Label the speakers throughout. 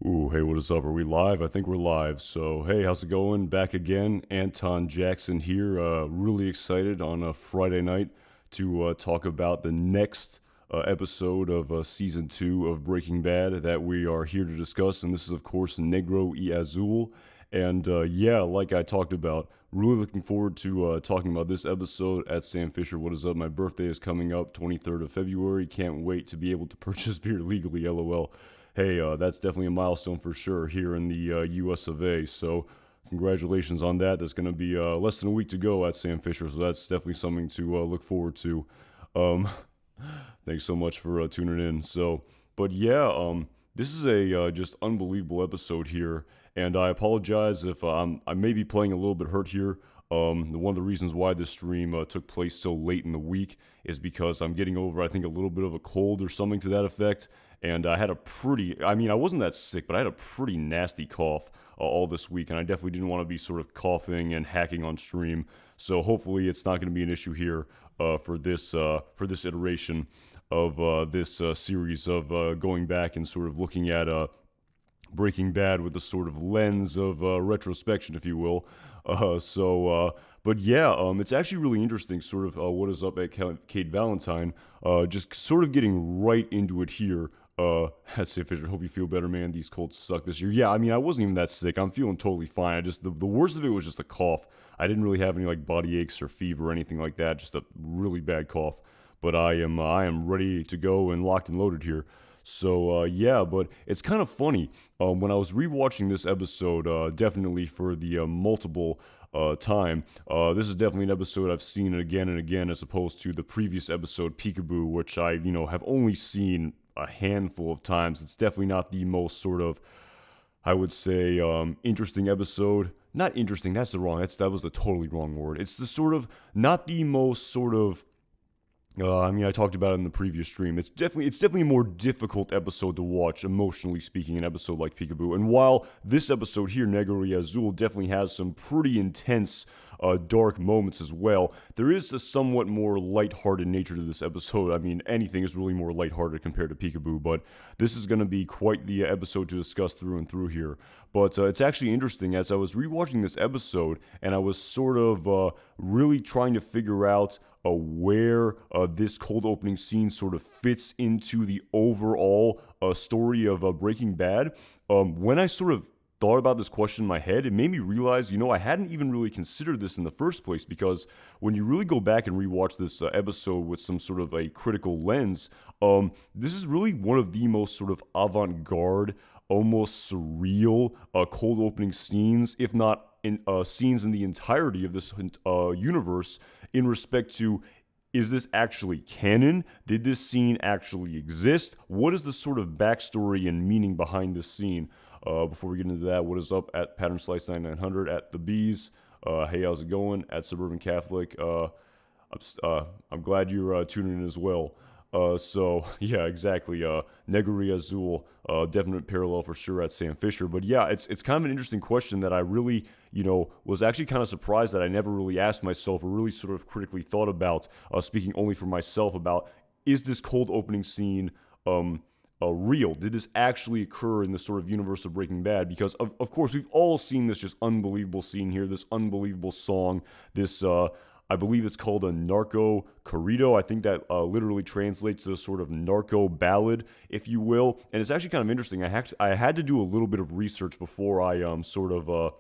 Speaker 1: Ooh, hey, what is up? Are we live? I think we're live. So, hey, how's it going? Back again. Anton Jackson here. Really excited on a Friday night to talk about the next episode of season 2 of Breaking Bad that we are here to discuss. And this is, of course, Negro y Azul. And yeah, like I talked about, really looking forward to talking about this episode at Sam Fisher. What is up? My birthday is coming up, 23rd of February. Can't wait to be able to purchase beer legally, lol. Hey, that's definitely a milestone for sure here in the US of A. So, congratulations on that. There's going to be less than a week to go at Sam Fisher, so that's definitely something to look forward to. Um, Thanks so much for tuning in. So, but yeah, this is a just unbelievable episode here, and I apologize if I may be playing a little bit hurt here. One of the reasons why this stream took place so late in the week is because I'm getting over, I think, a little bit of a cold or something to that effect. And I had I wasn't that sick, but I had a pretty nasty cough all this week, and I definitely didn't want to be sort of coughing and hacking on stream. So hopefully it's not going to be an issue here for this iteration of this series of going back and sort of looking at Breaking Bad with a sort of lens of retrospection, if you will. But yeah, it's actually really interesting, sort of what is up at Kate Valentine. Just sort of getting right into it here. I'd say, Fisher, hope you feel better, man. These colds suck this year. Yeah, I mean, I wasn't even that sick. I'm feeling totally fine. I just the worst of it was just a cough. I didn't really have any like body aches or fever or anything like that. Just a really bad cough. But I am ready to go and locked and loaded here. So yeah, but it's kind of funny when I was rewatching this episode, definitely for the multiple time. This is definitely an episode I've seen again and again, as opposed to the previous episode, Peekaboo, which I have only seen a handful of times. It's definitely not the most sort of, I would say, interesting episode. Not interesting. That was the totally wrong word. It's the sort of not the most sort of. I talked about it in the previous stream. It's definitely a more difficult episode to watch, emotionally speaking, an episode like Peekaboo. And while this episode here, Negro y Azul, definitely has some pretty intense, dark moments as well, there is a somewhat more lighthearted nature to this episode. I mean, anything is really more lighthearted compared to Peekaboo, but this is going to be quite the episode to discuss through and through here. But it's actually interesting, as I was rewatching this episode, and I was sort of really trying to figure out where this cold opening scene sort of fits into the overall story of Breaking Bad. When I sort of thought about this question in my head, it made me realize, I hadn't even really considered this in the first place, because when you really go back and rewatch this episode with some sort of a critical lens, this is really one of the most sort of avant-garde, almost surreal cold opening scenes, if not in scenes in the entirety of this universe, in respect to, is this actually canon? Did this scene actually exist? What is the sort of backstory and meaning behind this scene? Before we get into that, what is up at Pattern Slice 9900 at the Bees? Hey, how's it going? At Suburban Catholic. I'm glad you're tuning in as well. So yeah, exactly. Negro y Azul, definite parallel for sure at Sam Fisher. But yeah, it's kind of an interesting question that I really, was actually kind of surprised that I never really asked myself, or really sort of critically thought about, speaking only for myself, about, is this cold opening scene real? Did this actually occur in the sort of universe of Breaking Bad? Because of course we've all seen this just unbelievable scene here, this unbelievable song, this I believe it's called a narco corrido. I think that literally translates to a sort of narco ballad, if you will. And it's actually kind of interesting. I had to do a little bit of research before I sort of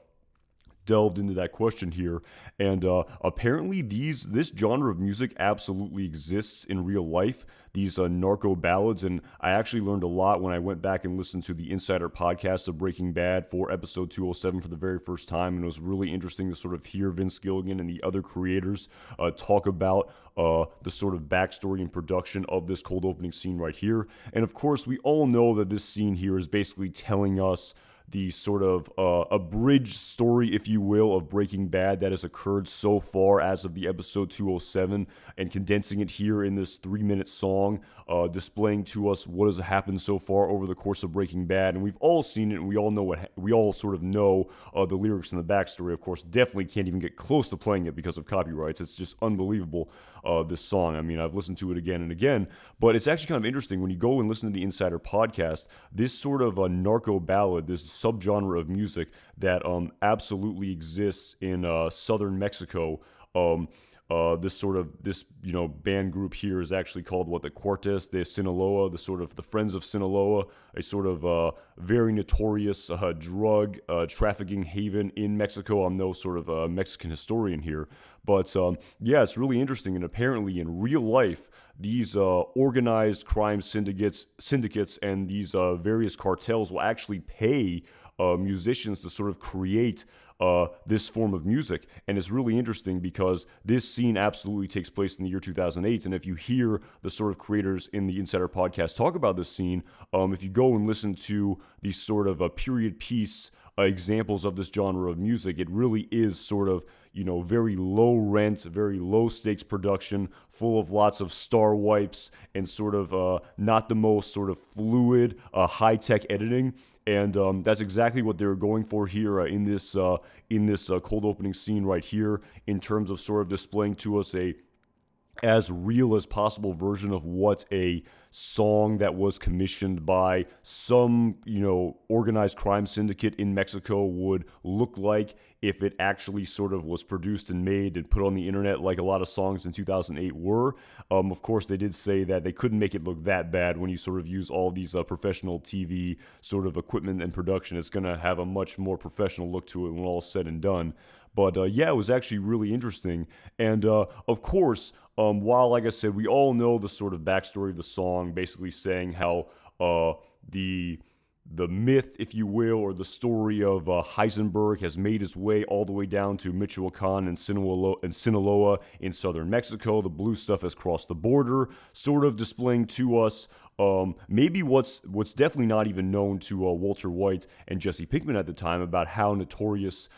Speaker 1: delved into that question here, and apparently this genre of music absolutely exists in real life, these narco ballads. And I actually learned a lot when I went back and listened to the Insider podcast of Breaking Bad for episode 207 for the very first time, and it was really interesting to sort of hear Vince Gilligan and the other creators talk about the sort of backstory and production of this cold opening scene right here. And of course, we all know that this scene here is basically telling us the sort of abridged story, if you will, of Breaking Bad that has occurred so far as of the episode 207, and condensing it here in this 3-minute song, displaying to us what has happened so far over the course of Breaking Bad. And we've all seen it, and we all know we all sort of know the lyrics and the backstory. Of course, definitely can't even get close to playing it because of copyrights. It's just unbelievable, this song. I mean, I've listened to it again and again, but it's actually kind of interesting when you go and listen to the Insider podcast. This sort of a narco ballad, this subgenre of music that absolutely exists in southern Mexico. This band group here is actually called the Cortes de Sinaloa, the Friends of Sinaloa, a sort of very notorious drug trafficking haven in Mexico. I'm no sort of Mexican historian here, but yeah, it's really interesting. And apparently in real life, these organized crime syndicates and these various cartels will actually pay musicians to sort of create this form of music. And it's really interesting because this scene absolutely takes place in the year 2008. And if you hear the sort of creators in the Insider podcast talk about this scene, if you go and listen to these sort of period piece examples of this genre of music, it really is sort of, very low rent, very low stakes production, full of lots of star wipes and sort of not the most sort of fluid, high tech editing. And that's exactly what they were going for here in this cold opening scene right here, in terms of sort of displaying to us a as real as possible version of what a song that was commissioned by some, organized crime syndicate in Mexico would look like if it actually sort of was produced and made and put on the internet, like a lot of songs in 2008 were. Of course, they did say that they couldn't make it look that bad when you sort of use all these professional TV sort of equipment and production. It's going to have a much more professional look to it when all is said and done. But yeah, it was actually really interesting. And of course, while, like I said, we all know the sort of backstory of the song, basically saying how the myth, if you will, or the story of Heisenberg has made its way all the way down to Michoacan and Sinaloa in southern Mexico. The blue stuff has crossed the border, sort of displaying to us maybe what's definitely not even known to Walter White and Jesse Pinkman at the time about how notorious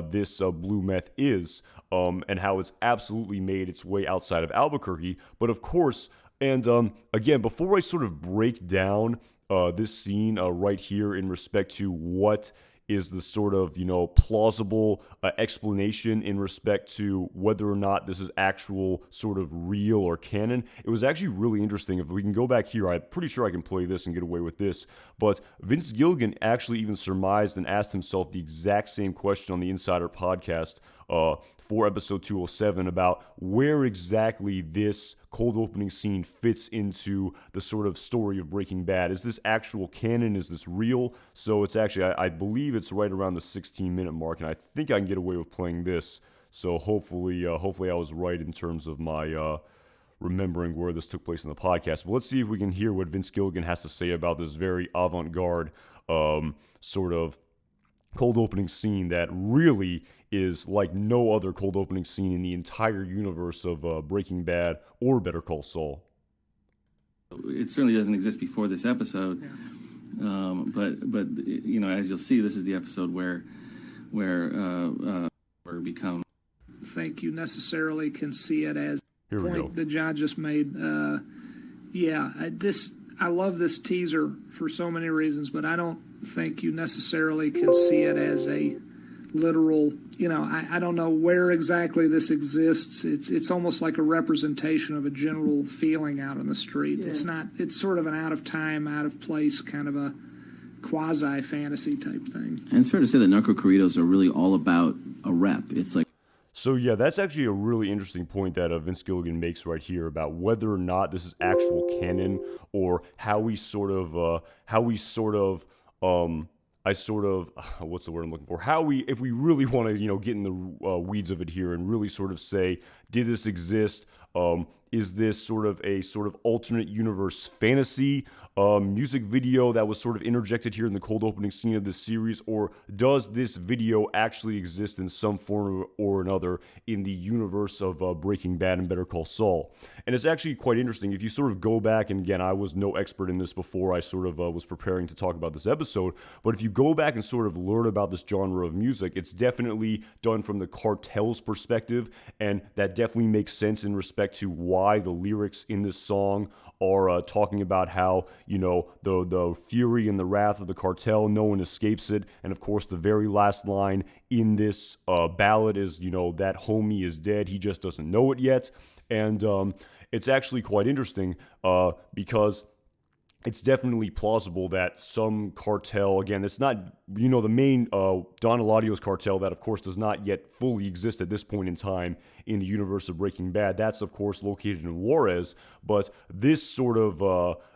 Speaker 1: this blue meth is, and how it's absolutely made its way outside of Albuquerque. But of course, and again, before I sort of break down this scene right here in respect to what is the sort of, plausible explanation in respect to whether or not this is actual sort of real or canon. It was actually really interesting. If we can go back here, I'm pretty sure I can play this and get away with this. But Vince Gilligan actually even surmised and asked himself the exact same question on the Insider podcast for episode 207 about where exactly this cold opening scene fits into the sort of story of Breaking Bad. Is this actual canon? Is this real? So it's actually, I believe it's right around the 16-minute mark, and I think I can get away with playing this. So hopefully I was right in terms of my remembering where this took place in the podcast. But let's see if we can hear what Vince Gilligan has to say about this very avant-garde sort of cold opening scene that really is like no other cold opening scene in the entire universe of Breaking Bad or Better Call Saul.
Speaker 2: It certainly doesn't exist before this episode, but as you'll see, this is the episode where become.
Speaker 3: I think you necessarily can see it as the point that John just made. I love this teaser for so many reasons, but I don't think you necessarily can see it as a literal, I don't know where exactly this exists. It's almost like a representation of a general feeling out on the street. Yeah. It's sort of an out of time, out of place kind of a quasi fantasy type thing.
Speaker 4: And it's fair to say that narco corridos are really all about a rep. It's like,
Speaker 1: so yeah, that's actually a really interesting point that Vince Gilligan makes right here about whether or not this is actual canon, or how we sort of what's the word I'm looking for? If we really want to, get in the weeds of it here and really sort of say, did this exist? is this sort of a sort of alternate universe fantasy music video that was sort of interjected here in the cold opening scene of this series, or does this video actually exist in some form or another in the universe of Breaking Bad and Better Call Saul? And it's actually quite interesting. If you sort of go back, and again, I was no expert in this before I sort of was preparing to talk about this episode, but if you go back and sort of learn about this genre of music, it's definitely done from the cartel's perspective, and that definitely makes sense in respect to why the lyrics in this song are talking about how, you know, the fury and the wrath of the cartel, no one escapes it. And of course, the very last line in this ballad is, you know, that homie is dead, he just doesn't know it yet. And it's actually quite interesting because it's definitely plausible that some cartel, again, it's not, you know, the main Don Eladio's cartel that, of course, does not yet fully exist at this point in time in the universe of Breaking Bad. That's, of course, located in Juarez. But this sort of,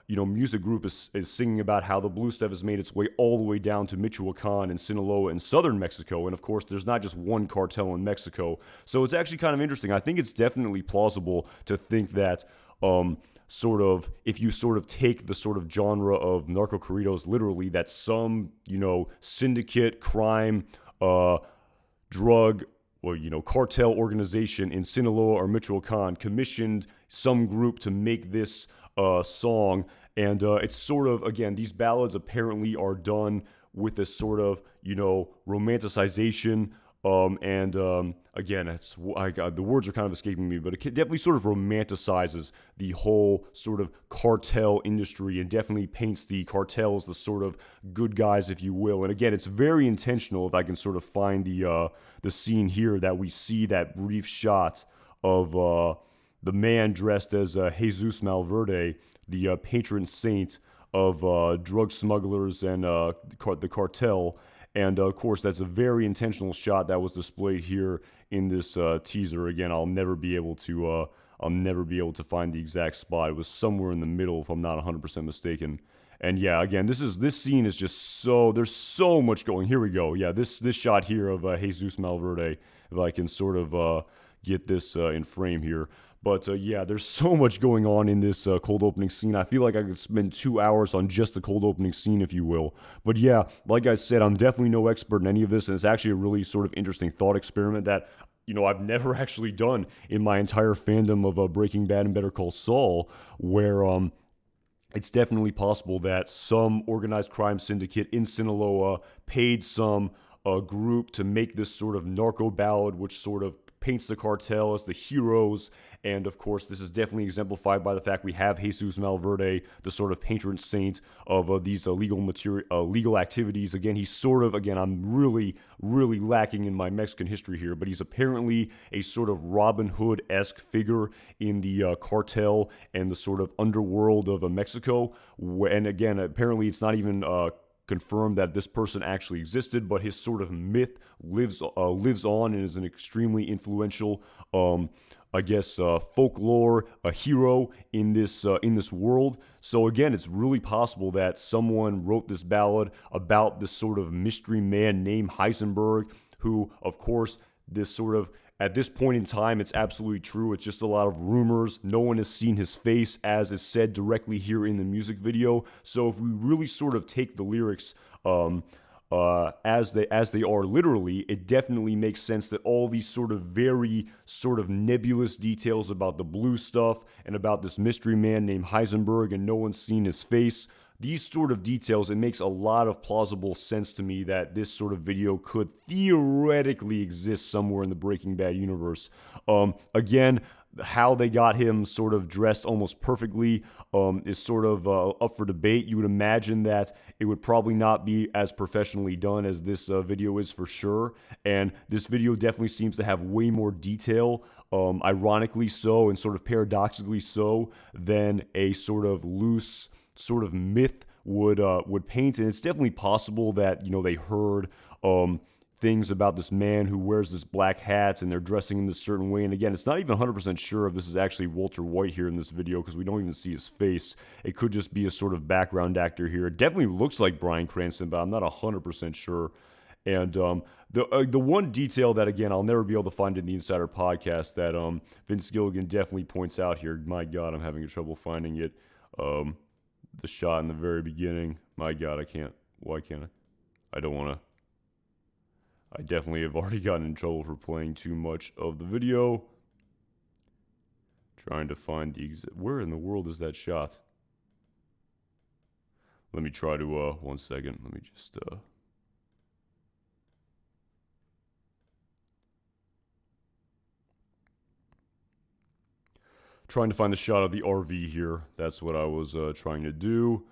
Speaker 1: you know, music group is singing about how the blue stuff has made its way all the way down to Michoacan and Sinaloa in southern Mexico. And, of course, there's not just one cartel in Mexico. So it's actually kind of interesting. I think it's definitely plausible to think that sort of, if you sort of take the sort of genre of narco corridos literally, that some, you know, syndicate, crime, drug, or, you know, cartel organization in Sinaloa or Michoacan commissioned some group to make this song. And it's sort of, again, these ballads apparently are done with a sort of, you know, romanticization. Again, the words are kind of escaping me, but it definitely sort of romanticizes the whole sort of cartel industry and definitely paints the cartels the sort of good guys, if you will. And again, it's very intentional. If I can sort of find the scene here that we see that brief shot of the man dressed as Jesus Malverde, the patron saint of drug smugglers and the cartel. And of course, that's a very intentional shot that was displayed here in this teaser. Again, I'll never be able to find the exact spot. It was somewhere in the middle, if I'm not 100% mistaken. And yeah, again, this scene is just there's so much going. Here we go. Yeah, this shot here of Jesus Malverde, if I can sort of get this in frame here. But yeah, there's so much going on in this cold opening scene. I feel like I could spend 2 hours on just the cold opening scene, if you will. But yeah, like I said, I'm definitely no expert in any of this, and it's actually a really sort of interesting thought experiment that, you know, I've never actually done in my entire fandom of Breaking Bad and Better Call Saul, where it's definitely possible that some organized crime syndicate in Sinaloa paid some group to make this sort of narco ballad, which sort of paints the cartel as the heroes. And of course, this is definitely exemplified by the fact we have Jesus Malverde, the sort of patron saint of these legal activities. Again, he's sort of, I'm really lacking in my Mexican history here, but he's apparently a sort of Robin Hood-esque figure in the cartel and the sort of underworld of Mexico. And again, apparently it's not even confirmed that this person actually existed, but his sort of myth lives on and is an extremely influential, folklore, a hero in this world. So again, it's really possible that someone wrote this ballad about this sort of mystery man named Heisenberg, who, of course, this sort of, at this point in time, it's absolutely true. It's just a lot of rumors. No one has seen his face, as is said directly here in the music video. So if we really sort of take the lyrics as they are literally, it definitely makes sense that all these sort of very sort of nebulous details about the blue stuff and about this mystery man named Heisenberg and no one's seen his face, these sort of details, it makes a lot of plausible sense to me that this sort of video could theoretically exist somewhere in the Breaking Bad universe. Again, how they got him sort of dressed almost perfectly is sort of up for debate. You would imagine that it would probably not be as professionally done as this video is for sure. And this video definitely seems to have way more detail, ironically so and sort of paradoxically so, than a sort of loose sort of myth would paint. And it's definitely possible that, you know, they heard things about this man who wears this black hat and they're dressing in this certain way. And again, it's not even 100% sure if this is actually Walter White here in this video because we don't even see his face. It could just be a sort of background actor here. It definitely looks like Bryan Cranston, but I'm not 100% sure. And the one detail that, again, I'll never be able to find in the Insider podcast that Vince Gilligan definitely points out here. My God, I'm having trouble finding it. The shot in the very beginning. My God, I can't. Why can't I? I don't want to. I definitely have already gotten in trouble for playing too much of the video. Trying to find the where in the world is that shot? Let me try to, 1 second. Let me just, trying to find the shot of the RV here. That's what I was trying to do.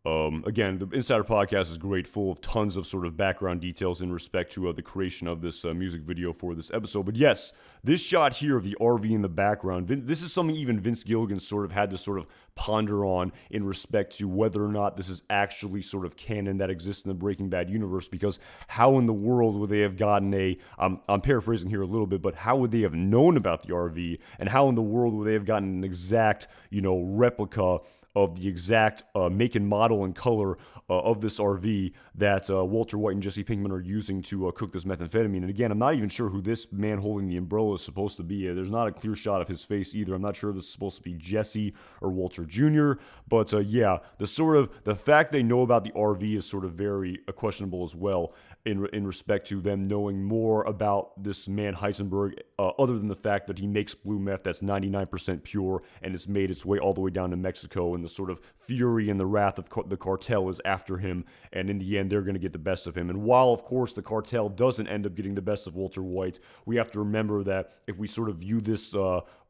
Speaker 1: Again, the Insider Podcast is great, full of tons of sort of background details in respect to the creation of this music video for this episode. But yes, this shot here of the RV in the background, this is something even Vince Gilligan sort of had to sort of ponder on in respect to whether or not this is actually sort of canon that exists in the Breaking Bad universe, because how in the world would they have gotten I'm paraphrasing here a little bit, but how would they have known about the RV, and how in the world would they have gotten an exact, replica of the exact make and model and color of this RV that Walter White and Jesse Pinkman are using to cook this methamphetamine. And again, I'm not even sure who this man holding the umbrella is supposed to be. There's not a clear shot of his face either. I'm not sure if this is supposed to be Jesse or Walter Jr. But yeah, the fact they know about the RV is sort of very questionable as well in respect to them knowing more about this man Heisenberg, other than the fact that he makes blue meth that's 99% pure and it's made its way all the way down to Mexico, and the sort of fury and the wrath of the cartel is after him, and in the end they're going to get the best of him. And while of course the cartel doesn't end up getting the best of Walter White, we have to remember that if we sort of view this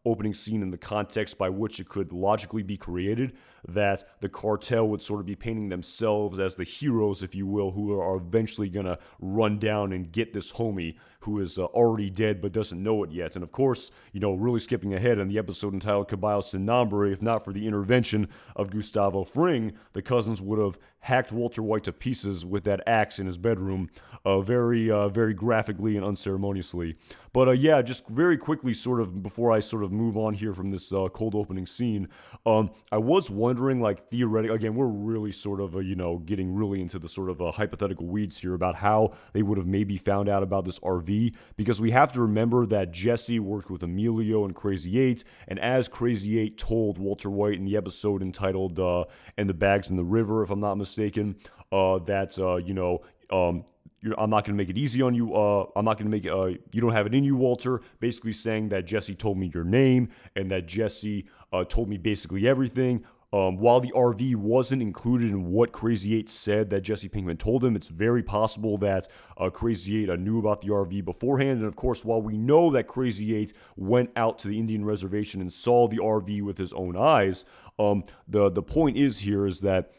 Speaker 1: opening scene in the context by which it could logically be created, that the cartel would sort of be painting themselves as the heroes, if you will, who are eventually going to run down and get this homie who is already dead but doesn't know it yet. And of course, really skipping ahead in the episode entitled Caballo Sin Nombre, if not for the intervention of Gustavo Fring, the cousins would have hacked Walter White to pieces with that axe in his bedroom, very graphically and unceremoniously. But yeah, just very quickly, sort of before I sort of move on here from this cold opening scene, I was wondering, like, theoretically, again, we're really sort of, getting really into the sort of hypothetical weeds here about how they would have maybe found out about this RV, because we have to remember that Jesse worked with Emilio and Crazy 8, and as Crazy 8 told Walter White in the episode entitled And the Bags in the River, if I'm not mistaken, I'm not going to make it easy on you. I'm not going to make it, you don't have it in you, Walter. Basically saying that Jesse told me your name and that Jesse told me basically everything. While the RV wasn't included in what Crazy 8 said that Jesse Pinkman told him, it's very possible that Crazy 8 knew about the RV beforehand. And of course, while we know that Crazy 8 went out to the Indian reservation and saw the RV with his own eyes, the point is that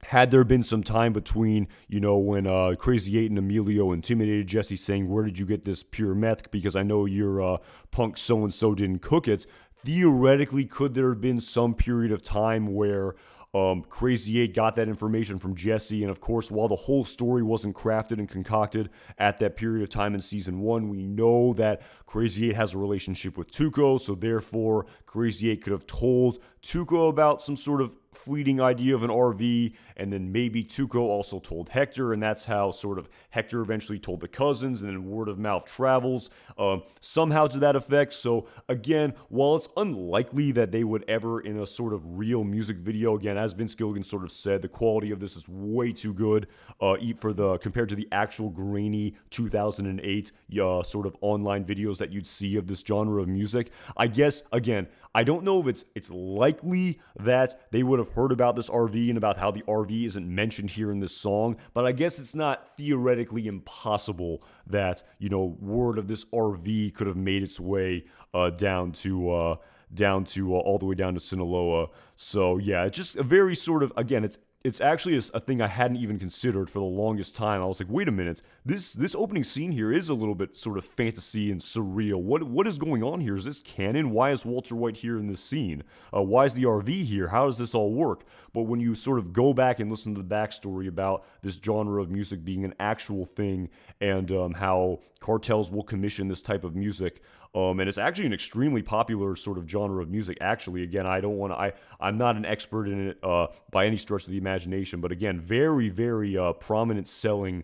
Speaker 1: had there been some time between, when Crazy 8 and Emilio intimidated Jesse saying, where did you get this pure meth? Because I know your punk so-and-so didn't cook it. Theoretically, could there have been some period of time where Crazy 8 got that information from Jesse? And of course, while the whole story wasn't crafted and concocted at that period of time in season 1, we know that Crazy 8 has a relationship with Tuco, so therefore Crazy 8 could have told Tuco about some sort of fleeting idea of an RV, and then maybe Tuco also told Hector, and that's how sort of Hector eventually told the cousins, and then word of mouth travels somehow to that effect. So again, while it's unlikely that they would ever, in a sort of real music video, again, as Vince Gilligan sort of said, the quality of this is way too good compared to the actual grainy 2008 sort of online videos that you'd see of this genre of music. I guess, again, I don't know if it's likely that they would have heard about this RV and about how the RV isn't mentioned here in this song, but I guess it's not theoretically impossible that, word of this RV could have made its way down to all the way down to Sinaloa. So yeah, it's just a very sort of, again, it's actually a thing I hadn't even considered for the longest time. I was like, wait a minute, this opening scene here is a little bit sort of fantasy and surreal. What is going on here? Is this canon? Why is Walter White here in this scene? Why is the RV here? How does this all work? But when you sort of go back and listen to the backstory about this genre of music being an actual thing and how cartels will commission this type of music, And it's actually an extremely popular sort of genre of music. Actually, again, I'm not an expert in it by any stretch of the imagination, but again, very, very prominent selling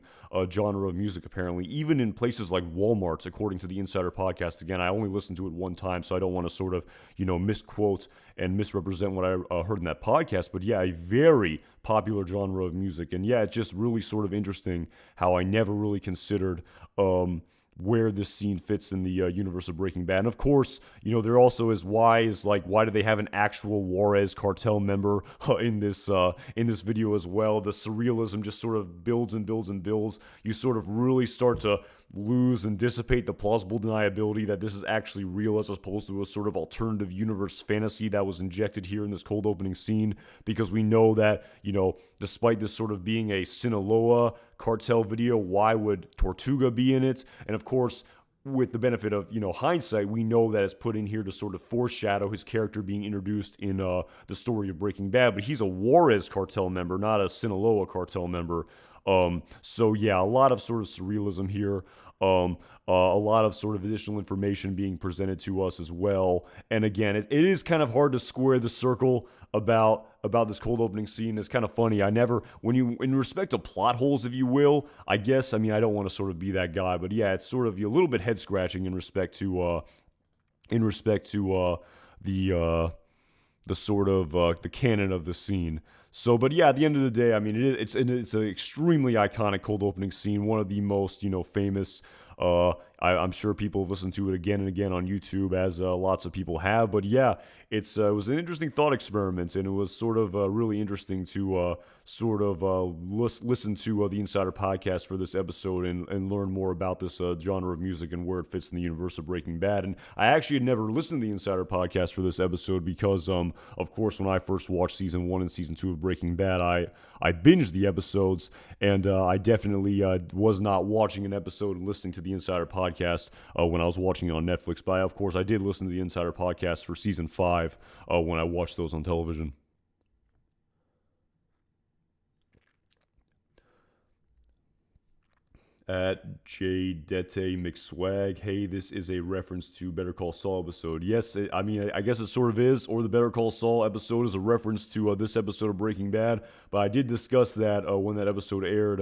Speaker 1: genre of music, apparently, even in places like Walmart's, according to the Insider Podcast. Again, I only listened to it one time, so I don't want to sort of, misquote and misrepresent what I heard in that podcast. But yeah, a very popular genre of music. And yeah, it's just really sort of interesting how I never really considered where this scene fits in the universe of Breaking Bad. And of course, there also is why do they have an actual Juarez cartel member in this video as well? The surrealism just sort of builds and builds and builds. You sort of really start to lose and dissipate the plausible deniability that this is actually real as opposed to a sort of alternative universe fantasy that was injected here in this cold opening scene, because we know that, despite this sort of being a Sinaloa cartel video, why would Tortuga be in it? And of course, with the benefit of, hindsight, we know that it's put in here to sort of foreshadow his character being introduced in the story of Breaking Bad, but he's a Juarez cartel member, not a Sinaloa cartel member. So yeah, a lot of sort of surrealism here. A lot of sort of additional information being presented to us as well. And again, it is kind of hard to square the circle about this cold opening scene. It's kind of funny. In respect to plot holes, if you will, I guess, I don't want to sort of be that guy, but yeah, it's sort of a little bit head scratching in respect to the sort of the canon of the scene. So, but yeah, at the end of the day, it's an extremely iconic cold opening scene, one of the most, famous. I'm sure people have listened to it again and again on YouTube, as lots of people have. But yeah, it was an interesting thought experiment, and it was sort of really interesting to listen to the Insider Podcast for this episode and learn more about this genre of music and where it fits in the universe of Breaking Bad. And I actually had never listened to the Insider Podcast for this episode because, of course, when I first watched season 1 and season 2 of Breaking Bad, I binged the episodes, and I definitely was not watching an episode and listening to the Insider Podcast when I was watching it on Netflix. But of course, I did listen to the Insider Podcast for season 5 when I watched those on television. At JDete McSwag, hey, this is a reference to Better Call Saul episode. Yes, I guess it sort of is, or the Better Call Saul episode is a reference to this episode of Breaking Bad, but I did discuss that when that episode aired.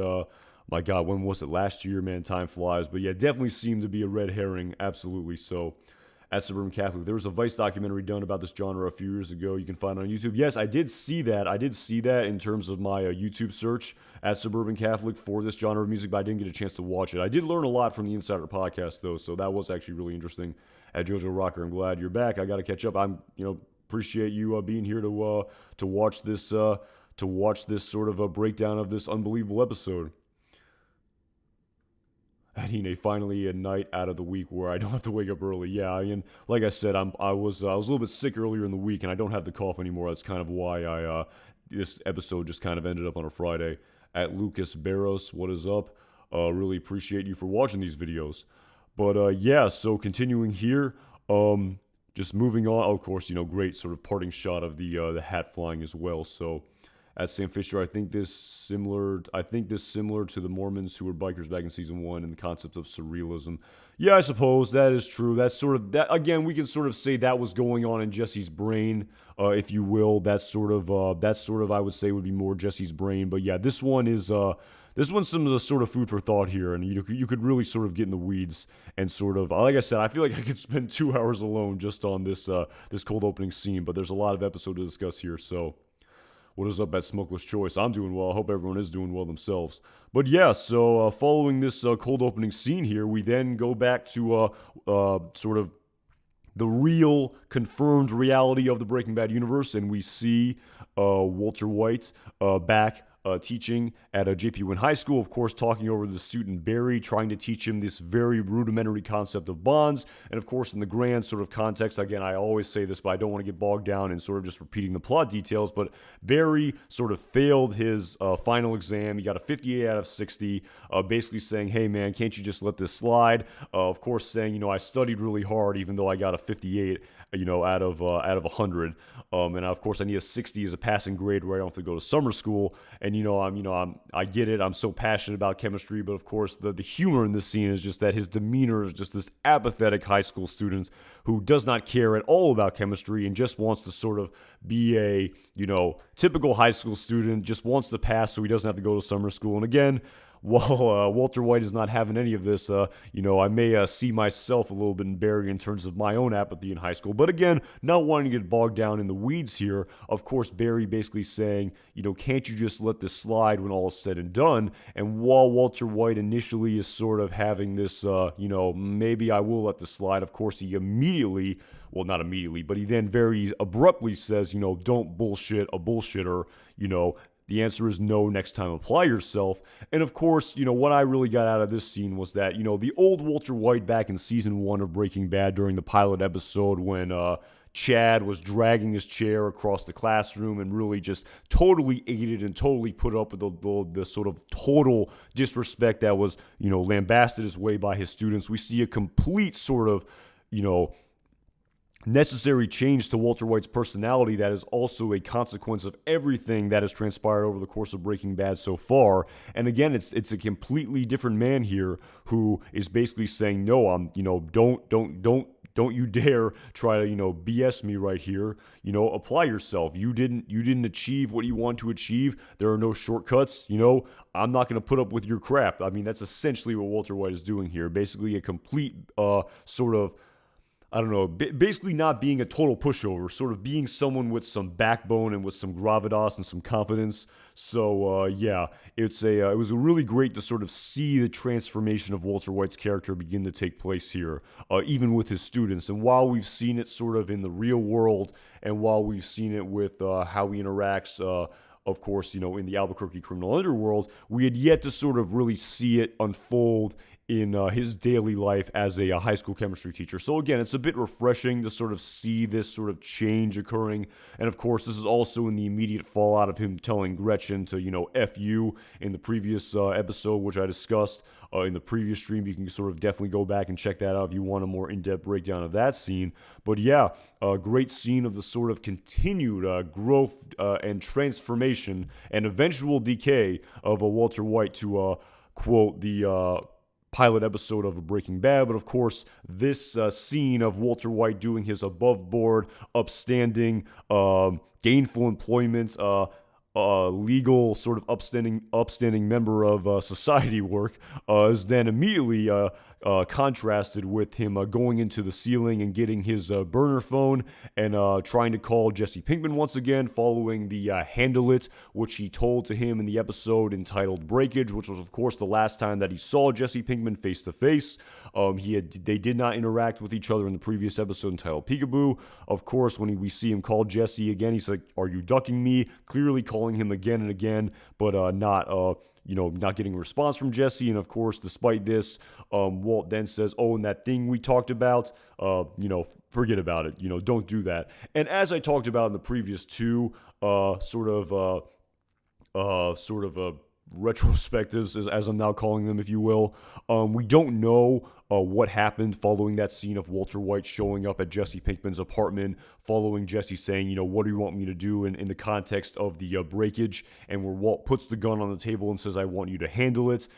Speaker 1: My God, when was it? Last year, man, time flies. But yeah, definitely seemed to be a red herring, absolutely. So, at Suburban Catholic, there was a Vice documentary done about this genre a few years ago. You can find it on YouTube. Yes, I did see that. I did see that in terms of my YouTube search at Suburban Catholic for this genre of music, but I didn't get a chance to watch it. I did learn a lot from the Insider Podcast, though, so that was actually really interesting. At Jojo Rocker, I'm glad you're back. I got to catch up. Appreciate you being here to watch this sort of a breakdown of this unbelievable episode. Finally a night out of the week where I don't have to wake up early. Yeah, like I said, I was a little bit sick earlier in the week, and I don't have the cough anymore. That's kind of why this episode just kind of ended up on a Friday. At Lucas Barros, what is up? Really appreciate you for watching these videos. But yeah, so continuing here, just moving on. Oh, of course, great sort of parting shot of the hat flying as well. So. At Sam Fisher, I think this similar to the Mormons who were bikers back in season 1 and the concept of surrealism. Yeah, I suppose that is true. That's sort of that again. We can sort of say that was going on in Jesse's brain, if you will. That's sort of I would say would be more Jesse's brain. But yeah, this one's some of the sort of food for thought here, and you could really sort of get in the weeds and sort of, like I said, I feel like I could spend 2 hours alone just on this cold opening scene. But there's a lot of episode to discuss here, so. What is up at Smokeless Choice? I'm doing well. I hope everyone is doing well themselves. But yeah, so following this cold opening scene here, we then go back to sort of the real confirmed reality of the Breaking Bad universe, and we see Walter White back teaching at a JP Wynn High School, of course, talking over the student Barry, trying to teach him this very rudimentary concept of bonds. And of course, in the grand sort of context, again, I always say this, but I don't want to get bogged down in sort of just repeating the plot details, but Barry sort of failed his final exam. He got a 58 out of 60, basically saying, hey man, can't you just let this slide? Of course, saying, I studied really hard even though I got a 58 out of 100. And of course, I need a 60 as a passing grade where I don't have to go to summer school. And I get it. I'm so passionate about chemistry, but of course, the humor in this scene is just that his demeanor is just this apathetic high school student who does not care at all about chemistry and just wants to sort of be a typical high school student, just wants to pass so he doesn't have to go to summer school. And again, while Walter White is not having any of this, I may see myself a little bit in Barry in terms of my own apathy in high school. But again, not wanting to get bogged down in the weeds here. Of course, Barry basically saying, can't you just let this slide when all is said and done? And while Walter White initially is sort of having this, maybe I will let this slide, of course, he immediately, well, not immediately, but he then very abruptly says, don't bullshit a bullshitter, The answer is no, next time apply yourself. And of course, what I really got out of this scene was that, the old Walter White back in season 1 of Breaking Bad during the pilot episode when Chad was dragging his chair across the classroom and really just totally aided and totally put up with the sort of total disrespect that was, lambasted his way by his students. We see a complete sort of, necessary change to Walter White's personality that is also a consequence of everything that has transpired over the course of Breaking Bad so far. And again, it's a completely different man here who is basically saying, no, don't you dare try to, BS me right here. Apply yourself. You didn't achieve what you want to achieve. There are no shortcuts. I'm not going to put up with your crap. I mean, that's essentially what Walter White is doing here. Basically a complete sort of, basically not being a total pushover, sort of being someone with some backbone and with some gravitas and some confidence. So, it was really great to sort of see the transformation of Walter White's character begin to take place here, even with his students. And while we've seen it sort of in the real world, and while we've seen it with how he interacts, of course, in the Albuquerque criminal underworld, we had yet to sort of really see it unfold in his daily life as a high school chemistry teacher. So again, it's a bit refreshing to sort of see this sort of change occurring. And of course, this is also in the immediate fallout of him telling Gretchen to, F you in the previous episode, which I discussed in the previous stream. You can sort of definitely go back and check that out if you want a more in-depth breakdown of that scene. But yeah, a great scene of the sort of continued growth and transformation and eventual decay of Walter White, to quote the pilot episode of Breaking Bad. But of course, this scene of Walter White doing his above board, upstanding, gainful employment, legal sort of upstanding member of society work is then immediately contrasted with him going into the ceiling and getting his burner phone and trying to call Jesse Pinkman once again, following the handle it, which he told to him in the episode entitled Breakage, which was of course the last time that he saw Jesse Pinkman face to face. They did not interact with each other in the previous episode entitled Peekaboo. Of course, when we see him call Jesse again, he's like, "Are you ducking me?" Clearly calling him again and again, but not getting a response from Jesse. And of course, despite this, Walt then says, "Oh, and that thing we talked about, forget about it. Don't do that." And as I talked about in the previous two, sort of retrospectives, as I'm now calling them, if you will, we don't know what happened following that scene of Walter White showing up at Jesse Pinkman's apartment, following Jesse saying, what do you want me to do, in the context of the breakage, and where Walt puts the gun on the table and says, "I want you to handle it."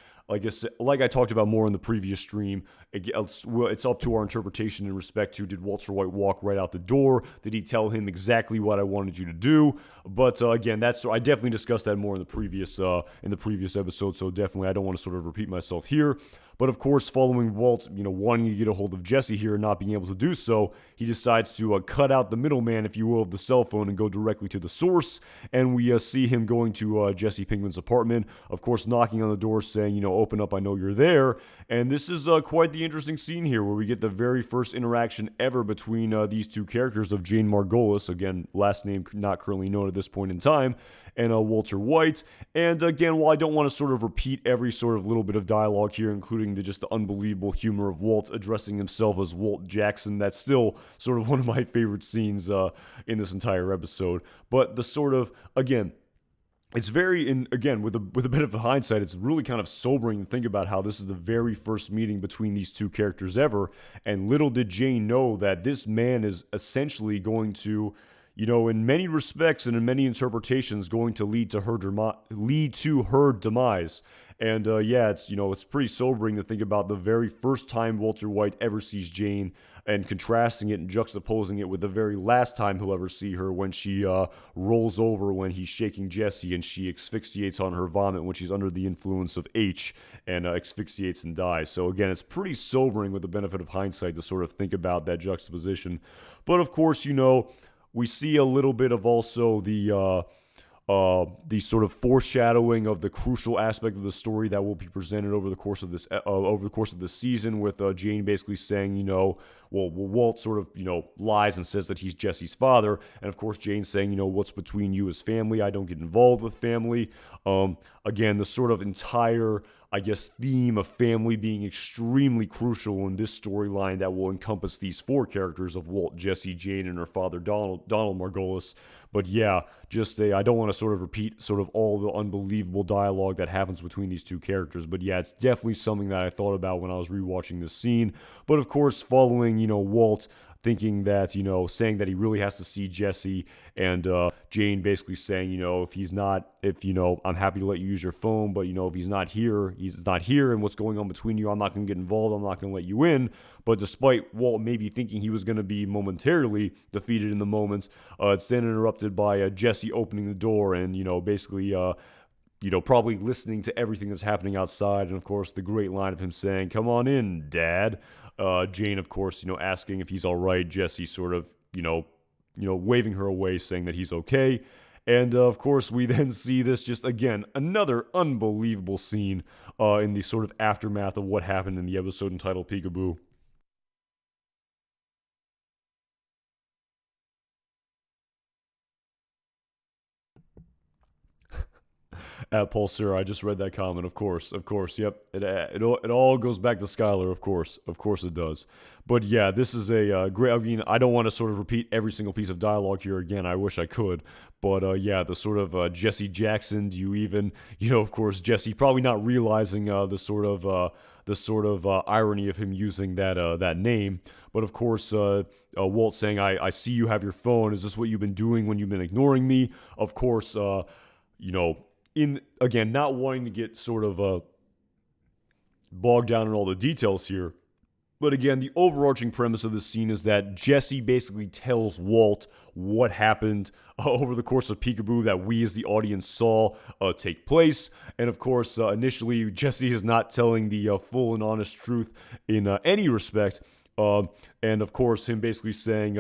Speaker 1: Like I talked about more in the previous stream, it's up to our interpretation in respect to, did Walter White walk right out the door? Did he tell him exactly what I wanted you to do? But again, I definitely discussed that more in the previous episode, so definitely I don't want to sort of repeat myself here. But of course, following Walt, wanting to get a hold of Jesse here and not being able to do so, he decides to cut out the middleman, if you will, of the cell phone and go directly to the source. And we see him going to Jesse Pinkman's apartment, of course, knocking on the door saying, "Open up, I know you're there." And this is quite the interesting scene here, where we get the very first interaction ever between these two characters of Jane Margolis, again, last name not currently known at this point in time, and Walter White. And again, while I don't want to sort of repeat every sort of little bit of dialogue here, including the unbelievable humor of Walt addressing himself as Walt Jackson, that's still sort of one of my favorite scenes in this entire episode. But the sort of, again, it's very, and again, with a bit of hindsight, it's really kind of sobering to think about how this is the very first meeting between these two characters ever. And little did Jane know that this man is essentially going to, in many respects and in many interpretations, going to lead to her demise. And yeah, it's pretty sobering to think about the very first time Walter White ever sees Jane, and contrasting it and juxtaposing it with the very last time he'll ever see her, when she rolls over when he's shaking Jesse, and she asphyxiates on her vomit when she's under the influence of H, and asphyxiates and dies. So again, it's pretty sobering with the benefit of hindsight to sort of think about that juxtaposition. But of course, we see a little bit of also the sort of foreshadowing of the crucial aspect of the story that will be presented over the course of the season, with Jane basically saying, Walt sort of lies and says that he's Jesse's father, and of course Jane saying, what's between you is family. I don't get involved with family. Again, the sort of entire, I guess, theme of family being extremely crucial in this storyline that will encompass these four characters of Walt, Jesse, Jane, and her father, Donald Margolis. But yeah, I don't want to sort of repeat sort of all the unbelievable dialogue that happens between these two characters. But yeah, it's definitely something that I thought about when I was rewatching this scene. But of course, following, Walt thinking that, saying that he really has to see Jesse, and Jane basically saying, I'm happy to let you use your phone, but, if he's not here, and what's going on between you, I'm not going to get involved, I'm not going to let you in. But despite Walt maybe thinking he was going to be momentarily defeated in the moment, it's then interrupted by Jesse opening the door and, basically, probably listening to everything that's happening outside. And of course, the great line of him saying, "Come on in, Dad." Jane, of course, asking if he's all right. Jesse sort of, waving her away, saying that he's okay. And of course, we then see this, just again, another unbelievable scene in the sort of aftermath of what happened in the episode entitled Peekaboo. At Paul Sir, I just read that comment. Of course, yep. It all goes back to Skyler. Of course it does. But yeah, this is a great. I mean, I don't want to sort of repeat every single piece of dialogue here again. I wish I could. But yeah, the sort of Jesse Jackson. Do you even, of course, Jesse probably not realizing the sort of irony of him using that name. But of course, Walt saying, "I see you have your phone. Is this what you've been doing when you've been ignoring me?" Of course, in again, not wanting to get sort of bogged down in all the details here, but again, the overarching premise of this scene is that Jesse basically tells Walt what happened over the course of Peekaboo that we as the audience saw take place. And of course, initially, Jesse is not telling the full and honest truth in any respect. And of course, him basically saying,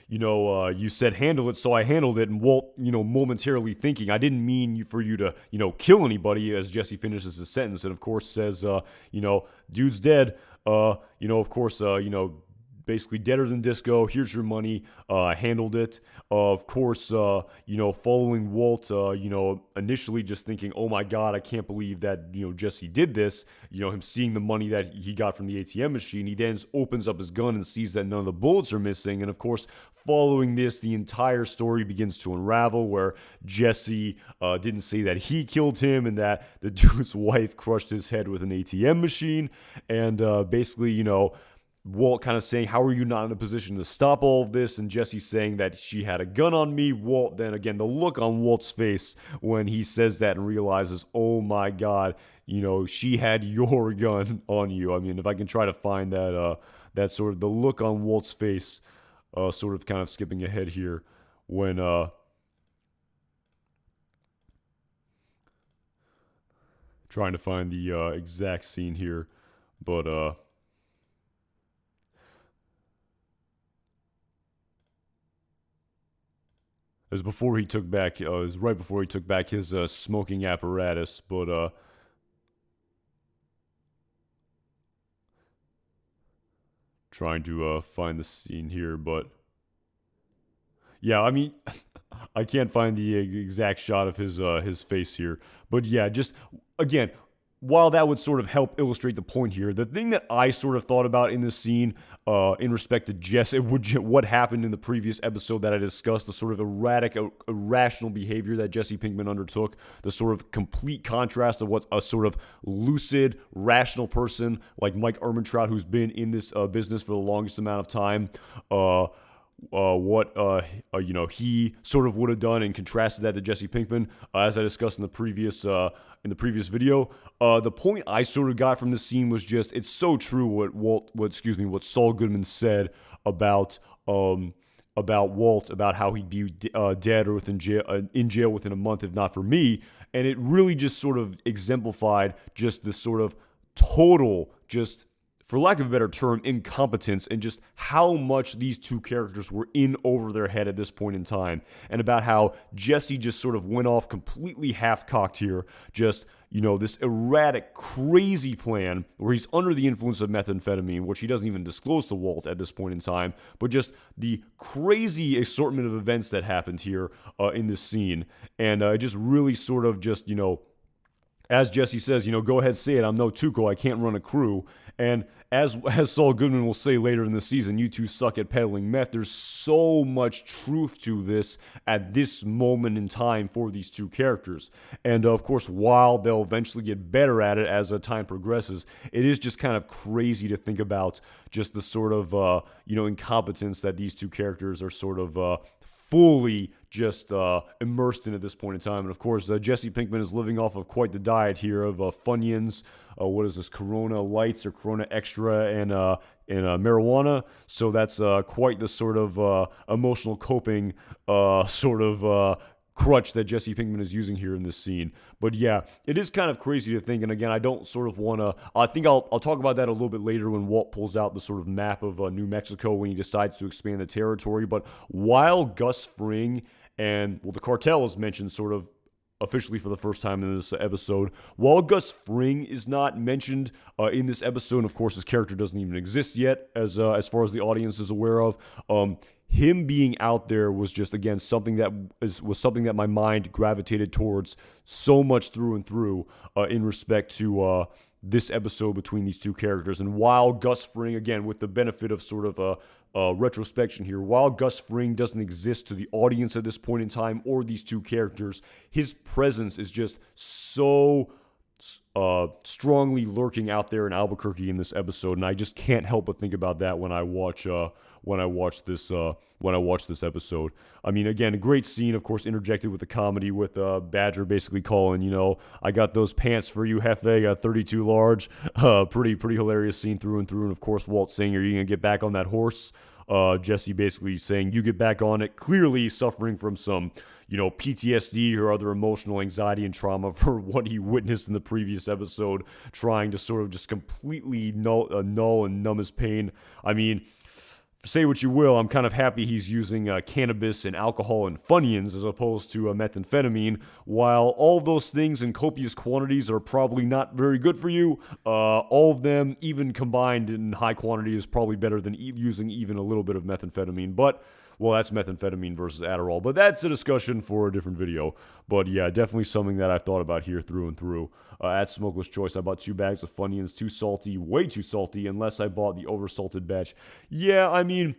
Speaker 1: you said handle it, so I handled it. And Walt, momentarily thinking, I didn't mean for you to, kill anybody, as Jesse finishes his sentence. And of course says, dude's dead. Of course, basically deader than disco. Here's your money. I handled it. Of course, following Walt, initially just thinking, oh my God, I can't believe that, Jesse did this. Him seeing the money that he got from the ATM machine. He then opens up his gun and sees that none of the bullets are missing. And of course, following this, the entire story begins to unravel, where Jesse didn't say that he killed him, and that the dude's wife crushed his head with an ATM machine. And basically, Walt kind of saying, how are you not in a position to stop all of this? And Jesse saying that she had a gun on me. Walt, then again, the look on Walt's face when he says that and realizes, oh my God, she had your gun on you. I mean, if I can try to find that sort of the look on Walt's face, sort of kind of skipping ahead here, when trying to find the exact scene here, but it was before he took back. It was right before he took back his smoking apparatus. But trying to find the scene here. But yeah, I mean, I can't find the exact shot of his face here. But yeah, just again, while that would sort of help illustrate the point here, the thing that I sort of thought about in this scene, in respect to Jesse, what happened in the previous episode that I discussed, the sort of erratic, irrational behavior that Jesse Pinkman undertook, the sort of complete contrast of what a sort of lucid, rational person like Mike Ehrmantraut, who's been in this business for the longest amount of time, he sort of would have done, and contrasted that to Jesse Pinkman, as I discussed in the previous video. The point I sort of got from this scene was just, it's so true what Saul Goodman said about Walt, about how he'd be dead or in jail within a month if not for me, and it really just sort of exemplified just this sort of total, just, for lack of a better term, incompetence, and just how much these two characters were in over their head at this point in time, and about how Jesse just sort of went off completely half-cocked here, just, this erratic, crazy plan where he's under the influence of methamphetamine, which he doesn't even disclose to Walt at this point in time, but just the crazy assortment of events that happened here in this scene, and it just really sort of just, as Jesse says, go ahead, say it. I'm no Tuco. I can't run a crew. And as Saul Goodman will say later in the season, you two suck at peddling meth. There's so much truth to this at this moment in time for these two characters. And of course, while they'll eventually get better at it as time progresses, it is just kind of crazy to think about just the sort of, incompetence that these two characters are sort of fully just immersed in at this point in time. And of course, Jesse Pinkman is living off of quite the diet here of Funyuns, what is this, Corona Lights or Corona Extra, and marijuana. So that's quite the sort of emotional coping crutch that Jesse Pinkman is using here in this scene. But yeah, it is kind of crazy to think, and again, I don't sort of want to, I think I'll talk about that a little bit later when Walt pulls out the sort of map of New Mexico when he decides to expand the territory. But while Gus Fring and, the cartel is mentioned sort of officially for the first time in this episode, while Gus Fring is not mentioned in this episode, and of course his character doesn't even exist yet as far as the audience is aware of, him being out there was just, again, something that my mind gravitated towards so much through and through in respect to this episode between these two characters. And while Gus Fring, again, with the benefit of sort of retrospection here, while Gus Fring doesn't exist to the audience at this point in time or these two characters, his presence is just so strongly lurking out there in Albuquerque in this episode, and I just can't help but think about that when I watch this episode. I mean, again, a great scene, of course, interjected with the comedy with Badger basically calling, I got those pants for you, Hefe, got 32 large. Pretty hilarious scene through and through. And of course, Walt saying, "Are you gonna get back on that horse?" Jesse basically saying, "You get back on it." Clearly suffering from some, PTSD or other emotional anxiety and trauma for what he witnessed in the previous episode, trying to sort of just completely null and numb his pain. I mean, say what you will, I'm kind of happy he's using cannabis and alcohol and Funyuns as opposed to methamphetamine. While all those things in copious quantities are probably not very good for you, all of them, even combined in high quantity, is probably better than using even a little bit of methamphetamine. But, that's methamphetamine versus Adderall. But that's a discussion for a different video. But yeah, definitely something that I've thought about here through and through. At Smokeless Choice, I bought 2 bags of Funyuns, too salty, way too salty, unless I bought the oversalted batch. Yeah, I mean,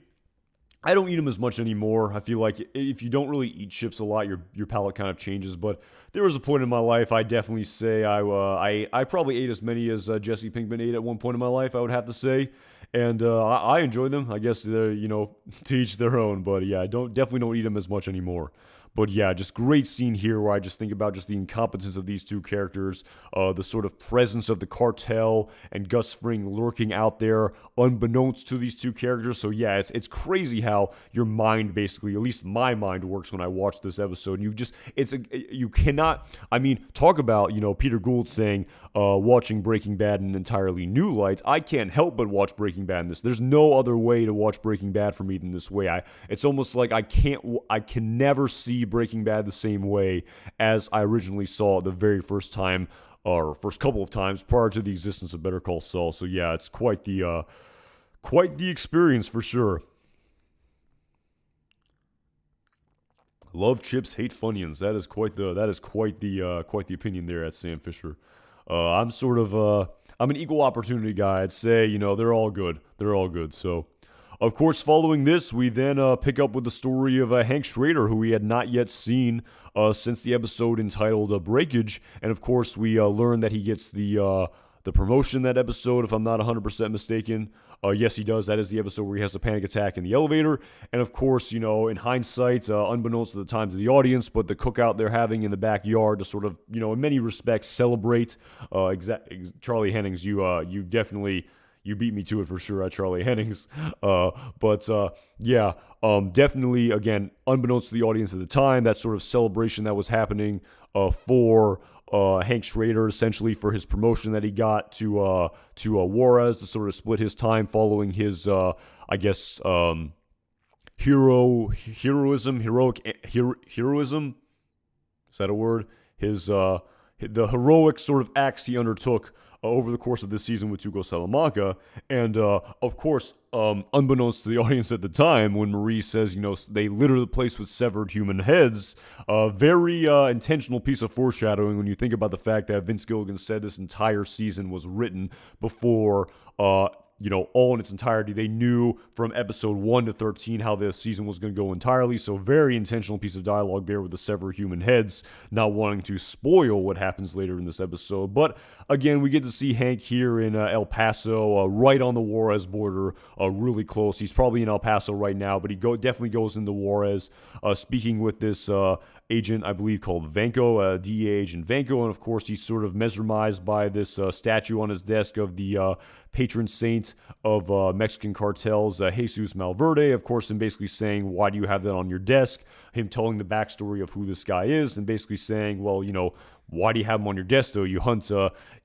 Speaker 1: I don't eat them as much anymore. I feel like if you don't really eat chips a lot, your palate kind of changes. But there was a point in my life, I definitely say I probably ate as many as Jesse Pinkman ate at one point in my life, I would have to say. And I enjoy them. I guess they're, to each their own. But yeah, I definitely don't eat them as much anymore. But yeah, just great scene here where I just think about just the incompetence of these two characters, the sort of presence of the cartel and Gus Fring lurking out there unbeknownst to these two characters. So yeah, it's crazy how your mind basically, at least my mind, works when I watch this episode. You cannot, I mean, talk about, Peter Gould saying, watching Breaking Bad in an entirely new light. I can't help but watch Breaking Bad in this. There's no other way to watch Breaking Bad for me than this way. It's almost like I can never see Breaking Bad the same way as I originally saw it the very first time, or first couple of times prior to the existence of Better Call Saul. So yeah, it's quite the experience for sure. Love chips, hate Funyuns. That is quite the opinion there at Sam Fisher. I'm sort of I'm an equal opportunity guy. I'd say, they're all good. They're all good. So, of course, following this, we then pick up with the story of Hank Schrader, who we had not yet seen since the episode entitled Breakage. And, of course, we learn that he gets the promotion that episode, if I'm not 100% mistaken. Yes, he does. That is the episode where he has the panic attack in the elevator. And, of course, in hindsight, unbeknownst to the time to the audience, but the cookout they're having in the backyard to sort of, in many respects, celebrate Charlie Hennings. You definitely... You beat me to it for sure, Charlie Hennings. Definitely, again, unbeknownst to the audience at the time, that sort of celebration that was happening for Hank Schrader, essentially for his promotion that he got to Juarez, to sort of split his time following his, heroism. Is that a word? The heroic sort of acts he undertook over the course of this season with Tuco Salamanca. And, of course, unbeknownst to the audience at the time, when Marie says, they litter the place with severed human heads, a very intentional piece of foreshadowing when you think about the fact that Vince Gilligan said this entire season was written before all in its entirety. They knew from episode 1 to 13 how the season was going to go entirely, so very intentional piece of dialogue there with the severed human heads, not wanting to spoil what happens later in this episode. But again, we get to see Hank here in El Paso, right on the Juarez border, really close. He's probably in El Paso right now, but he definitely goes into Juarez, speaking with this agent, I believe, called Vanko, DEA agent Vanko, and of course he's sort of mesmerized by this statue on his desk of the patron saint of Mexican cartels, Jesus Malverde, of course, and basically saying, why do you have that on your desk? Him telling the backstory of who this guy is, and basically saying, well, why do you have him on your desk though? You hunt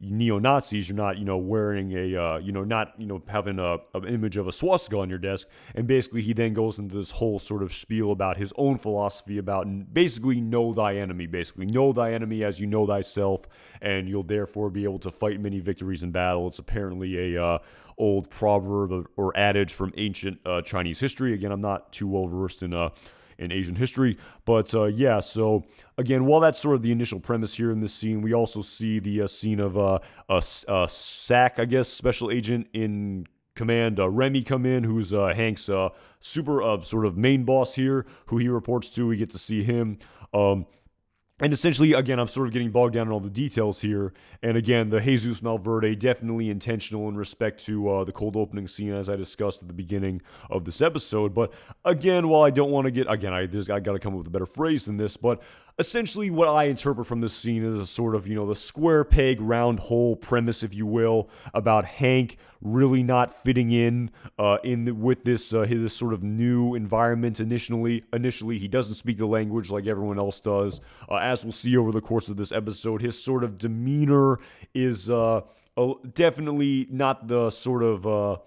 Speaker 1: neo-Nazis. You're not, wearing a, not, having an image of a swastika on your desk. And basically he then goes into this whole sort of spiel about his own philosophy about basically know thy enemy, know thy enemy as you know thyself, and you'll therefore be able to fight many victories in battle. It's apparently a old proverb or adage from ancient Chinese history. Again, I'm not too well versed in Asian history. But so again, while that's sort of the initial premise here in this scene, we also see the scene of a SAC, I guess, special agent in command, Remy, come in, who's Hank's super sort of main boss here, who he reports to. We get to see him. And essentially, again, I'm sort of getting bogged down in all the details here. And again, the Jesus Malverde, definitely intentional in respect to the cold opening scene, as I discussed at the beginning of this episode. But again, while I don't want to get, again, I got to come up with a better phrase than this, but essentially what I interpret from this scene is a sort of, the square peg, round hole premise, if you will, about Hank really not fitting in with this his sort of new environment initially. He doesn't speak the language like everyone else does. As we'll see over the course of this episode, his sort of demeanor is definitely not the sort of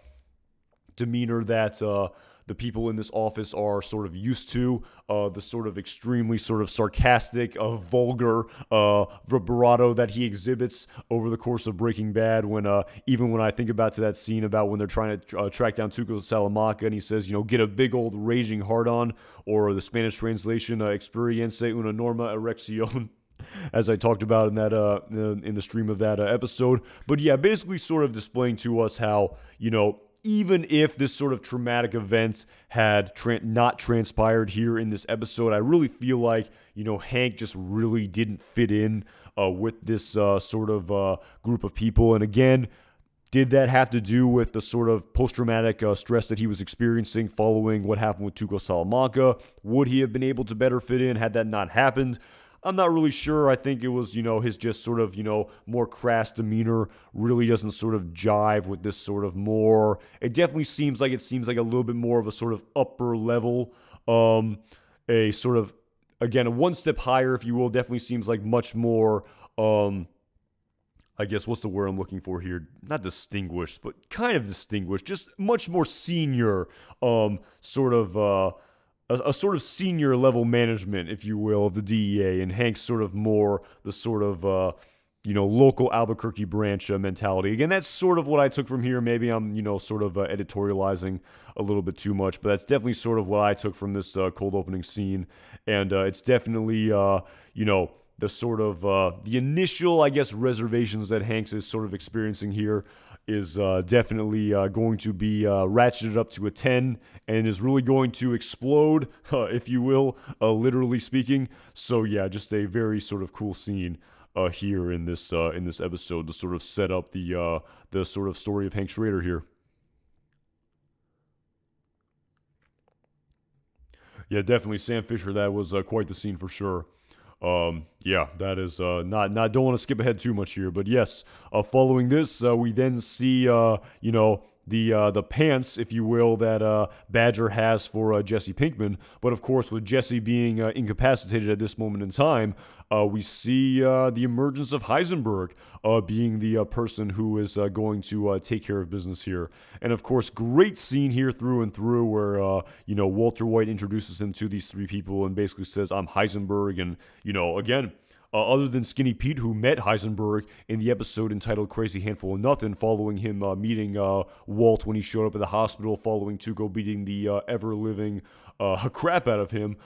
Speaker 1: demeanor that the people in this office are sort of used to, the sort of extremely sort of sarcastic, vulgar vibrato that he exhibits over the course of Breaking Bad. When even when I think about to that scene about when they're trying to track down Tuco Salamanca, and he says, get a big old raging hard-on, or the Spanish translation, experiencia una norma erección, as I talked about in that in the stream of that episode. But yeah, basically sort of displaying to us how, even if this sort of traumatic event had not transpired here in this episode, I really feel like, Hank just really didn't fit in with this sort of group of people. And again, did that have to do with the sort of post-traumatic stress that he was experiencing following what happened with Tuco Salamanca? Would he have been able to better fit in had that not happened? I'm not really sure. I think it was, his just sort of, more crass demeanor really doesn't sort of jive with this sort of more. It definitely seems like a little bit more of a sort of upper level, a sort of, again, a one step higher, if you will. Definitely seems like much more, I guess, what's the word I'm looking for here? Not distinguished, but kind of distinguished. Just much more senior, sort of, a sort of senior level management, if you will, of the DEA, and Hank's sort of more the sort of, local Albuquerque branch mentality. Again, that's sort of what I took from here. Maybe I'm, sort of editorializing a little bit too much, but that's definitely sort of what I took from this cold opening scene. And it's definitely, the sort of the initial, I guess, reservations that Hanks is sort of experiencing here is definitely going to be ratcheted up to a 10 and is really going to explode, if you will, literally speaking. So yeah, just a very sort of cool scene here in this episode to sort of set up the sort of story of Hank Schrader here. Yeah, definitely Sam Fisher. That was quite the scene for sure. Yeah, that is not don't want to skip ahead too much here, but yes, following this, we then see the pants, if you will, that Badger has for Jesse Pinkman. But of course, with Jesse being incapacitated at this moment in time, we see the emergence of Heisenberg being the person who is going to take care of business here. And of course, great scene here through and through where Walter White introduces him to these three people and basically says, "I'm Heisenberg," and again. Other than Skinny Pete, who met Heisenberg in the episode entitled Crazy Handful of Nothing, following him meeting Walt when he showed up at the hospital following Tuco beating the ever-living crap out of him,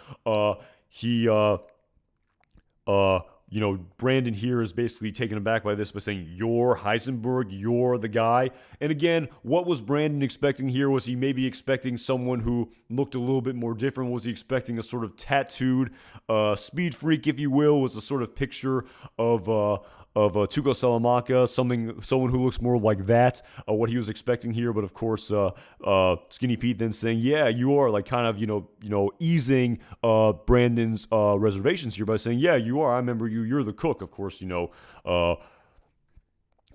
Speaker 1: Brandon here is basically taken aback by this by saying, "You're Heisenberg, you're the guy." And again, what was Brandon expecting here? Was he maybe expecting someone who looked a little bit more different? Was he expecting a sort of tattooed speed freak, if you will? Was a sort of picture of Tuco Salamanca, someone who looks more like that, what he was expecting here. But of course, Skinny Pete then saying, "Yeah, you are," like kind of easing Brandon's reservations here by saying, "Yeah, you are. I remember you. You're the cook." Of course,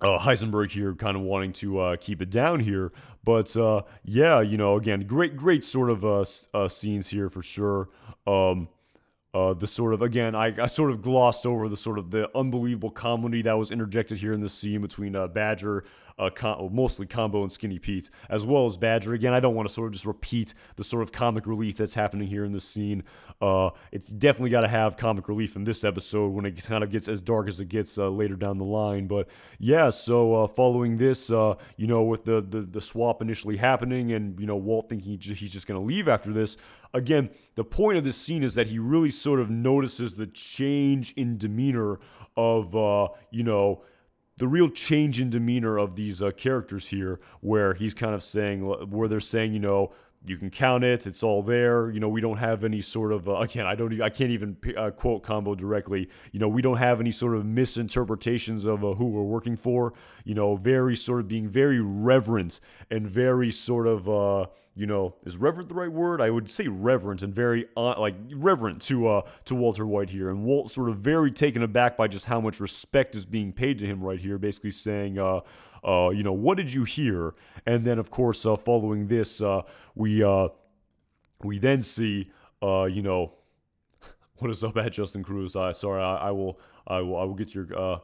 Speaker 1: Heisenberg here kind of wanting to keep it down here. But again, great sort of scenes here for sure. The sort of, again, I sort of glossed over the sort of the unbelievable comedy that was interjected here in this scene between Badger, mostly Combo and Skinny Pete, as well as Badger. Again, I don't want to sort of just repeat the sort of comic relief that's happening here in this scene. It's definitely got to have comic relief in this episode when it kind of gets as dark as it gets later down the line. But yeah, so following this, with the swap initially happening and, Walt thinking he's just going to leave after this, again, the point of this scene is that he really sort of notices the change in demeanor of, the real change in demeanor of these characters here, where he's kind of saying, where they're saying, you can count it, it's all there. We don't have any sort of, again, I can't even quote Combo directly. We don't have any sort of misinterpretations of who we're working for. Very sort of being very reverent and very sort of, is reverent the right word? I would say reverent and very reverent to Walter White here, and Walt sort of very taken aback by just how much respect is being paid to him right here, basically saying, what did you hear? And then of course, following this, we then see, what is up at Justin Cruz? Sorry, I will get your.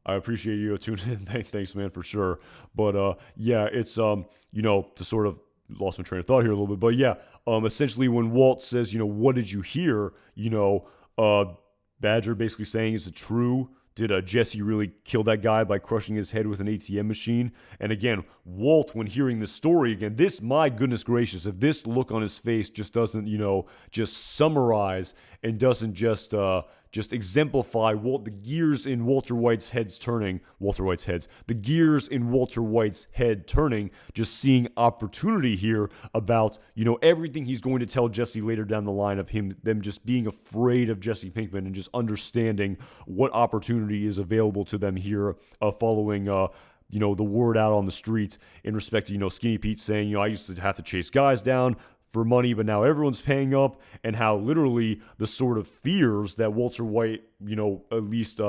Speaker 1: I appreciate you tuning in. Thanks, man, for sure. But yeah, it's to sort of lost my train of thought here a little bit. But yeah, essentially when Walt says, what did you hear? Badger basically saying, is it true? Did Jesse really kill that guy by crushing his head with an ATM machine? And again, Walt, when hearing this story, again, this, my goodness gracious, if this look on his face just doesn't, just summarize and doesn't just exemplify the gears in Walter White's head turning, the gears in Walter White's head turning, just seeing opportunity here about, everything he's going to tell Jesse later down the line of them just being afraid of Jesse Pinkman and just understanding what opportunity is available to them here following, the word out on the street in respect to, Skinny Pete saying, I used to have to chase guys down for money, but now everyone's paying up, and how literally the sort of fears that Walter White, at least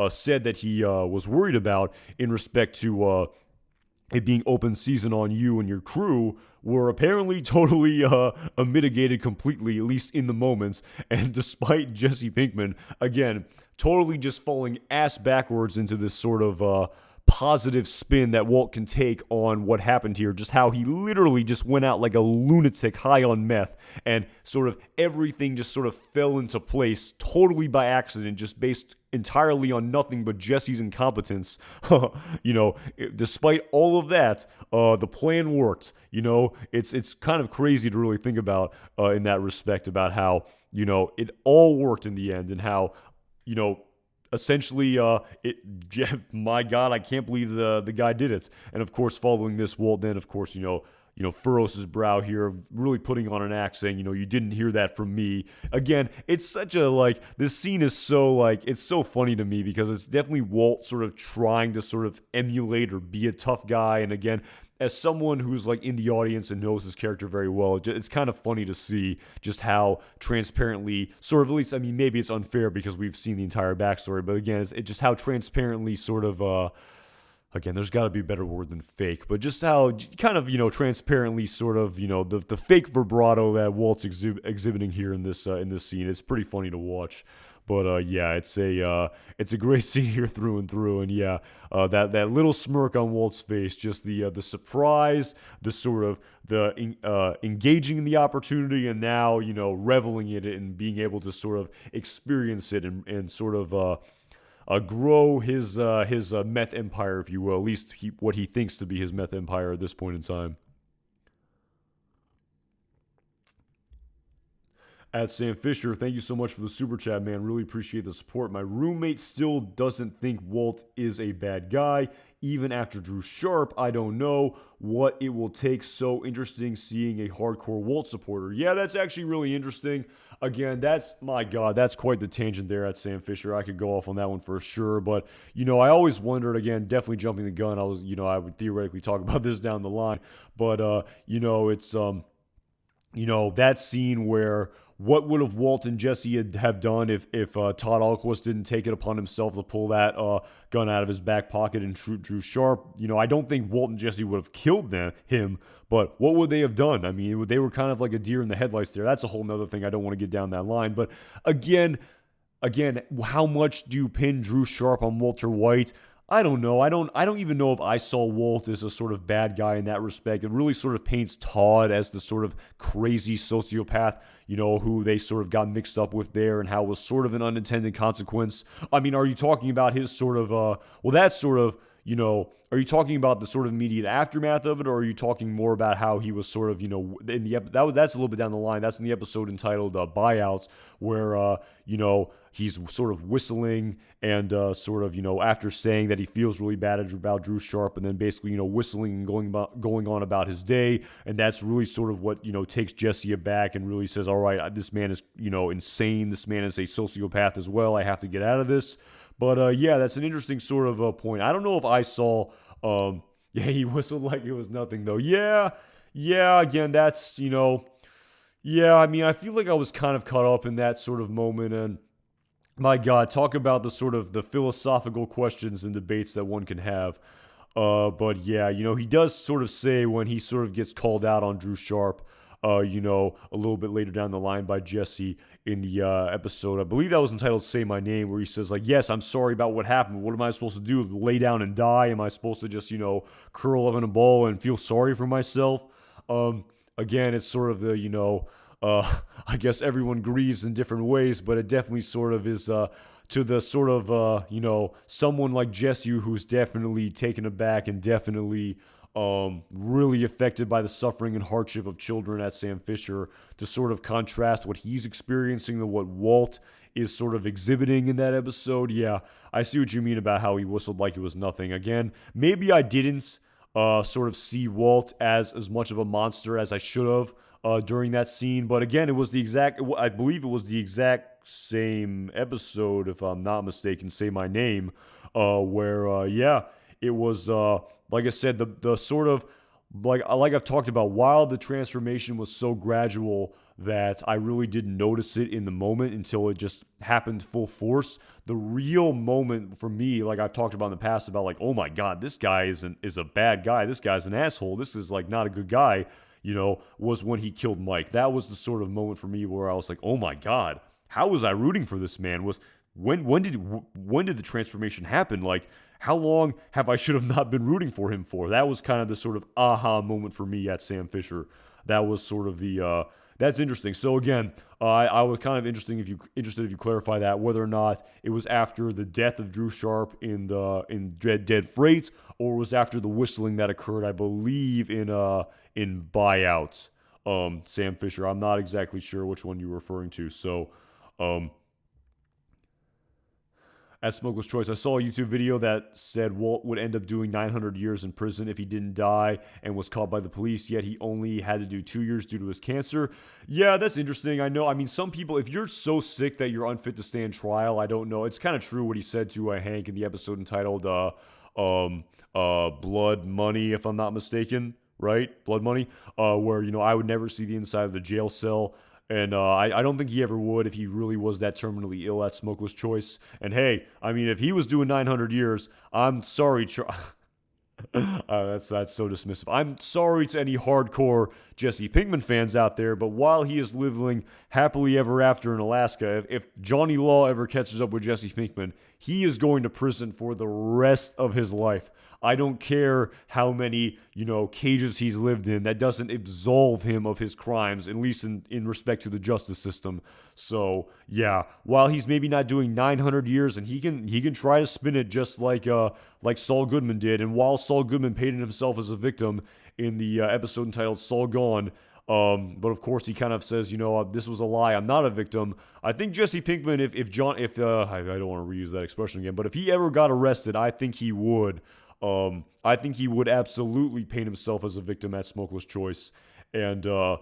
Speaker 1: said that he was worried about in respect to it being open season on you and your crew were apparently totally mitigated completely, at least in the moments. And despite Jesse Pinkman, again, totally just falling ass backwards into this sort of positive spin that Walt can take on what happened here, just how he literally just went out like a lunatic high on meth, and sort of everything just sort of fell into place totally by accident, just based entirely on nothing but Jesse's incompetence. Despite all of that, the plan worked. It's kind of crazy to really think about in that respect, about how, it all worked in the end, and how essentially, my God, I can't believe the guy did it. And of course, following this, Walt then, of course, furrows his brow here, really putting on an act, saying, you didn't hear that from me. Again, it's such a, this scene is so, it's so funny to me because it's definitely Walt sort of trying to sort of emulate or be a tough guy. And again, as someone who's in the audience and knows his character very well, it's kind of funny to see just how transparently, sort of, at least, I mean, maybe it's unfair because we've seen the entire backstory, but again, it's just how transparently sort of, again, there's got to be a better word than fake, but just how kind of, transparently sort of, the fake vibrato that Walt's exhibiting here in this scene. It's pretty funny to watch. But yeah, it's a great scene here through and through, and yeah, that little smirk on Walt's face, just the surprise, the sort of engaging in the opportunity, and now reveling in it and being able to sort of experience it and sort of grow his meth empire, if you will, at least what he thinks to be his meth empire at this point in time. At Sam Fisher, thank you so much for the super chat, man. Really appreciate the support. My roommate still doesn't think Walt is a bad guy, even after Drew Sharp. I don't know what it will take. So interesting seeing a hardcore Walt supporter. Yeah, that's actually really interesting. Again, my God, that's quite the tangent there at Sam Fisher. I could go off on that one for sure. But, I always wondered, again, definitely jumping the gun. I would theoretically talk about this down the line. But, it's, that scene where what would have Walt and Jesse have done if Todd Alquist didn't take it upon himself to pull that gun out of his back pocket and shoot Drew Sharp? I don't think Walt and Jesse would have killed him, but what would they have done? I mean, they were kind of like a deer in the headlights there. That's a whole nother thing. I don't want to get down that line. But again, how much do you pin Drew Sharp on Walter White? I don't know. I don't even know if I saw Walt as a sort of bad guy in that respect. It really sort of paints Todd as the sort of crazy sociopath, who they sort of got mixed up with there and how it was sort of an unintended consequence. I mean, are you talking about his sort of, that's sort of, are you talking about the sort of immediate aftermath of it, or are you talking more about how he was sort of, in the that's a little bit down the line. That's in the episode entitled Buyouts, where he's sort of whistling and sort of after saying that he feels really bad about Drew Sharp, and then basically whistling and going on about his day, and that's really sort of what takes Jesse aback and really says, all right, this man is insane. This man is a sociopath as well. I have to get out of this. But yeah, that's an interesting sort of point. I don't know if I saw. Yeah, he whistled like it was nothing though. Yeah. Again, that's Yeah, I mean, I feel like I was kind of caught up in that sort of moment, and my God, talk about the sort of the philosophical questions and debates that one can have. But yeah, he does sort of say when he sort of gets called out on Drew Sharp, a little bit later down the line by Jesse in the episode. I believe that was entitled Say My Name, where he says, yes, I'm sorry about what happened. What am I supposed to do? Lay down and die? Am I supposed to just, curl up in a ball and feel sorry for myself? Again, it's sort of the, I guess everyone grieves in different ways, but it definitely sort of is to the sort of, someone like Jesse who's definitely taken aback and definitely really affected by the suffering and hardship of children at Sam Fisher, to sort of contrast what he's experiencing to what Walt is sort of exhibiting in that episode. Yeah, I see what you mean about how he whistled like it was nothing. Again, maybe I didn't sort of see Walt as much of a monster as I should have during that scene, but again, I believe it was the exact same episode, if I'm not mistaken, Say My Name, where it was like I said, the sort of like I've talked about, while the transformation was so gradual that I really didn't notice it in the moment until it just happened full force. The real moment for me, like I've talked about in the past, about like, oh my God, this guy is a bad guy. This guy's an asshole. This is like not a good guy, was when he killed Mike. That was the sort of moment for me where I was like, oh my God, how was I rooting for this man? When did the transformation happen? Like, how long have I should have not been rooting for him for? That was kind of the sort of aha moment for me at Sam Fisher. That was sort of the that's interesting. So again, I was kind of interested if you clarify that, whether or not it was after the death of Drew Sharp in Dead Freight, or was after the whistling that occurred, I believe, in Buyouts. Sam Fisher. I'm not exactly sure which one you're referring to. So at Smokeless Choice. I saw a YouTube video that said Walt would end up doing 900 years in prison if he didn't die and was caught by the police, yet he only had to do 2 years due to his cancer. Yeah, that's interesting. I know. I mean, some people, if you're so sick that you're unfit to stand trial, I don't know. It's kind of true what he said to Hank in the episode entitled Blood Money, if I'm not mistaken, right? Blood Money, where, I would never see the inside of the jail cell. And I don't think he ever would if he really was that terminally ill at Smokeless Choice. And hey, I mean, if he was doing 900 years, I'm sorry, that's so dismissive. I'm sorry to any hardcore Jesse Pinkman fans out there, but while he is living happily ever after in Alaska, if Johnny Law ever catches up with Jesse Pinkman, he is going to prison for the rest of his life. I don't care how many, cages he's lived in. That doesn't absolve him of his crimes, at least in respect to the justice system. So, yeah, while he's maybe not doing 900 years, and he can try to spin it just like Saul Goodman did. And while Saul Goodman painted himself as a victim in the episode entitled Saul Gone, but of course he kind of says, this was a lie. I'm not a victim. I think Jesse Pinkman, I don't want to reuse that expression again, but if he ever got arrested, I think he would. I think he would absolutely paint himself as a victim at Smokeless Choice, and I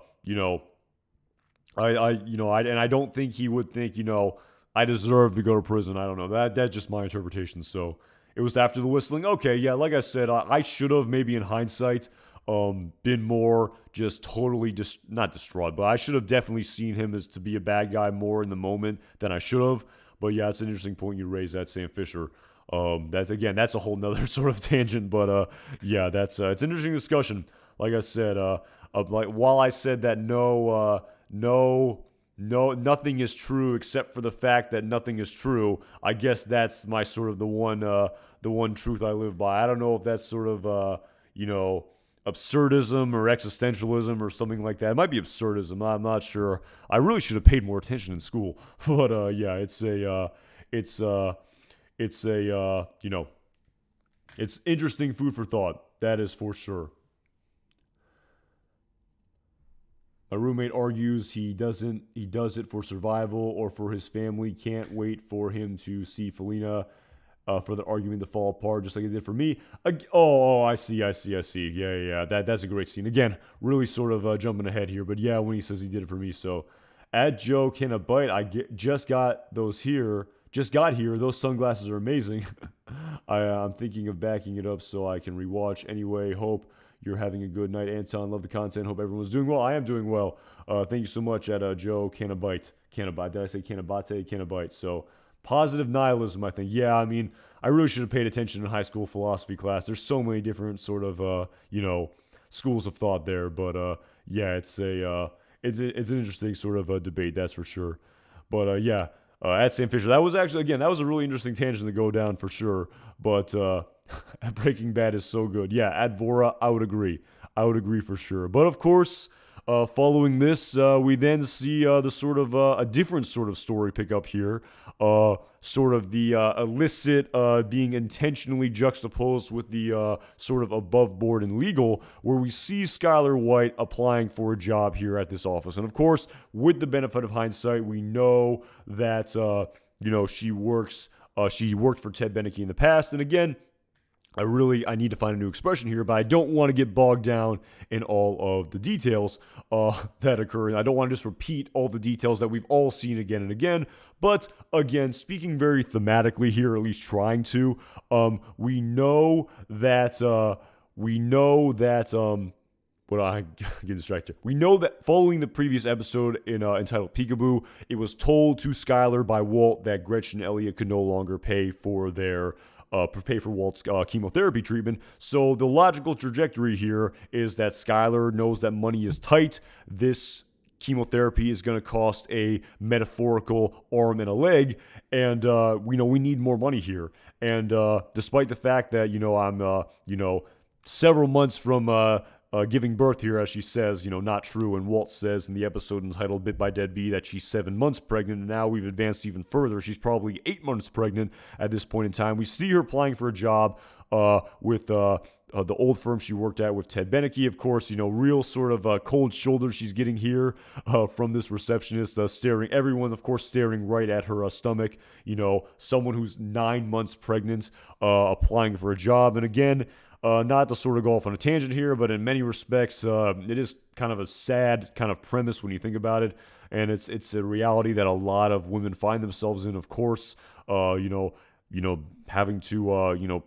Speaker 1: don't think he would think, I deserve to go to prison. I don't know. That's just my interpretation. So it was after the whistling. Okay, yeah, like I said, I should have maybe in hindsight been more just totally not distraught, but I should have definitely seen him as to be a bad guy more in the moment than I should have. But yeah, it's an interesting point you raised, that Sam Fisher. That's a whole nother sort of tangent, but yeah, it's an interesting discussion. Like I said, while I said that nothing is true except for the fact that nothing is true, I guess that's my sort of the one truth I live by. I don't know if that's sort of absurdism or existentialism or something like that. It might be absurdism. I'm not sure. I really should have paid more attention in school, but yeah, it's interesting food for thought. That is for sure. My roommate argues he does it for survival or for his family. Can't wait for him to see Felina for the argument to fall apart, just like it did for me. I see. Yeah. That's a great scene. Again, really sort of jumping ahead here, but yeah, when he says he did it for me. So, at Joe Can a Bite, just got here. Those sunglasses are amazing. I'm thinking of backing it up so I can rewatch. Anyway, hope you're having a good night. Anton, love the content. Hope everyone's doing well. I am doing well. Thank you so much at Joe Canabite. Did I say Canabate? Canabite. So, positive nihilism, I think. Yeah, I mean, I really should have paid attention in high school philosophy class. There's so many different sort of, schools of thought there. But, yeah, it's an interesting sort of debate, that's for sure. But, yeah. At Sam Fisher, that was a really interesting tangent to go down for sure. But Breaking Bad is so good. Yeah, at Vora, I would agree for sure. But of course, following this, we then see the sort of a different sort of story pick up here. Sort of the illicit being intentionally juxtaposed with the sort of above board and legal, where we see Skyler White applying for a job here at this office. And of course, with the benefit of hindsight, we know that she worked for Ted Beneke in the past. And again, I need to find a new expression here, but I don't want to get bogged down in all of the details that occur. And I don't want to just repeat all the details that we've all seen again and again. But again, speaking very thematically here, or at least trying to, we know that I get distracted. We know that following the previous episode entitled Peekaboo, it was told to Skyler by Walt that Gretchen and Elliot could no longer pay for Walt's chemotherapy treatment. So the logical trajectory here is that Skyler knows that money is tight. This chemotherapy is going to cost a metaphorical arm and a leg, and we need more money here. And despite the fact that I'm several months from giving birth here, as she says, not true. And Walt says in the episode entitled Bit by Dead Bee that she's 7 months pregnant, and now we've advanced even further. She's probably 8 months pregnant at this point in time. We see her applying for a job with the old firm she worked at with Ted Beneke. Of course, real sort of cold shoulder she's getting here from this receptionist, everyone, of course, staring right at her stomach. Someone who's 9 months pregnant, applying for a job. And again, not to sort of go off on a tangent here, but in many respects, it is kind of a sad kind of premise when you think about it. And it's a reality that a lot of women find themselves in, of course, having to,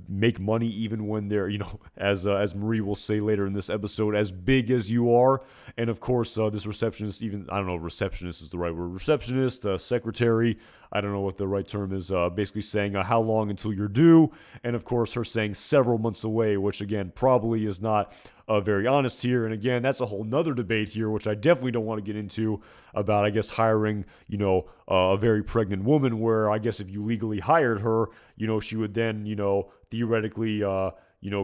Speaker 1: make money even when they're, as Marie will say later in this episode, as big as you are. And of course, this receptionist, I don't know if receptionist is the right word, receptionist, secretary, I don't know what the right term is, basically saying how long until you're due. And of course, her saying several months away, which again, probably is not very honest here. And again, that's a whole nother debate here, which I definitely don't want to get into about, I guess, hiring, a very pregnant woman, where I guess if you legally hired her, she would then, theoretically,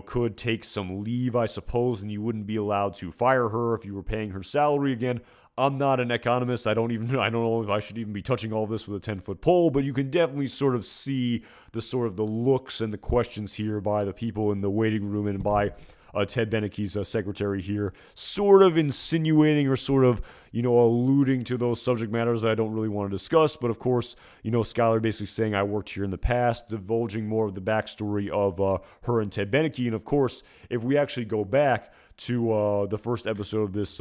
Speaker 1: could take some leave, I suppose, and you wouldn't be allowed to fire her if you were paying her salary. Again, I'm not an economist. I don't know if I should even be touching all this with a 10-foot pole, but you can definitely sort of see the looks and the questions here by the people in the waiting room and by Ted Beneke's secretary here, sort of insinuating or sort of, alluding to those subject matters that I don't really want to discuss. But of course, Skyler basically saying, I worked here in the past, divulging more of the backstory of her and Ted Beneke. And of course, if we actually go back to the first episode of this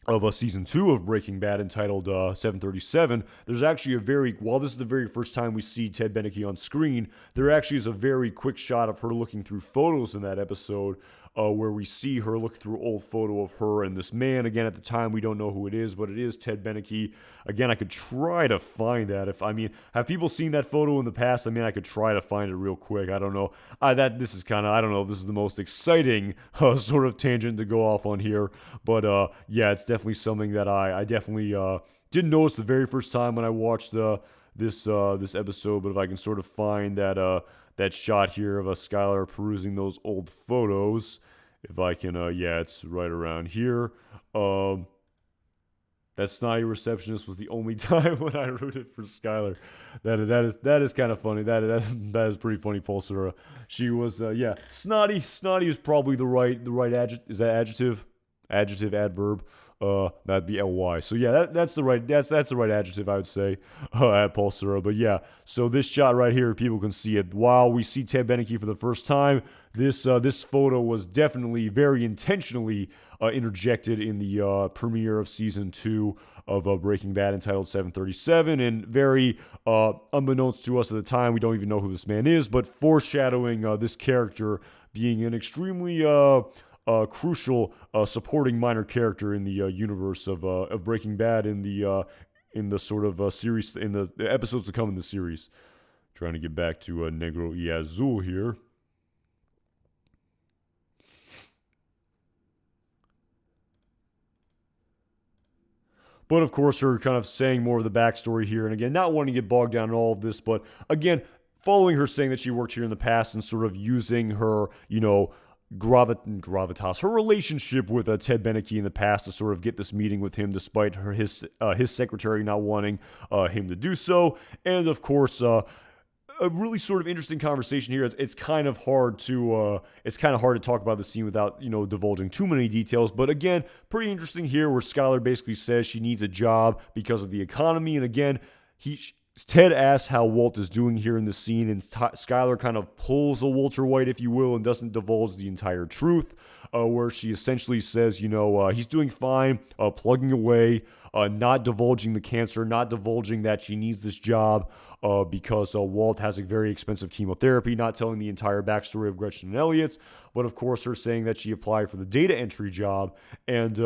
Speaker 1: of season 2 of Breaking Bad, entitled 737, there's actually while this is the very first time we see Ted Beneke on screen, there actually is a very quick shot of her looking through photos in that episode, where we see her look through old photo of her and this man. Again, at the time, we don't know who it is, but it is Ted Beneke. Again, I could try to find that. Have people seen that photo in the past? I could try to find it real quick. I don't know. This is kind of, I don't know if this is the most exciting sort of tangent to go off on here, but yeah, it's definitely something that I definitely didn't notice the very first time when I watched this episode. But if I can sort of find that shot here of Skyler perusing those old photos, if I can, it's right around here. That snotty receptionist was the only time when I rooted for Skyler. That is kind of funny. That is pretty funny, Pulsar. She was snotty. Snotty is probably the right adjective. Is that adjective? Adjective, adverb. That'd be ly. So yeah, that's the right adjective, I would say, at Pulsar. But yeah, so this shot right here, people can see it. While we see Ted Beneke for the first time, this photo was definitely very intentionally interjected in the premiere of season 2 of Breaking Bad, entitled 737, and very unbeknownst to us at the time, we don't even know who this man is, but foreshadowing this character being an extremely crucial supporting minor character in the universe of Breaking Bad, in the sort of series, in the episodes to come in the series. Trying to get back to Negro y Azul here. But of course, her kind of saying more of the backstory here, and again, not wanting to get bogged down in all of this, but again, following her saying that she worked here in the past and sort of using her, gravitas, her relationship with Ted Beneke in the past to sort of get this meeting with him, despite his secretary not wanting him to do so. And of course, a really sort of interesting conversation here. It's kind of hard to talk about the scene without divulging too many details. But again, pretty interesting here, where Skyler basically says she needs a job because of the economy. And again, Ted asks how Walt is doing here in the scene, and Skyler kind of pulls a Walter White, if you will, and doesn't divulge the entire truth, where she essentially says, he's doing fine, plugging away, not divulging the cancer, not divulging that she needs this job because Walt has a very expensive chemotherapy, not telling the entire backstory of Gretchen and Elliot, but of course her saying that she applied for the data entry job, and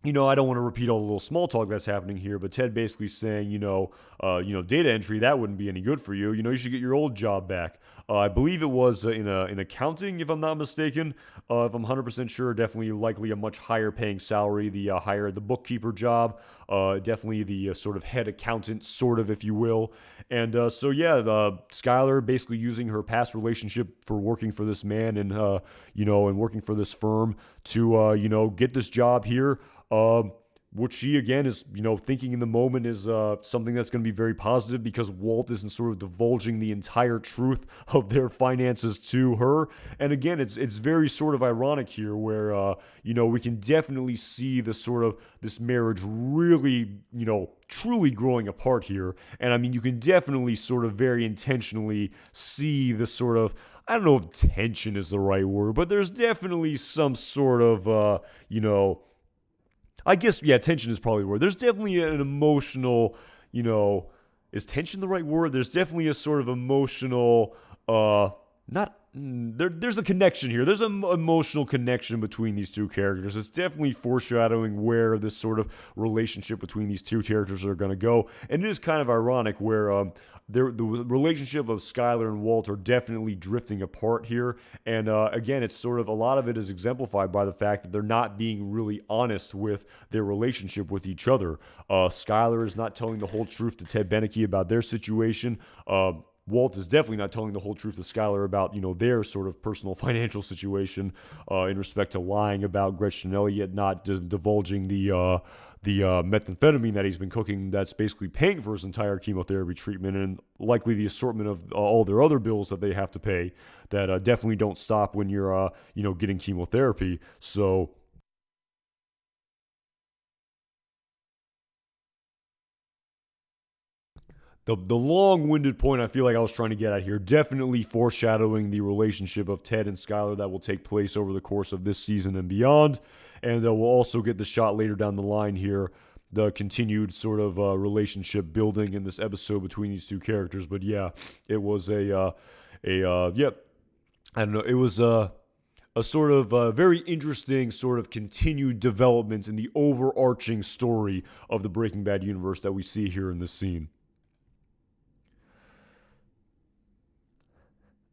Speaker 1: I don't want to repeat all the little small talk that's happening here, but Ted basically saying, data entry, that wouldn't be any good for you. You should get your old job back. I believe it was in accounting, if I'm not mistaken. If I'm 100% sure, definitely likely a much higher paying salary, the bookkeeper job, definitely the sort of head accountant, sort of, if you will. And Skyler basically using her past relationship for working for this man and working for this firm to, get this job here. which she, again, is, thinking in the moment is something that's going to be very positive because Walt isn't sort of divulging the entire truth of their finances to her. And again, it's very sort of ironic here where, we can definitely see the sort of this marriage really, truly growing apart here. And I mean, you can definitely sort of very intentionally see the sort of, I don't know if tension is the right word, but there's definitely some sort of, I guess, yeah, tension is probably the word. There's definitely an emotional, is tension the right word? There's definitely a sort of emotional, there's a connection here. There's an emotional connection between these two characters. It's definitely foreshadowing where this sort of relationship between these two characters are going to go. And it is kind of ironic where the relationship of Skyler and Walt are definitely drifting apart here. And again, it's sort of, a lot of it is exemplified by the fact that they're not being really honest with their relationship with each other. Skyler is not telling the whole truth to Ted Beneke about their situation. Walt is definitely not telling the whole truth to Skyler about, their sort of personal financial situation in respect to lying about Gretchen Elliott, not divulging the methamphetamine that he's been cooking that's basically paying for his entire chemotherapy treatment, and likely the assortment of all their other bills that they have to pay that definitely don't stop when you're, getting chemotherapy. So the long-winded point I feel like I was trying to get at here, definitely foreshadowing the relationship of Ted and Skyler that will take place over the course of this season and beyond. And we'll also get the shot later down the line here, the continued sort of relationship building in this episode between these two characters. But yeah, it was I don't know, it was a sort of very interesting sort of continued development in the overarching story of the Breaking Bad universe that we see here in this scene.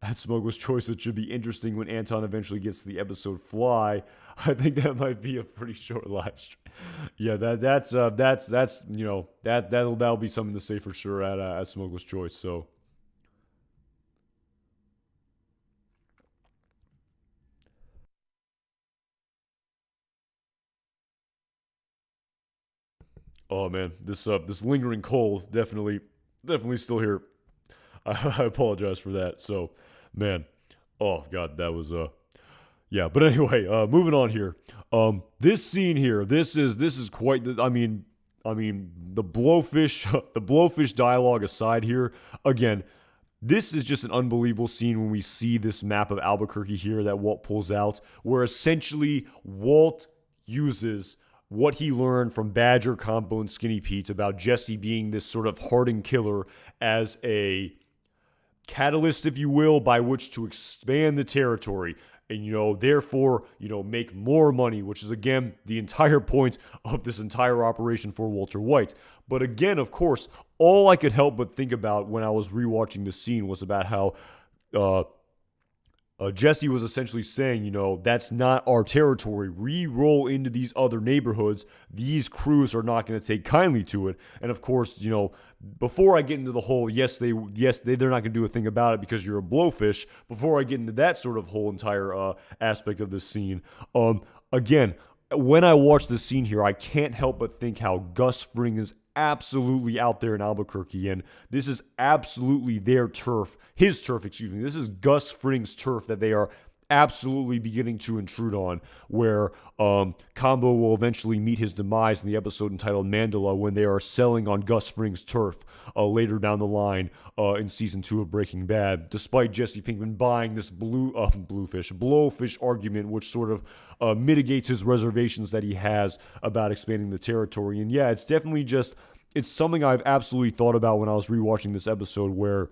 Speaker 1: At Smuggler's Choice, it should be interesting when Anton eventually gets to the episode Fly. I think that might be a pretty short live stream. Yeah, that'll be something to say for sure at Smuggler's Choice. So, oh man, this lingering cold definitely still here. I apologize for that. So, man, oh god, that was yeah. But anyway, moving on here. This scene here, this is quite. I mean, the blowfish dialogue aside here. Again, this is just an unbelievable scene when we see this map of Albuquerque here that Walt pulls out, where essentially Walt uses what he learned from Badger, Combo, and Skinny Pete about Jesse being this sort of hardened killer as a catalyst, if you will, by which to expand the territory and, therefore, make more money, which is, again, the entire point of this entire operation for Walter White. But again, of course, all I could help but think about when I was rewatching this scene was about how Jesse was essentially saying, that's not our territory. We roll into these other neighborhoods. These crews are not going to take kindly to it. And of course, before I get into the whole, they're not going to do a thing about it because you're a blowfish. Before I get into that sort of whole entire aspect of this scene, again, when I watch this scene here, I can't help but think how Gus Fring is absolutely out there in Albuquerque, and this is absolutely his turf, excuse me. This is Gus Fring's turf that they are absolutely beginning to intrude on, where Combo will eventually meet his demise in the episode entitled Mandela when they are selling on Gus Fring's turf later down the line in season 2 of Breaking Bad, despite Jesse Pinkman buying this blowfish argument, which sort of mitigates his reservations that he has about expanding the territory. And yeah, it's definitely it's something I've absolutely thought about when I was rewatching this episode, where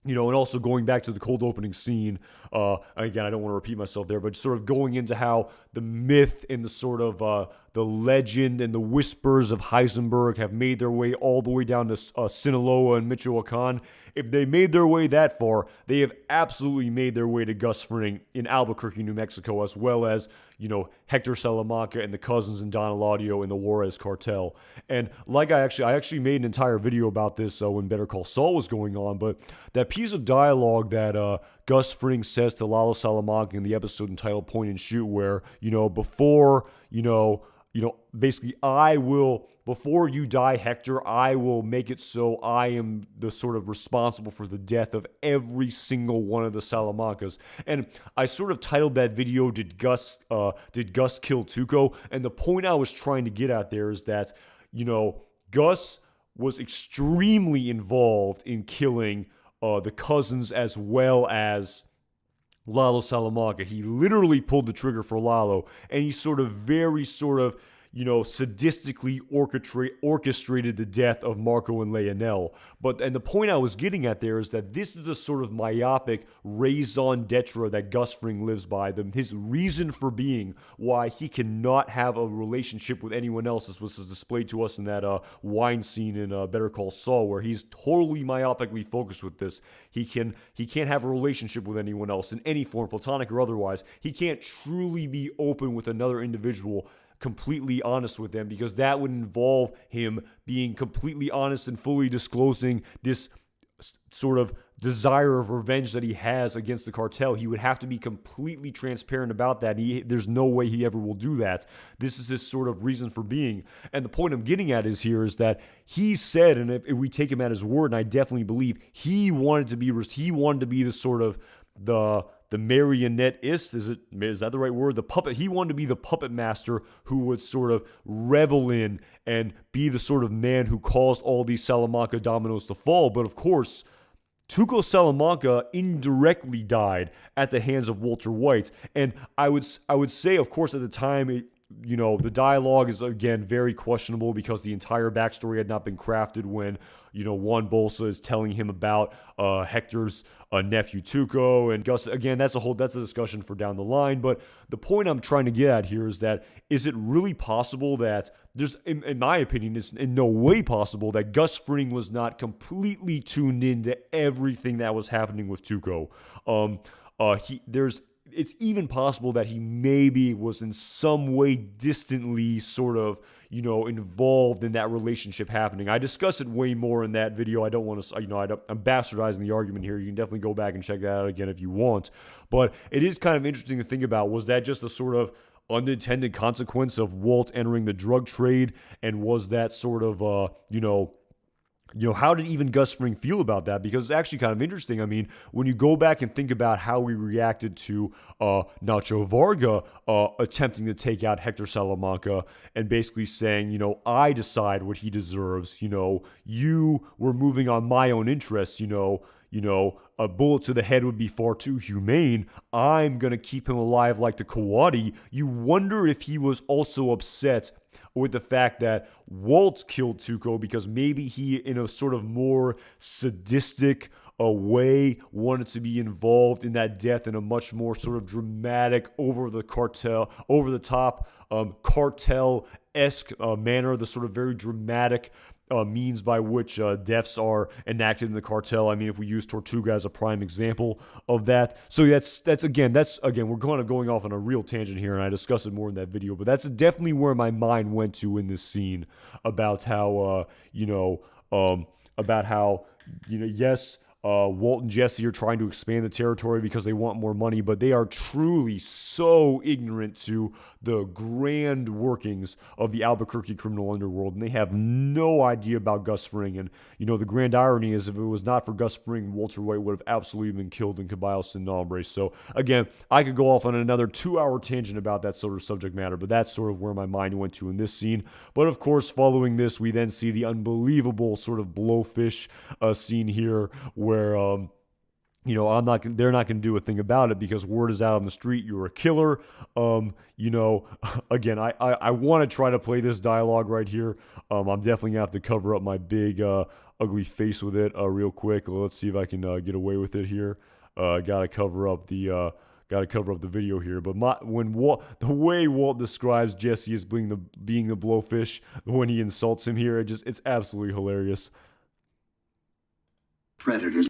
Speaker 1: and also going back to the cold opening scene, again, I don't want to repeat myself there, but sort of going into how the myth and the sort of the legend and the whispers of Heisenberg have made their way all the way down to Sinaloa and Michoacan. If they made their way that far, they have absolutely made their way to Gus Fring in Albuquerque, New Mexico, as well as, Hector Salamanca and the cousins and Don Eladio in the Juarez cartel. And like I actually made an entire video about this when Better Call Saul was going on, but that piece of dialogue that Gus Fring says to Lalo Salamanca in the episode entitled Point and Shoot, where, before, basically before you die, Hector, I will make it so I am the sort of responsible for the death of every single one of the Salamancas. And I sort of titled that video, Did Gus Kill Tuco? And the point I was trying to get at there is that, Gus was extremely involved in killing the cousins as well as Lalo Salamanca. He literally pulled the trigger for Lalo, and he sadistically orchestrated the death of Marco and Leonel. And the point I was getting at there is that this is the sort of myopic raison d'etre that Gus Fring lives by. His reason for being, why he cannot have a relationship with anyone else, as was displayed to us in that wine scene in Better Call Saul, where he's totally myopically focused with this. He can't have a relationship with anyone else in any form, platonic or otherwise. He can't truly be open with another individual, completely honest with them, because that would involve him being completely honest and fully disclosing this sort of desire of revenge that he has against the cartel. He would have to be completely transparent about that. There's no way he ever will do that. This is his sort of reason for being. And the point I'm getting at is that he said, and if we take him at his word, and I definitely believe he wanted to be the sort of the marionette-ist, is that the right word? The puppet. He wanted to be the puppet master who would sort of revel in and be the sort of man who caused all these Salamanca dominoes to fall. But of course, Tuco Salamanca indirectly died at the hands of Walter White. And I would say, of course, at the time, the dialogue is, again, very questionable because the entire backstory had not been crafted when, Juan Bolsa is telling him about Hector's nephew Tuco. And Gus, again, that's a discussion for down the line. But the point I'm trying to get at here is it really possible that in my opinion, it's in no way possible that Gus Fring was not completely tuned into everything that was happening with Tuco. It's even possible that he maybe was in some way distantly sort of, involved in that relationship happening. I discuss it way more in that video. I don't want to, I'm bastardizing the argument here. You can definitely go back and check that out again if you want. But it is kind of interesting to think about. Was that just a sort of unintended consequence of Walt entering the drug trade? And was that sort of, how did even Gus Fring feel about that? Because it's actually kind of interesting. I mean, when you go back and think about how we reacted to Nacho Varga attempting to take out Hector Salamanca and basically saying, I decide what he deserves. You were moving on my own interests. A bullet to the head would be far too humane. I'm going to keep him alive like the Coati. You wonder if he was also upset with the fact that Walt killed Tuco because maybe he, in a sort of more sadistic way, wanted to be involved in that death in a much more sort of dramatic, over-the-top, cartel-esque manner, the sort of very dramatic means by which deaths are enacted in the cartel. I mean, if we use Tortuga as a prime example of that. So that's again, we're kind of going off on a real tangent here, and I discuss it more in that video, but that's definitely where my mind went to in this scene about how, yes, Walt and Jesse are trying to expand the territory because they want more money, but they are truly so ignorant to the grand workings of the Albuquerque criminal underworld, and they have no idea about Gus Fring. And, the grand irony is if it was not for Gus Fring, Walter White would have absolutely been killed in Caballo Sin Nombre. So, again, I could go off on another 2-hour tangent about that sort of subject matter, but that's sort of where my mind went to in this scene. But, of course, following this, we then see the unbelievable sort of blowfish scene here where they're not going to do a thing about it because word is out on the street, you're a killer. Again, I want to try to play this dialogue right here. I'm definitely going to have to cover up my big, ugly face with it real quick. Let's see if I can get away with it here. Got to cover up the video here. But the way Walt describes Jesse as being the blowfish when he insults him here, it's absolutely hilarious.
Speaker 5: Predators,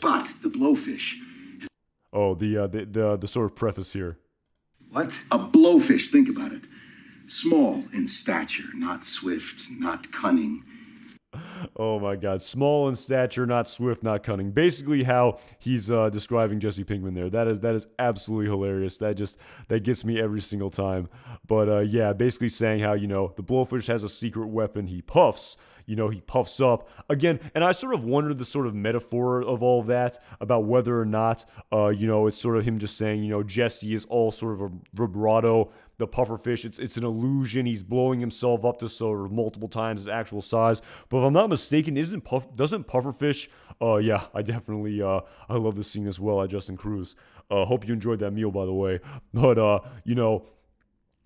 Speaker 5: but the blowfish.
Speaker 1: Oh, the sort of preface here.
Speaker 5: What? A blowfish, think about it. Small in stature, not swift, not cunning.
Speaker 1: Oh my God. Small in stature, not swift, not cunning. Basically how he's describing Jesse Pinkman there. That is absolutely hilarious. That gets me every single time. But yeah, basically saying how, the blowfish has a secret weapon. He puffs. He puffs up again. And I sort of wondered the sort of metaphor of all that about whether or not, it's sort of him just saying, Jesse is all sort of a vibrato. The pufferfish, it's an illusion. He's blowing himself up to sort of multiple times his actual size. But if I'm not mistaken, doesn't pufferfish? Yeah, I definitely I love this scene as well at Justin Cruz. Hope you enjoyed that meal, by the way. But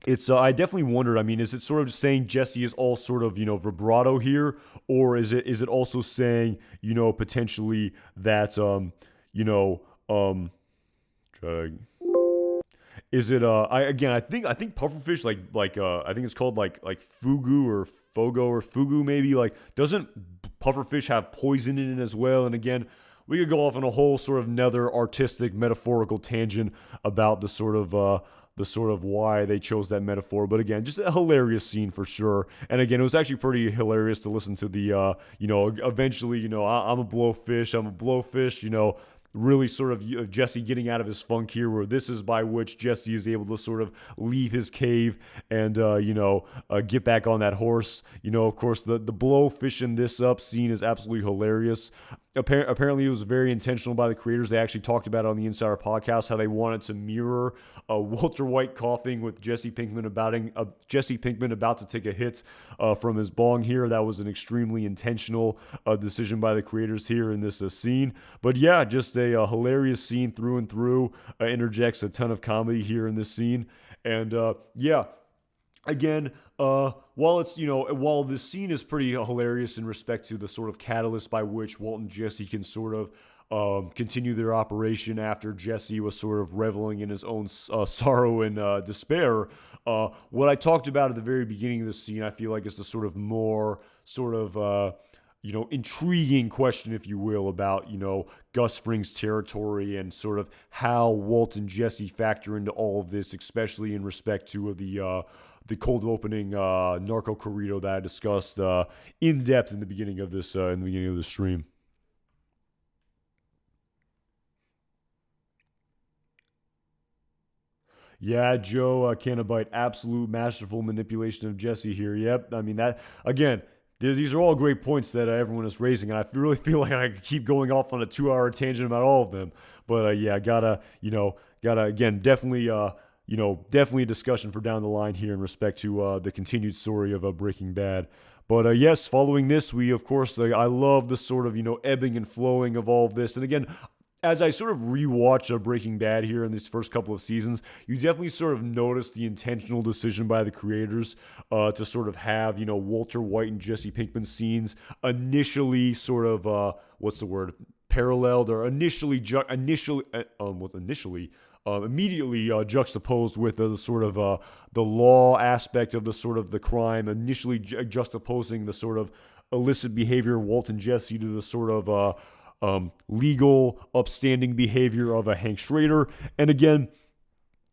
Speaker 1: it's I definitely wondered. I mean, is it sort of just saying Jesse is all sort of vibrato here, or is it also saying potentially that is it I think pufferfish like I think it's called like fugu or fogo or fugu maybe, like doesn't pufferfish have poison in it as well? And again, we could go off on a whole sort of another artistic metaphorical tangent about the sort of why they chose that metaphor. But again, just a hilarious scene for sure. And again, it was actually pretty hilarious to listen to the eventually I'm a blowfish, really sort of Jesse getting out of his funk here, where this is by which Jesse is able to sort of leave his cave and get back on that horse. Of course, the blowfishing this up scene is absolutely hilarious. Apparently, it was very intentional by the creators. They actually talked about it on the Insider podcast how they wanted to mirror Walter White coughing with Jesse Pinkman about to take a hit from his bong here. That was an extremely intentional decision by the creators here in this scene. But yeah, just a hilarious scene through and through. Interjects a ton of comedy here in this scene, and yeah. Again, while this scene is pretty hilarious in respect to the sort of catalyst by which Walt and Jesse can sort of continue their operation after Jesse was sort of reveling in his own sorrow and despair. What I talked about at the very beginning of the scene, I feel like is the sort of more sort of intriguing question, if you will, about, Gus Fring's territory and sort of how Walt and Jesse factor into all of this, especially in respect to the cold opening narco corrido that I discussed in depth in the beginning of this stream. Yeah, Joe Cannabite, absolute masterful manipulation of Jesse here. Yep, I mean that again. These are all great points that everyone is raising, and I really feel like I could keep going off on a 2-hour tangent about all of them. But yeah, gotta again, definitely a discussion for down the line here in respect to the continued story of Breaking Bad. But yes, following this, we of course, I love the sort of ebbing and flowing of all of this, and again, as I sort of rewatch Breaking Bad here in these first couple of seasons, you definitely sort of notice the intentional decision by the creators to sort of have, Walter White and Jesse Pinkman scenes initially sort of, paralleled or immediately juxtaposed with the sort of the law aspect of the sort of the crime, initially juxtaposing the sort of illicit behavior of Walt and Jesse to the sort of legal, upstanding behavior of a Hank Schrader. And again,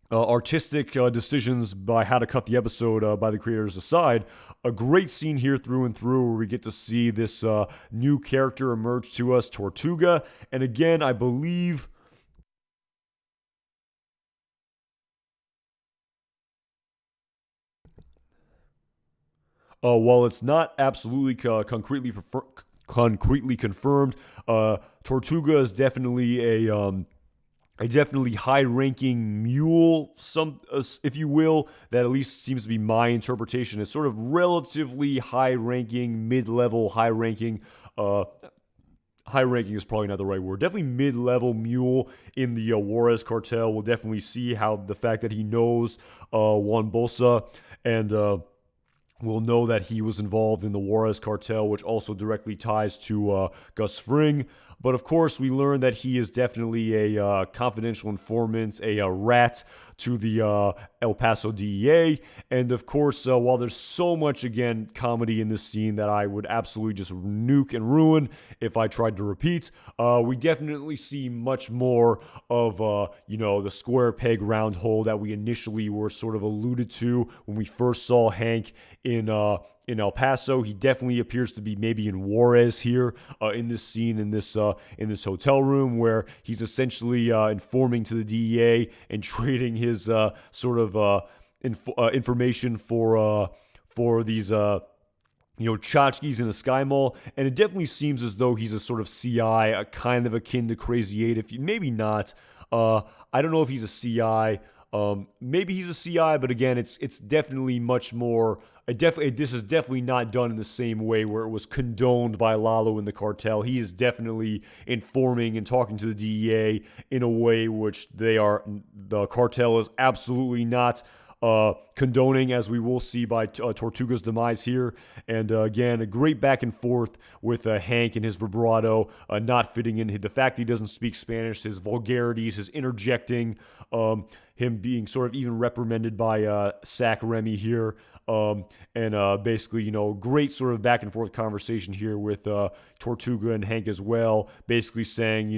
Speaker 1: artistic decisions by how to cut the episode by the creators aside, a great scene here through and through where we get to see this new character emerge to us, Tortuga. And again, I believe... while it's not absolutely concretely confirmed, Tortuga is definitely a definitely high-ranking mule, if you will, that at least seems to be my interpretation. It's sort of relatively high-ranking, mid-level, high-ranking. High-ranking is probably not the right word. Definitely mid-level mule in the Juarez cartel. We'll definitely see how the fact that he knows Juan Bosa and we'll know that he was involved in the Juarez cartel, which also directly ties to Gus Fring. But of course, we learn that he is definitely a confidential informant, a rat to the El Paso DEA. And of course, while there's so much, again, comedy in this scene that I would absolutely just nuke and ruin if I tried to repeat, we definitely see much more of, the square peg round hole that we initially were sort of alluded to when we first saw Hank in in El Paso. He definitely appears to be maybe in Juarez here in this scene in this hotel room where he's essentially informing to the DEA and trading his information for these tchotchkes in a Sky Mall, and it definitely seems as though he's a sort of CI, a kind of akin to Crazy 8. If you, maybe not, I don't know if he's a CI. Maybe he's a CI, but again, it's definitely much more. This is definitely not done in the same way where it was condoned by Lalo and the cartel. He is definitely informing and talking to the DEA in a way which the cartel is absolutely not condoning, as we will see by Tortuga's demise here. And again, a great back and forth with Hank and his vibrato not fitting in. The fact that he doesn't speak Spanish, his vulgarities, his interjecting, him being sort of even reprimanded by Sac Remy here. And basically, great sort of back and forth conversation here with Tortuga and Hank as well. Basically saying,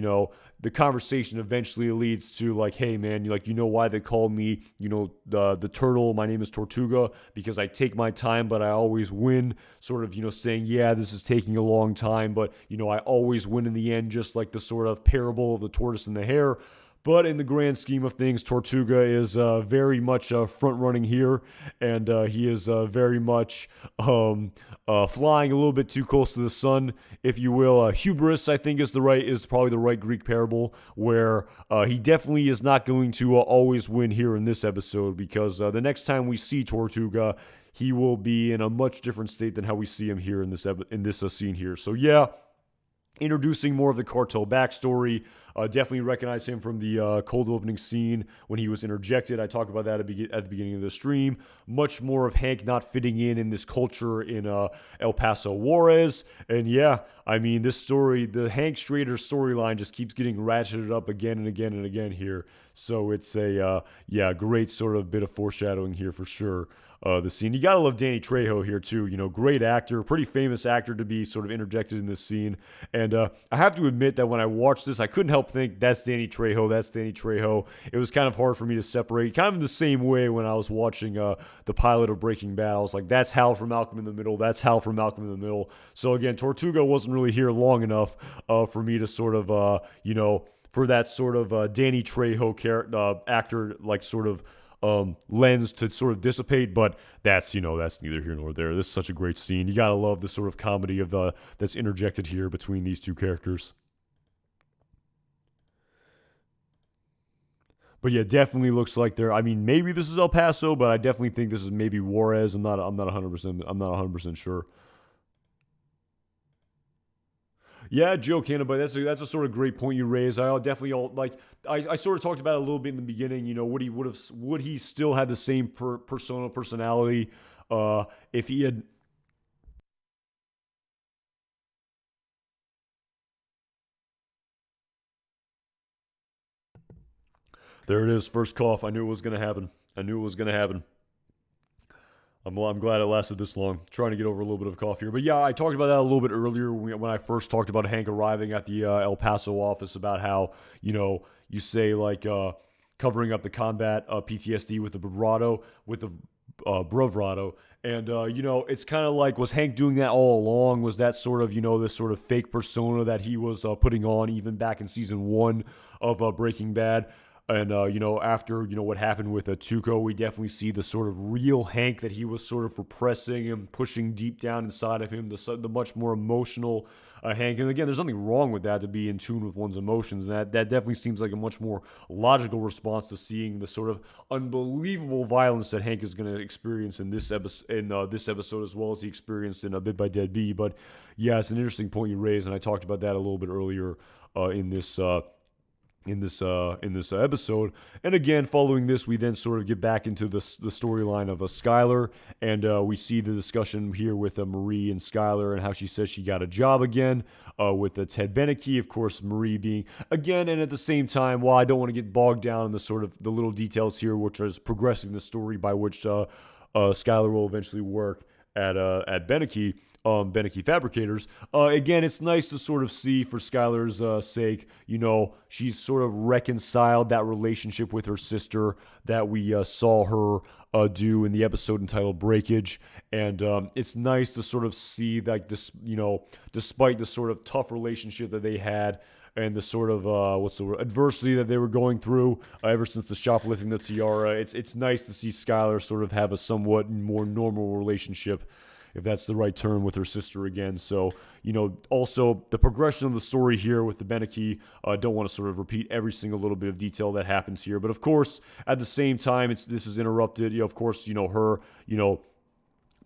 Speaker 1: the conversation eventually leads to like, hey man, you know why they call me, the turtle. My name is Tortuga because I take my time, but I always win. Sort of, saying, yeah, this is taking a long time, but I always win in the end, just like the sort of parable of the tortoise and the hare. But in the grand scheme of things, Tortuga is very much front-running here, and he is very much flying a little bit too close to the sun, if you will. Hubris, I think, is probably the right Greek parable, where he definitely is not going to always win here in this episode, because the next time we see Tortuga, he will be in a much different state than how we see him here in this scene here. So yeah. Introducing more of the cartel backstory. Definitely recognize him from the cold opening scene when he was interjected. I talked about that at the beginning of the stream. Much more of Hank not fitting in this culture in El Paso, Juarez. And yeah, I mean, this story, the Hank Strader storyline just keeps getting ratcheted up again and again and again here. So it's a great sort of bit of foreshadowing here for sure. The scene. You gotta love Danny Trejo here too. Great actor, pretty famous actor to be sort of interjected in this scene. And I have to admit that when I watched this, I couldn't help think that's Danny Trejo. That's Danny Trejo. It was kind of hard for me to separate. Kind of in the same way when I was watching the pilot of Breaking Bad. I was like, that's Hal from Malcolm in the Middle. That's Hal from Malcolm in the Middle. So again, Tortuga wasn't really here long enough for me to sort of for that sort of Danny Trejo character actor like sort of lens to sort of dissipate, but that's neither here nor there. This is such a great scene. You gotta love the sort of comedy of that's interjected here between these two characters. But yeah, definitely looks like they're. I mean, maybe this is El Paso, but I definitely think this is maybe Juarez. I'm not 100% sure. Yeah, Joe Cannabis, that's a sort of great point you raise. I sort of talked about it a little bit in the beginning. Would he still have the same personality if he had? There it is, first cough. I knew it was gonna happen. I'm glad it lasted this long. Trying to get over a little bit of cough here. But yeah, I talked about that a little bit earlier when I first talked about Hank arriving at the El Paso office, about how, you say like covering up the combat PTSD with the bravado, And, it's kind of like, was Hank doing that all along? Was that sort of, this sort of fake persona that he was putting on even back in season 1 of Breaking Bad? And, after, what happened with Tuco, we definitely see the sort of real Hank that he was sort of repressing and pushing deep down inside of him, the much more emotional Hank. And again, there's nothing wrong with that, to be in tune with one's emotions. And that definitely seems like a much more logical response to seeing the sort of unbelievable violence that Hank is going to experience in this episode, as well as he experienced in Bit by Dead Bee. But yeah, it's an interesting point you raised, and I talked about that a little bit earlier in this episode. And again, following this, we then sort of get back into the storyline of Skyler, and we see the discussion here with Marie and Skyler, and how she says she got a job again with Ted Beneke. Of course, Marie being again, and at the same time, while I don't want to get bogged down in the sort of the little details here, which is progressing the story by which Skyler will eventually work at Beneke Fabricators. Again, it's nice to sort of see, for Skyler's sake, she's sort of reconciled that relationship with her sister that we saw her do in the episode entitled Breakage. And it's nice to sort of see, like, this, despite the sort of tough relationship that they had and the sort of adversity that they were going through ever since the shoplifting the tiara. It's nice to see Skyler sort of have a somewhat more normal relationship, if that's the right term, with her sister again. So, also the progression of the story here with the Beneke, don't want to sort of repeat every single little bit of detail that happens here. But of course, at the same time, this is interrupted. Of course, her,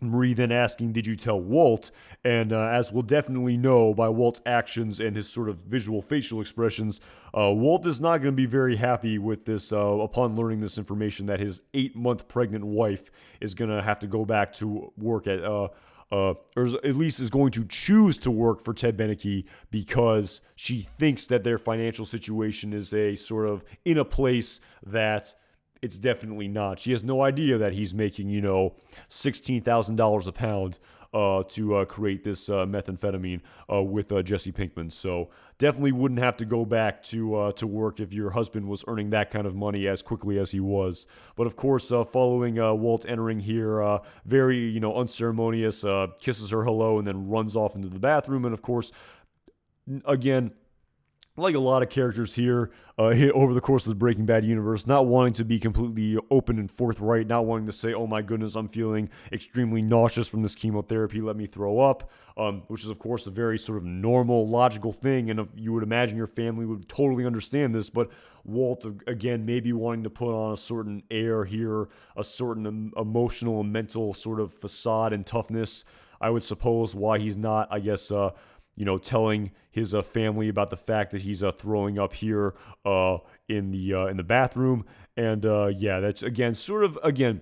Speaker 1: Marie then asking, did you tell Walt? And as we'll definitely know by Walt's actions and his sort of visual facial expressions, Walt is not going to be very happy with this upon learning this information that his 8-month pregnant wife is going to have to go back to work at, or at least is going to choose to work for Ted Beneke because she thinks that their financial situation is a sort of in a place that it's definitely not. She has no idea that he's making, $16,000 a pound to create this methamphetamine with Jesse Pinkman. So definitely wouldn't have to go back to work if your husband was earning that kind of money as quickly as he was. But of course, following Walt entering here, very unceremonious, kisses her hello and then runs off into the bathroom. And of course, again, like a lot of characters here over the course of the Breaking Bad universe, not wanting to be completely open and forthright, not wanting to say, oh my goodness, I'm feeling extremely nauseous from this chemotherapy, let me throw up, which is, of course, a very sort of normal, logical thing, and you would imagine your family would totally understand this, but Walt, again, maybe wanting to put on a certain air here, a certain emotional and mental sort of facade and toughness, I would suppose why he's not, I guess, telling his family about the fact that he's throwing up here in the bathroom, and that's again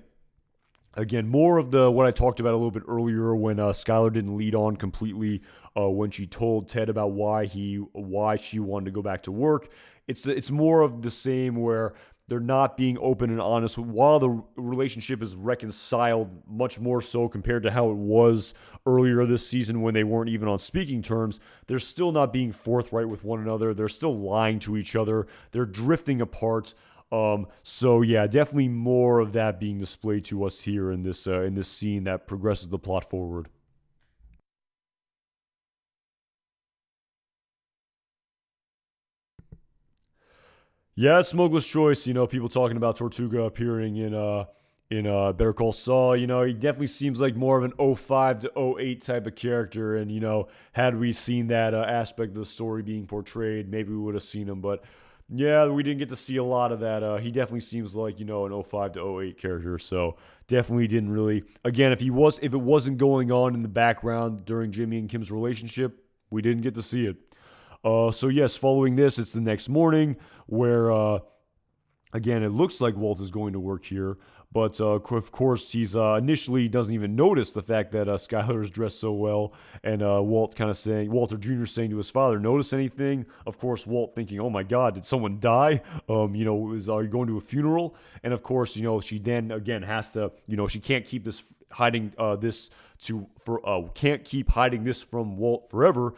Speaker 1: more of the what I talked about a little bit earlier when Skyler didn't lead on completely when she told Ted about why she wanted to go back to work. It's more of the same where they're not being open and honest. While the relationship is reconciled much more so compared to how it was earlier this season when they weren't even on speaking terms, they're still not being forthright with one another. They're still lying to each other. They're drifting apart. So yeah, definitely more of that being displayed to us here in this scene that progresses the plot forward. Yeah, smokeless choice. People talking about Tortuga appearing in Better Call Saul. He definitely seems like more of an 05 to 08 type of character. And had we seen that aspect of the story being portrayed, maybe we would have seen him. But yeah, we didn't get to see a lot of that. He definitely seems like an 05 to 08 character. So definitely didn't really. Again, if it wasn't going on in the background during Jimmy and Kim's relationship, we didn't get to see it. So yes, following this, it's the next morning where, again, it looks like Walt is going to work here. But, of course, he's initially doesn't even notice the fact that Skyler is dressed so well. And Walter Jr. saying to his father, notice anything? Of course, Walt thinking, oh my God, did someone die? Are you going to a funeral? And, of course, she then, again, has to, she can't keep this hiding can't keep hiding this from Walt forever.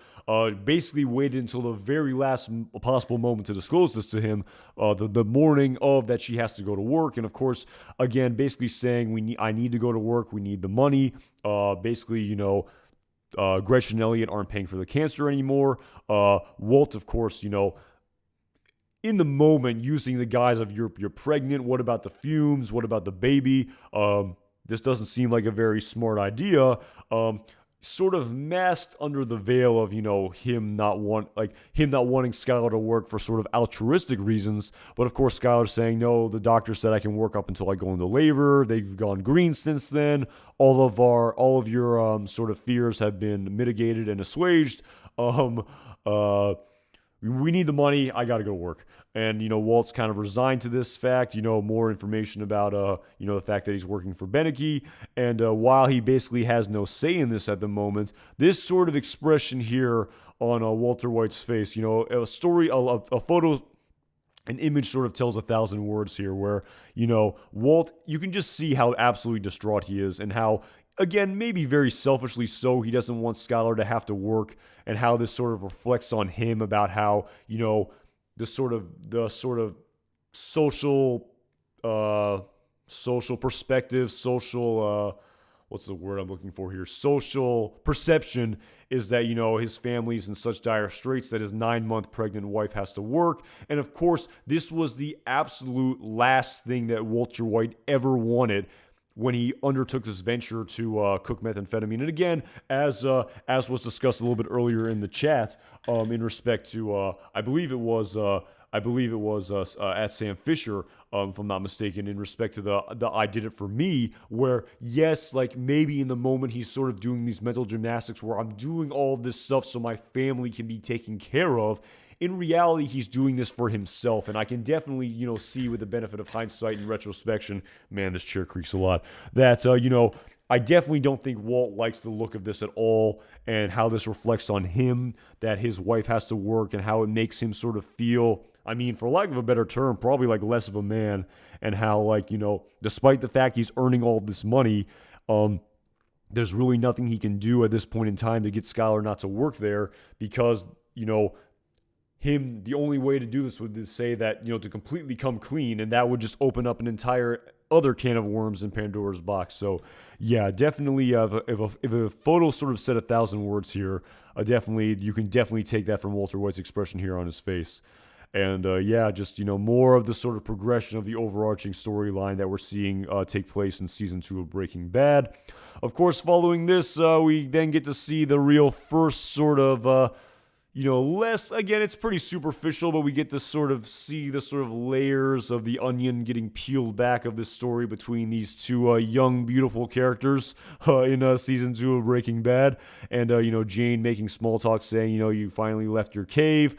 Speaker 1: Basically waited until the very last possible moment to disclose this to him, the morning of that she has to go to work. And of course, again, basically saying I need to go to work. We need the money. Gretchen and Elliot aren't paying for the cancer anymore. Walt, of course, in the moment using the guise of you're pregnant. What about the fumes? What about the baby? This doesn't seem like a very smart idea. Sort of masked under the veil of him not wanting Skyler to work for sort of altruistic reasons. But of course, Skyler's saying no. The doctor said I can work up until I go into labor. They've gone green since then. All of your sort of fears have been mitigated and assuaged. We need the money. I got to go to work. And, Walt's kind of resigned to this fact, more information about, the fact that he's working for Beneke. And while he basically has no say in this at the moment, this sort of expression here on Walter White's face, a story, a photo, an image sort of tells 1,000 words here where, Walt, you can just see how absolutely distraught he is and how again, maybe very selfishly so, he doesn't want Skyler to have to work, and how this sort of reflects on him about how, the sort of social perspective, what's the word I'm looking for here? Social perception is that, his family's in such dire straits that his 9-month pregnant wife has to work. And of course, this was the absolute last thing that Walter White ever wanted when he undertook this venture to cook methamphetamine. And again, as was discussed a little bit earlier in the chat, in respect to, I believe it was at Sam Fisher, if I'm not mistaken, in respect to the I Did It For Me, where, yes, like maybe in the moment he's sort of doing these mental gymnastics where I'm doing all of this stuff so my family can be taken care of. In reality, he's doing this for himself, and I can definitely, see with the benefit of hindsight and retrospection, man, this chair creaks a lot, that, I definitely don't think Walt likes the look of this at all, and how this reflects on him, that his wife has to work, and how it makes him sort of feel, I mean, for lack of a better term, probably like less of a man, and how, like, despite the fact he's earning all of this money, there's really nothing he can do at this point in time to get Skyler not to work there, because, the only way to do this would say that, to completely come clean, and that would just open up an entire other can of worms in Pandora's box. So, yeah, definitely, if a photo sort of said 1,000 words here, you can definitely take that from Walter White's expression here on his face. And, just, more of the sort of progression of the overarching storyline that we're seeing take place in Season 2 of Breaking Bad. Of course, following this, we then get to see the real first sort of... again, it's pretty superficial, but we get to sort of see the sort of layers of the onion getting peeled back of this story between these two young, beautiful characters in Season 2 of Breaking Bad. And, Jane making small talk saying, you finally left your cave.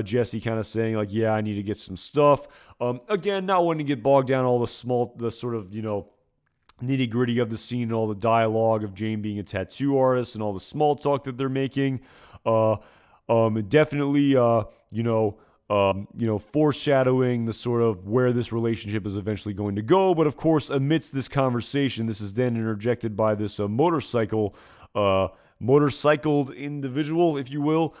Speaker 1: Jesse kind of saying, like, yeah, I need to get some stuff. Again, not wanting to get bogged down all the sort of, nitty gritty of the scene and all the dialogue of Jane being a tattoo artist and all the small talk that they're making. Definitely, foreshadowing the sort of where this relationship is eventually going to go. But of course, amidst this conversation, this is then interjected by this motorcycled individual, if you will,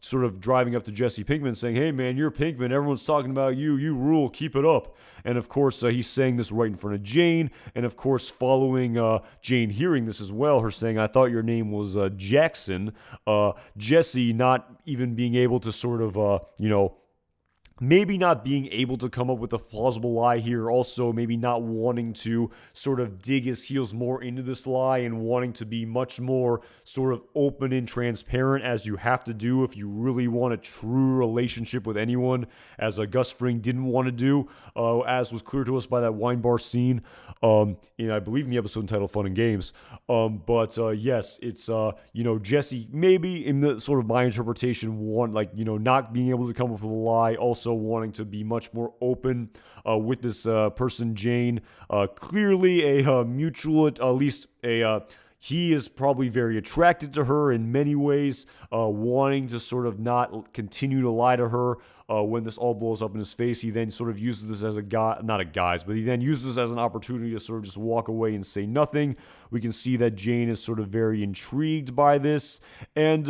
Speaker 1: sort of driving up to Jesse Pinkman saying, hey man, you're Pinkman, everyone's talking about you, you rule, keep it up. And of course, he's saying this right in front of Jane, and of course, following Jane hearing this as well, her saying, I thought your name was Jackson, Jesse not even being able to sort of, maybe not being able to come up with a plausible lie here, also maybe not wanting to sort of dig his heels more into this lie and wanting to be much more sort of open and transparent, as you have to do if you really want a true relationship with anyone, as Gus Fring didn't want to do, as was clear to us by that wine bar scene, I believe in the episode entitled Fun and Games. Yes, it's, Jesse, maybe in the sort of my interpretation, not being able to come up with a lie, also wanting to be much more open with this person, Jane. Clearly a mutual, at least he is probably very attracted to her in many ways, wanting to sort of not continue to lie to her when this all blows up in his face. He then sort of uses this as he then uses this as an opportunity to sort of just walk away and say nothing. We can see that Jane is sort of very intrigued by this. And,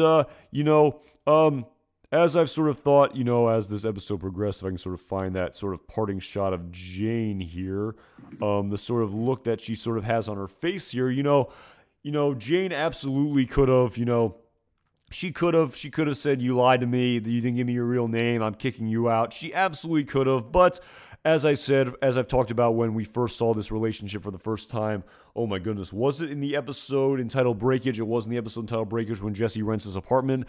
Speaker 1: as I've sort of thought, as this episode progressed, if I can sort of find that sort of parting shot of Jane here, the sort of look that she sort of has on her face here, Jane absolutely could have, she could have said, you lied to me, you didn't give me your real name, I'm kicking you out. She absolutely could have, but as I said, as I've talked about when we first saw this relationship for the first time, oh my goodness, was it in the episode entitled Breakage? It was in the episode entitled Breakage when Jesse rents his apartment.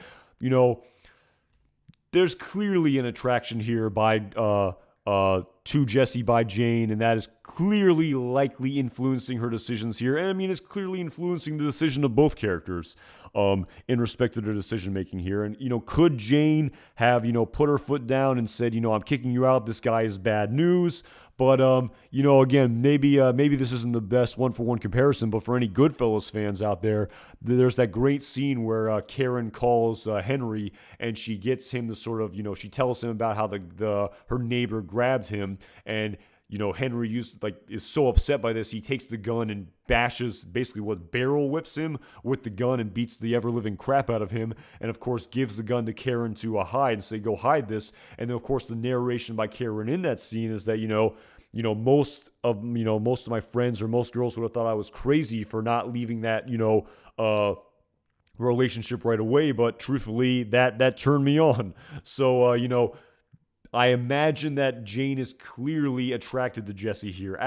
Speaker 1: There's clearly an attraction here by to Jesse by Jane, and that is clearly likely influencing her decisions here. And I mean, it's clearly influencing the decision of both characters in respect to their decision making here. And could Jane have put her foot down and said, I'm kicking you out, this guy is bad news? But, again, maybe this isn't the best one-for-one comparison, but for any Goodfellas fans out there, there's that great scene where Karen calls Henry, and she gets him to sort of, she tells him about how her neighbor grabbed him, and Henry is so upset by this, he takes the gun and bashes, basically barrel whips him with the gun and beats the ever-living crap out of him, and of course gives the gun to Karen to hide and say, go hide this. And then of course the narration by Karen in that scene is that, most of my friends or most girls would have thought I was crazy for not leaving that, relationship right away, but truthfully, that turned me on. So, I imagine that Jane is clearly attracted to Jesse here.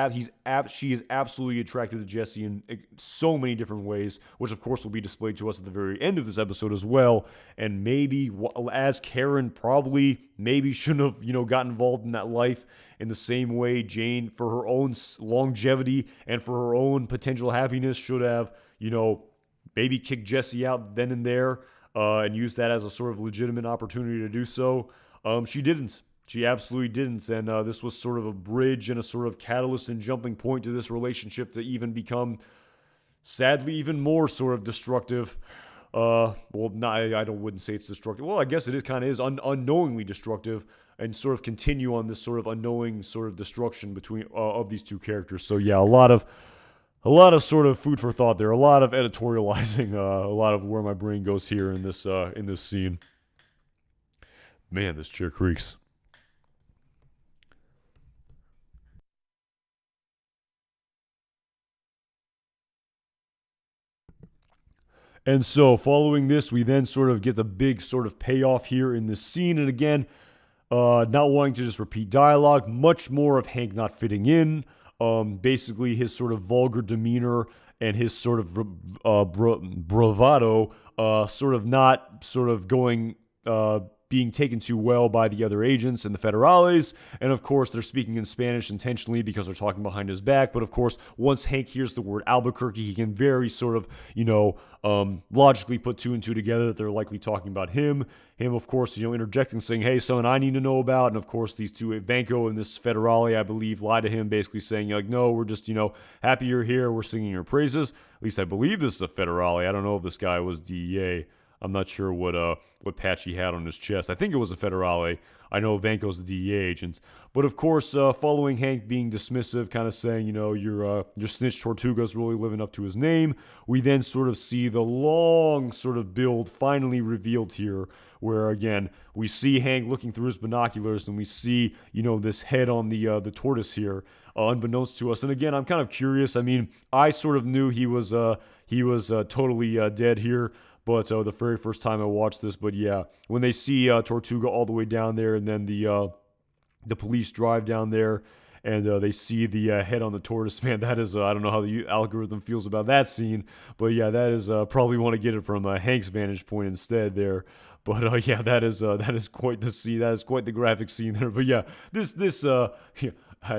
Speaker 1: She is absolutely attracted to Jesse in so many different ways, which of course will be displayed to us at the very end of this episode as well. And maybe, as Karen probably maybe shouldn't have, got involved in that life in the same way Jane, for her own longevity and for her own potential happiness, should have, maybe kicked Jesse out then and there and used that as a sort of legitimate opportunity to do so. She didn't. She absolutely didn't, and this was sort of a bridge and a sort of catalyst and jumping point to this relationship to even become, sadly, even more sort of destructive. I wouldn't say it's destructive. Well, I guess it is unknowingly destructive, and sort of continue on this sort of unknowing sort of destruction between of these two characters. So yeah, a lot of sort of food for thought there, a lot of editorializing, a lot of where my brain goes here in this scene. Man, this chair creaks. And so following this, we then sort of get the big sort of payoff here in this scene. And again, not wanting to just repeat dialogue, much more of Hank not fitting in. Basically his sort of vulgar demeanor and his sort of bravado sort of not sort of going being taken too well by the other agents and the federales. And of course, they're speaking in Spanish intentionally because they're talking behind his back. But of course, once Hank hears the word Albuquerque, he can very sort of, logically put two and two together that they're likely talking about him. Him, of course, interjecting, saying, hey, something I need to know about. And of course, these two, Vanko and this federale, I believe, lie to him, basically saying, no, we're just, happy you're here. We're singing your praises. At least I believe this is a federale. I don't know if this guy was DEA. I'm not sure what patch he had on his chest. I think it was a federale. I know Vanko's the DEA agent. But of course, following Hank being dismissive, kind of saying, your snitch Tortuga's really living up to his name, we then sort of see the long sort of build finally revealed here, where again, we see Hank looking through his binoculars and we see, this head on the tortoise here, unbeknownst to us. And again, I'm kind of curious. I mean, I sort of knew he was totally dead here. But the very first time I watched this, but yeah, when they see Tortuga all the way down there, and then the police drive down there, and they see the head on the tortoise, man, that is I don't know how the algorithm feels about that scene, but yeah, that is probably want to get it from Hank's vantage point instead there. But yeah, that is quite the scene. That is quite the graphic scene there. But yeah, this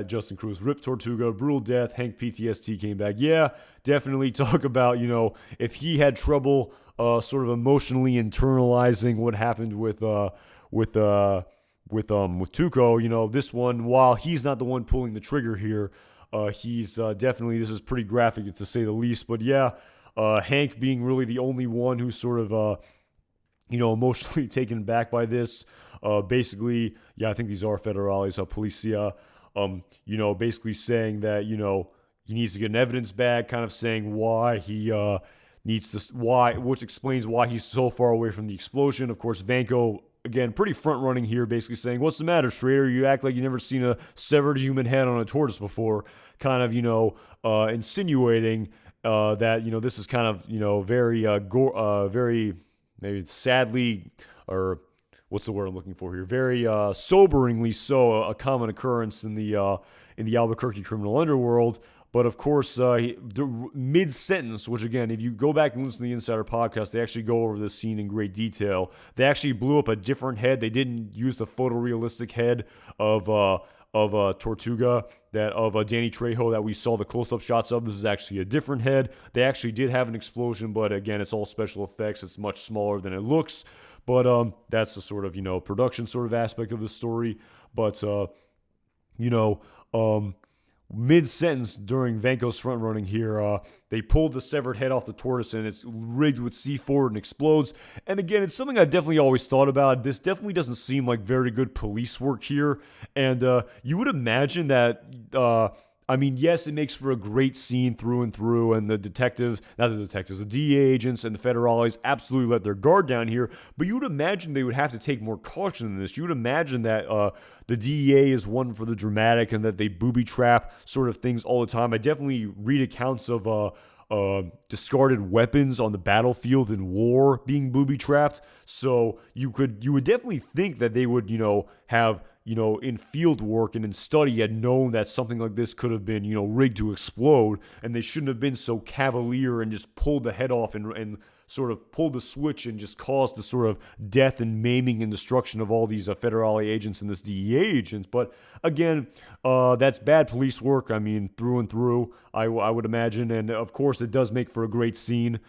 Speaker 1: Justin Cruz, Rip Tortuga, brutal death, Hank PTSD came back. Yeah, definitely talk about, if he had trouble sort of emotionally internalizing what happened with Tuco, this one, while he's not the one pulling the trigger here, he's definitely, this is pretty graphic to say the least. But yeah, Hank being really the only one who's sort of emotionally taken back by this. Basically, yeah, I think these are federales, policia. Basically saying that, he needs to get an evidence bag, kind of saying why he which explains why he's so far away from the explosion. Of course, Vanko, again, pretty front-running here, basically saying, what's the matter, Schrader? You act like you've never seen a severed human head on a tortoise before, kind of, insinuating that, this is kind of, very, maybe sadly, or what's the word I'm looking for here? Very soberingly so, a common occurrence in the Albuquerque criminal underworld. But of course, mid-sentence, which again, if you go back and listen to the Insider podcast, they actually go over this scene in great detail. They actually blew up a different head. They didn't use the photorealistic head of Tortuga, of Danny Trejo that we saw the close-up shots of. This is actually a different head. They actually did have an explosion, but again, it's all special effects. It's much smaller than it looks. But that's the sort of, production sort of aspect of the story. But, mid-sentence during Vanko's front running here, they pulled the severed head off the tortoise and it's rigged with C4 and explodes. And again, it's something I definitely always thought about. This definitely doesn't seem like very good police work here. And you would imagine that, yes, it makes for a great scene through and through, and the DEA agents and the federales absolutely let their guard down here, but you would imagine they would have to take more caution in this. You would imagine that the DEA is one for the dramatic and that they booby trap sort of things all the time. I definitely read accounts of discarded weapons on the battlefield in war being booby trapped, so you would definitely think that they would, have in field work and in study had known that something like this could have been, rigged to explode, and they shouldn't have been so cavalier and just pulled the head off and sort of pulled the switch and just caused the sort of death and maiming and destruction of all these federale agents and this DEA agents. But again, that's bad police work, through and through, I would imagine, and of course it does make for a great scene.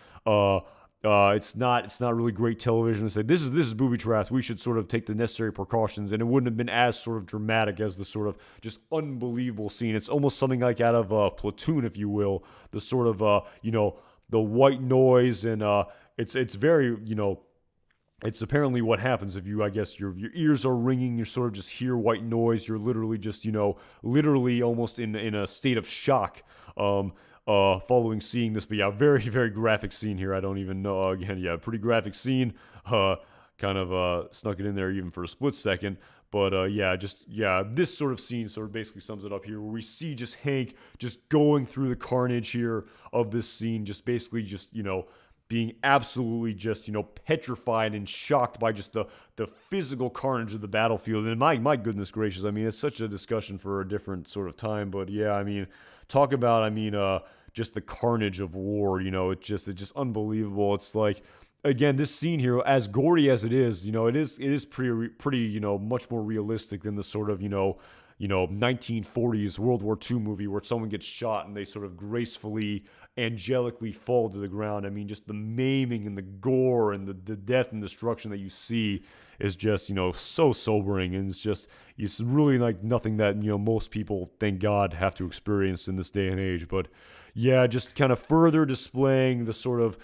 Speaker 1: It's not really great television to say this is booby traps. We should sort of take the necessary precautions, and it wouldn't have been as sort of dramatic as the sort of just unbelievable scene. It's almost something like out of Platoon, if you will. The sort of the white noise, and it's very it's apparently what happens if you, I guess, your ears are ringing, you sort of just hear white noise. You're literally just literally almost in a state of shock. Following seeing this, but yeah, very, very graphic scene here. I don't even know, again, yeah, pretty graphic scene, kind of snuck it in there even for a split second, but this sort of scene sort of basically sums it up here, where we see just Hank just going through the carnage here of this scene, just basically just, being absolutely just, petrified and shocked by just the physical carnage of the battlefield. And my goodness gracious, it's such a discussion for a different sort of time, but yeah, talk about, just the carnage of war, it's just unbelievable. It's like, again, this scene here, as gory as it is, it is pretty, much more realistic than the sort of, 1940s World War II movie where someone gets shot and they sort of gracefully, angelically fall to the ground. Just the maiming and the gore and the death and destruction that you see is just, so sobering, and it's really like nothing that, most people, thank God, have to experience in this day and age. But yeah, just kind of further displaying the sort of,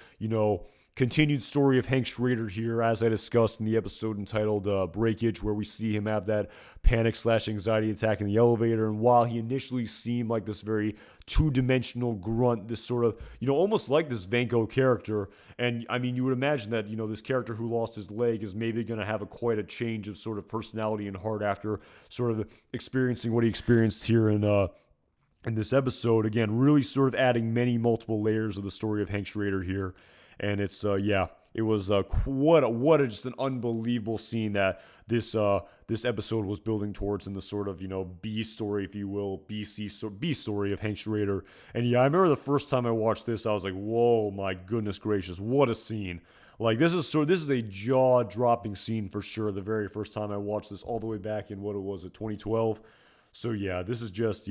Speaker 1: continued story of Hank Schrader here, as I discussed in the episode entitled Breakage, where we see him have that panic/anxiety attack in the elevator. And while he initially seemed like this very two-dimensional grunt, this sort of, almost like this Vanko character, and you would imagine that, this character who lost his leg is maybe going to have quite a change of sort of personality and heart after sort of experiencing what he experienced here in this episode. Again, really sort of adding multiple layers of the story of Hank Schrader here. And it's it was just an unbelievable scene that this episode was building towards, in the sort of B story, if you will, B story of Hank Schrader. And yeah, I remember the first time I watched this, I was like, whoa, my goodness gracious, what a scene! Like this is a jaw-dropping scene for sure. The very first time I watched this, all the way back in 2012. So yeah, this is just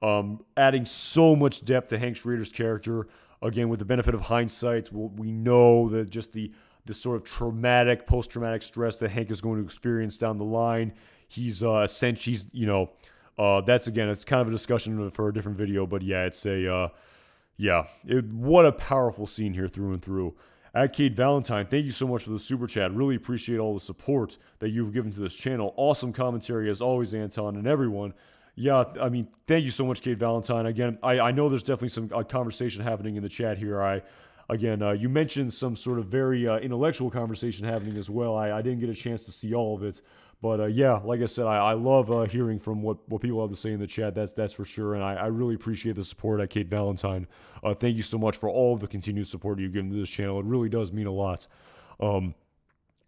Speaker 1: adding so much depth to Hank Schrader's character. Again, with the benefit of hindsight, we know that just the sort of post-traumatic stress that Hank is going to experience down the line. It's kind of a discussion for a different video, but yeah, what a powerful scene here through and through. At Kate Valentine, thank you so much for the super chat. Really appreciate all the support that you've given to this channel. Awesome commentary as always, Anton, and everyone. Yeah, thank you so much, Kate Valentine. Again, I know there's definitely some conversation happening in the chat here. You mentioned some sort of very intellectual conversation happening as well. I didn't get a chance to see all of it. But like I said, I love hearing from what people have to say in the chat. That's for sure. And I really appreciate the support at Kate Valentine. Thank you so much for all of the continued support you've given to this channel. It really does mean a lot.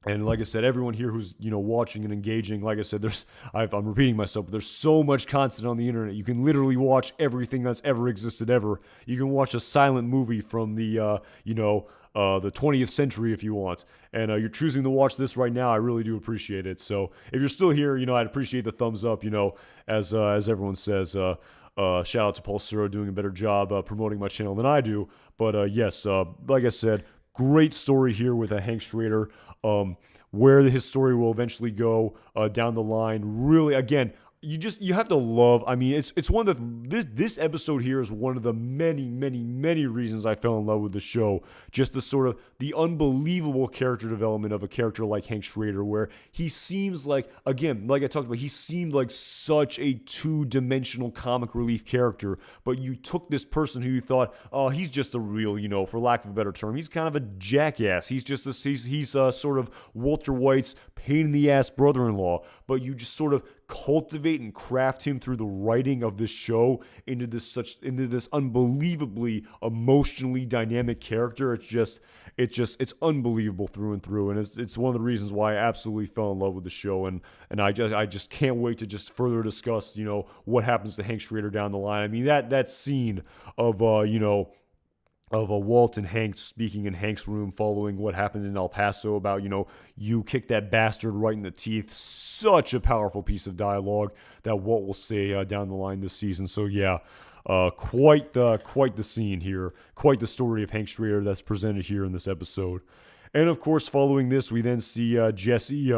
Speaker 1: And like I said, everyone here who's watching and engaging, like I said, I'm repeating myself, but there's so much content on the internet. You can literally watch everything that's ever existed ever. You can watch a silent movie from the 20th century if you want, and you're choosing to watch this right now. I really do appreciate it. So if you're still here, I'd appreciate the thumbs up. As everyone says, shout out to Paul Suro doing a better job promoting my channel than I do. But yes, like I said, great story here with Hank Schrader. Where his story will eventually go down the line. Really, again, you have to love. I mean, it's one of this episode here is one of the many reasons I fell in love with the show. Just the sort of the unbelievable character development of a character like Hank Schrader, where he seems like, again, like I talked about, he seemed like such a two-dimensional comic relief character, but you took this person who you thought, oh, he's just a real, for lack of a better term, he's kind of a jackass. He's just he's sort of Walter White's pain in the ass brother-in-law, but you just sort of cultivate and craft him through the writing of this show into this unbelievably emotionally dynamic character. It's unbelievable through and through, and it's one of the reasons why I absolutely fell in love with the show, and I just can't wait to just further discuss what happens to Hank Schrader down the line. I mean, that scene of Walt and Hank speaking in Hank's room following what happened in El Paso about, you kicked that bastard right in the teeth. Such a powerful piece of dialogue that Walt will say down the line this season. So yeah, quite the scene here, quite the story of Hank Schrader that's presented here in this episode. And of course, following this, we then see Jesse,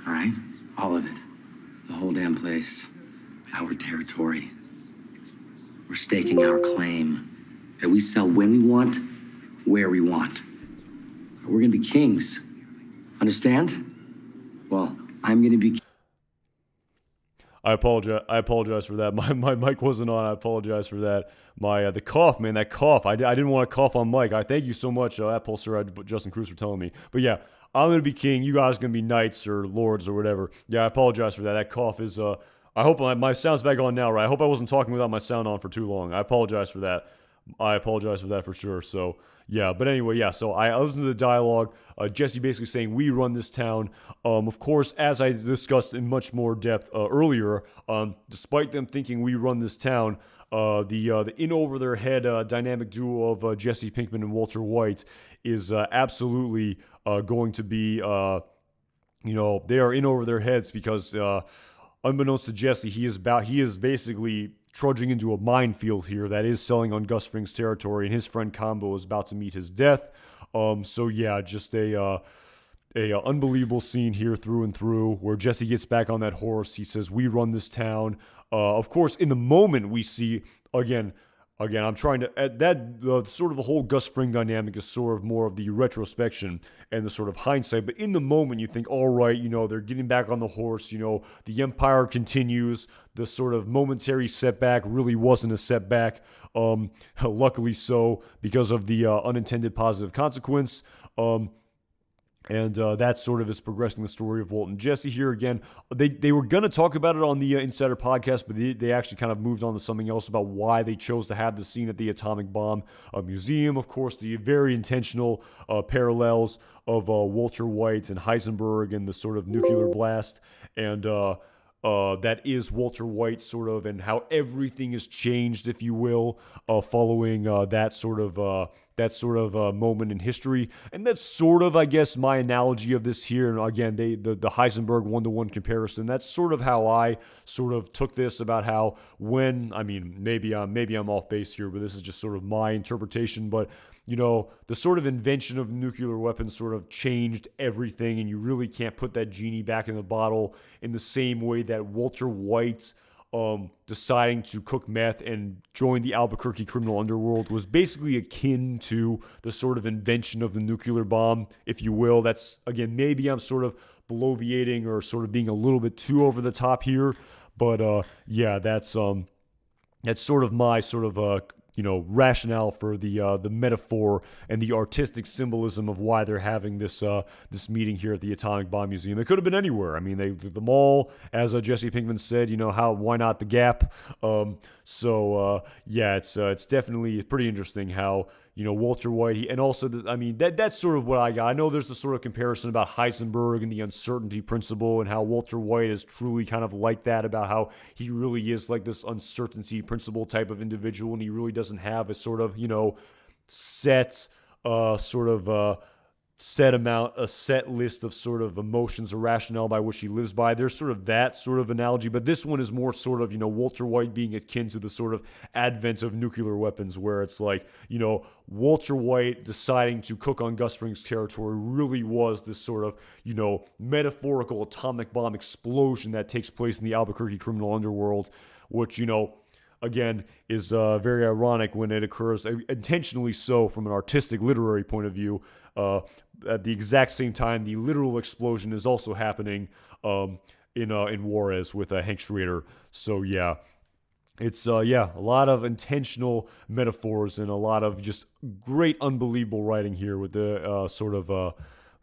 Speaker 5: All right? All of it. The whole damn place. Our territory. We're staking our claim that we sell when we want, where we want. We're gonna be kings. Understand? Well, I'm gonna be...
Speaker 1: I apologize for that. My mic wasn't on. I apologize for that. The cough, man, that cough. I didn't want to cough on mic. I thank you so much, Apple Sir, Justin Cruz, for telling me. But yeah, I'm going to be king. You guys are going to be knights or lords or whatever. Yeah, I apologize for that. That cough is, I hope my sound's back on now, right? I hope I wasn't talking without my sound on for too long. I apologize for that. I apologize for that for sure. So, yeah. But anyway, yeah. So I listened to the dialogue. Jesse basically saying, we run this town. Of course, as I discussed in much more depth earlier, despite them thinking we run this town, the in over their head dynamic duo of Jesse Pinkman and Walter White is absolutely going to be, they are in over their heads because unbeknownst to Jesse, he is basically trudging into a minefield here that is selling on Gus Fring's territory, and his friend Combo is about to meet his death. So yeah, just a unbelievable scene here through and through, where Jesse gets back on that horse. He says, "We run this town." Of course, in the moment we see again. I'm trying to that sort of the whole Gus Fring dynamic is sort of more of the retrospection and the sort of hindsight. But in the moment, you think, all right, they're getting back on the horse. The empire continues. The sort of momentary setback really wasn't a setback. Luckily so, because of the unintended positive consequence. And that sort of is progressing the story of Walt and Jesse here. Again, they were going to talk about it on the Insider podcast, but they actually kind of moved on to something else about why they chose to have the scene at the atomic bomb museum. Of course, the very intentional parallels of Walter White and Heisenberg and the sort of nuclear blast. And that is Walter White sort of, and how everything has changed, if you will, following that sort of moment in history. And that's sort of, I guess, my analogy of this here. And again, the Heisenberg one-to-one comparison, that's sort of how I sort of took this, about how maybe I'm off base here, but this is just sort of my interpretation. But the sort of invention of nuclear weapons sort of changed everything, and you really can't put that genie back in the bottle in the same way that Walter White deciding to cook meth and join the Albuquerque criminal underworld was basically akin to the sort of invention of the nuclear bomb, if you will. That's, again, maybe I'm sort of bloviating or sort of being a little bit too over the top here, but yeah, that's sort of my sort of rationale for the metaphor and the artistic symbolism of why they're having this meeting here at the Atomic Bomb Museum. It could have been anywhere. I mean, the mall, as Jesse Pinkman said, why not the Gap? Yeah, it's definitely pretty interesting how Walter White, and also that's sort of what I got. I know there's a sort of comparison about Heisenberg and the uncertainty principle, and how Walter White is truly kind of like that, about how he really is like this uncertainty principle type of individual, and he really doesn't have a sort of set list of sort of emotions or rationale by which he lives by. There's sort of that sort of analogy, but this one is more sort of, Walter White being akin to the sort of advent of nuclear weapons, where it's like, Walter White deciding to cook on Gus Fring's territory really was this sort of, metaphorical atomic bomb explosion that takes place in the Albuquerque criminal underworld, which, again, is very ironic when it occurs intentionally so from an artistic, literary point of view. At the exact same time, the literal explosion is also happening in Juarez with Hank Schrader. So yeah, it's a lot of intentional metaphors and a lot of just great, unbelievable writing here with the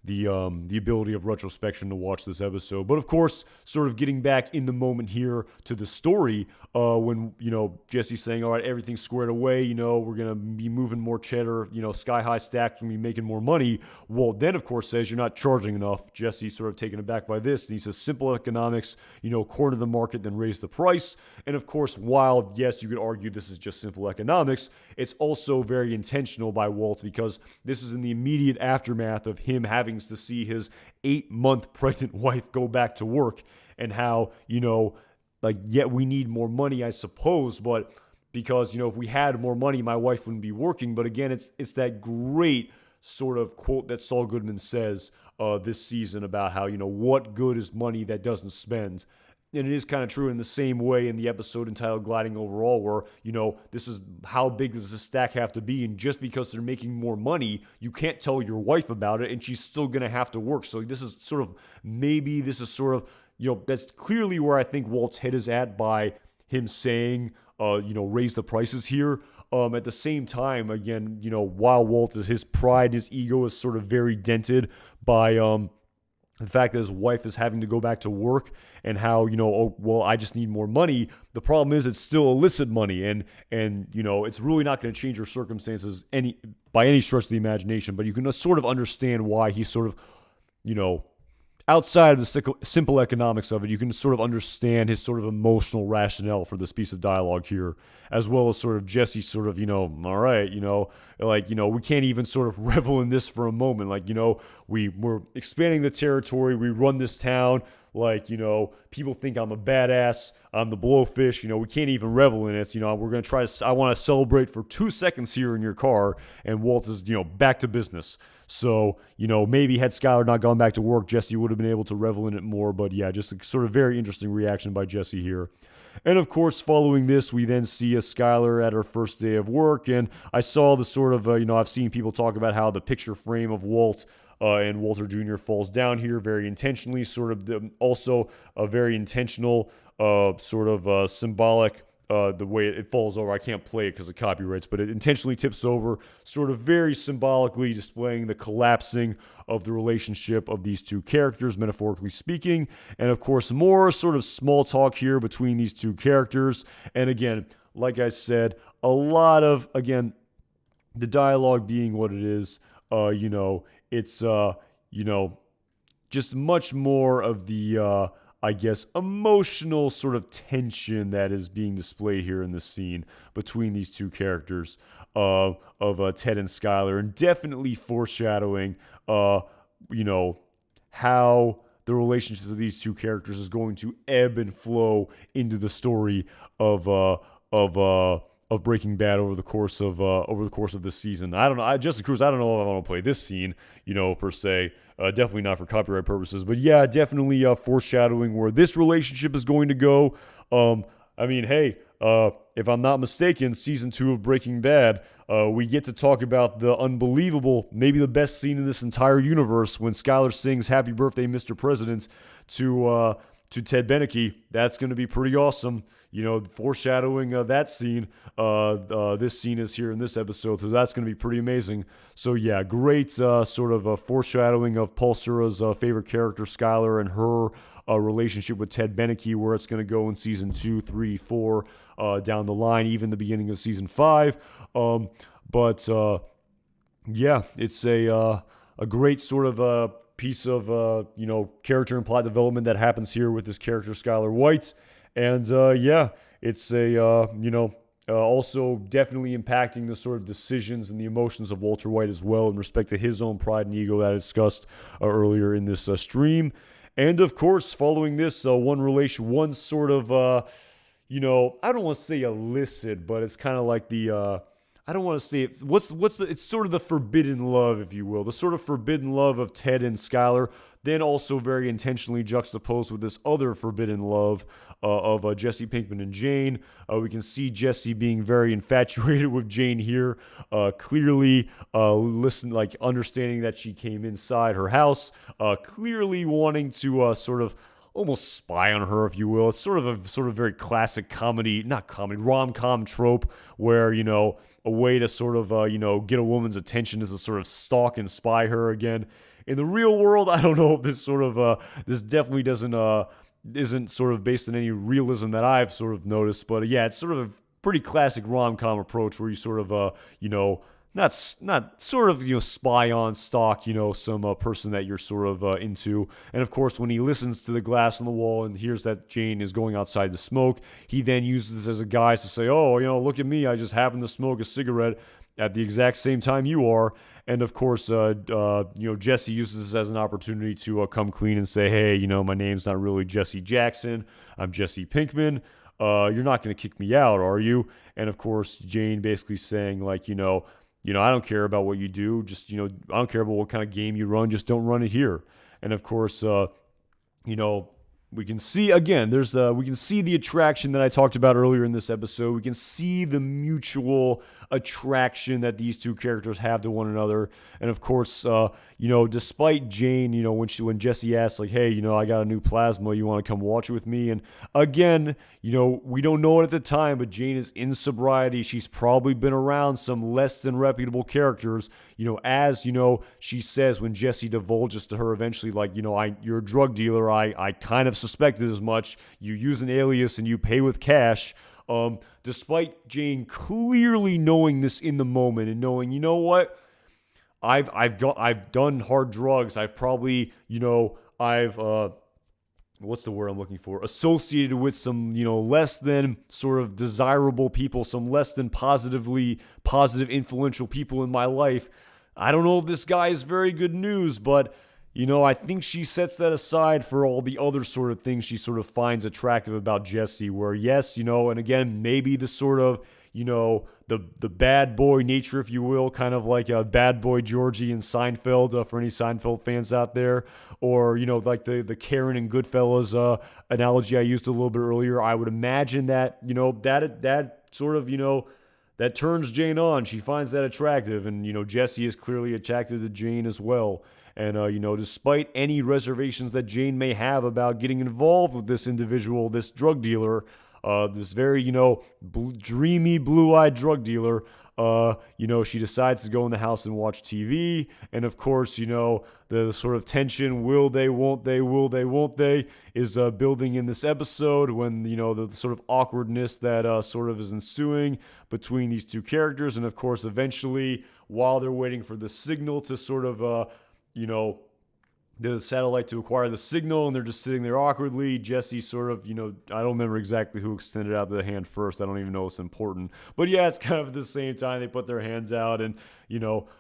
Speaker 1: the ability of retrospection to watch this episode. But of course, sort of getting back in the moment here to the story, when, Jesse's saying, all right, everything's squared away, we're going to be moving more cheddar, sky high stacks, we're going to be making more money. Walt then, of course, says you're not charging enough. Jesse's sort of taken aback by this, and he says simple economics, corner the market, then raise the price. And of course, while, yes, you could argue this is just simple economics, it's also very intentional by Walt, because this is in the immediate aftermath of him having to see his 8-month pregnant wife go back to work, and how, yet we need more money, I suppose, but because, if we had more money, my wife wouldn't be working. But again, it's that great sort of quote that Saul Goodman says this season about how, what good is money that doesn't spend? And it is kind of true in the same way in the episode entitled Gliding Overall, where, this is how big does the stack have to be? And just because they're making more money, you can't tell your wife about it, and she's still going to have to work. So this is sort of, that's clearly where I think Walt's head is at by him saying, raise the prices here. At the same time, again, while Walt is, his pride, his ego is sort of very dented by, the fact that his wife is having to go back to work, and how, I just need more money. The problem is it's still illicit money, and it's really not going to change your circumstances by any stretch of the imagination. But you can sort of understand why he's sort of, outside of the simple economics of it, you can sort of understand his sort of emotional rationale for this piece of dialogue here, as well as sort of Jesse sort of, all right, we can't even sort of revel in this for a moment. We're expanding the territory. We run this town. People think I'm a badass. I'm the blowfish. We can't even revel in it. We're going to try to, I want to celebrate for 2 seconds here in your car. And Walt is, back to business. So, maybe had Skyler not gone back to work, Jesse would have been able to revel in it more. But yeah, just a sort of very interesting reaction by Jesse here. And of course, following this, we then see a Skyler at her first day of work. And I saw the sort of, I've seen people talk about how the picture frame of Walt and Walter Jr. falls down here very intentionally, sort of also a very intentional symbolic, the way it falls over. I can't play it because of copyrights, but it intentionally tips over, sort of very symbolically displaying the collapsing of the relationship of these two characters, metaphorically speaking. And of course, more sort of small talk here between these two characters. And again, like I said, a lot of, again, the dialogue being what it is, it's, just much more of the, emotional sort of tension that is being displayed here in the scene between these two characters of Ted and Skyler, and definitely foreshadowing, how the relationship of these two characters is going to ebb and flow into the story of Breaking Bad over the course of this season. I don't know. Justin Cruz, I don't know if I want to play this scene, per se. Definitely not for copyright purposes. But yeah, definitely foreshadowing where this relationship is going to go. I mean, hey, if I'm not mistaken, season 2 of Breaking Bad, we get to talk about the unbelievable, maybe the best scene in this entire universe when Skyler sings "Happy Birthday, Mr. President" to Ted Beneke. That's going to be pretty awesome. You know, foreshadowing that scene. This scene is here in this episode, so that's going to be pretty amazing. So yeah, great sort of foreshadowing of Paul Sura's favorite character, Skyler, and her relationship with Ted Beneke, where it's going to go in season 2, 3, 4, down the line, even the beginning of season 5. But yeah, it's a great sort of piece of character and plot development that happens here with this character Skyler White. And yeah, it's also definitely impacting the sort of decisions and the emotions of Walter White as well in respect to his own pride and ego that I discussed earlier in this stream. And of course, following this, one sort of, I don't want to say illicit, but it's kind of like the, I don't want to say it. It's sort of the forbidden love, if you will, the sort of forbidden love of Ted and Skyler, then also very intentionally juxtaposed with this other forbidden love of Jesse Pinkman and Jane. We can see Jesse being very infatuated with Jane here, clearly understanding that she came inside her house, clearly wanting to sort of almost spy on her, if you will. It's sort of very classic rom-com trope where, a way to sort of, get a woman's attention is to sort of stalk and spy her again. In the real world, I don't know if this sort of, this definitely isn't sort of based on any realism that I've sort of noticed. But yeah, it's sort of a pretty classic rom-com approach where you sort of, not sort of, spy on, stalk, some person that you're sort of into. And of course, when he listens to the glass on the wall and hears that Jane is going outside to smoke, he then uses this as a guise to say, oh, look at me, I just happen to smoke a cigarette at the exact same time you are. And of course, Jesse uses this as an opportunity to come clean and say, hey, my name's not really Jesse Jackson, I'm Jesse Pinkman. You're not going to kick me out, are you? And of course, Jane basically saying like, I don't care about what you do. Just, I don't care about what kind of game you run. Just don't run it here. And of course, we can see, again, we can see the attraction that I talked about earlier in this episode. We can see the mutual attraction that these two characters have to one another. And of course, despite Jane, when Jesse asks like, hey, I got a new plasma, you want to come watch it with me? And again, we don't know it at the time, but Jane is in sobriety. She's probably been around some less than reputable characters, as, she says when Jesse divulges to her eventually, like, you're a drug dealer. I kind of suspected as much. You use an alias and you pay with cash. Despite Jane clearly knowing this in the moment and knowing, you know what, I've done hard drugs. I've probably, what's the word I'm looking for? Associated with some, less than sort of desirable people, some less than positive, influential people in my life. I don't know if this guy is very good news, but I think she sets that aside for all the other sort of things she sort of finds attractive about Jesse, where yes, and again, maybe the sort of, the bad boy nature, if you will, kind of like a bad boy Georgie in Seinfeld, for any Seinfeld fans out there, or, like the Karen and Goodfellas analogy I used a little bit earlier. I would imagine that, that sort of, that turns Jane on. She finds that attractive, and, Jesse is clearly attracted to Jane as well. And, despite any reservations that Jane may have about getting involved with this individual, this drug dealer, this very, dreamy, blue-eyed drug dealer, she decides to go in the house and watch TV. And, of course, the sort of tension, will they, won't they, is building in this episode when, the sort of awkwardness that sort of is ensuing between these two characters. And, of course, eventually, while they're waiting for the signal to sort of, the satellite to acquire the signal, and they're just sitting there awkwardly. Jesse sort of, I don't remember exactly who extended out the hand first. I don't even know it's important. But yeah, it's kind of at the same time they put their hands out, and,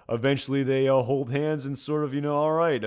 Speaker 1: eventually they hold hands and sort of, all right,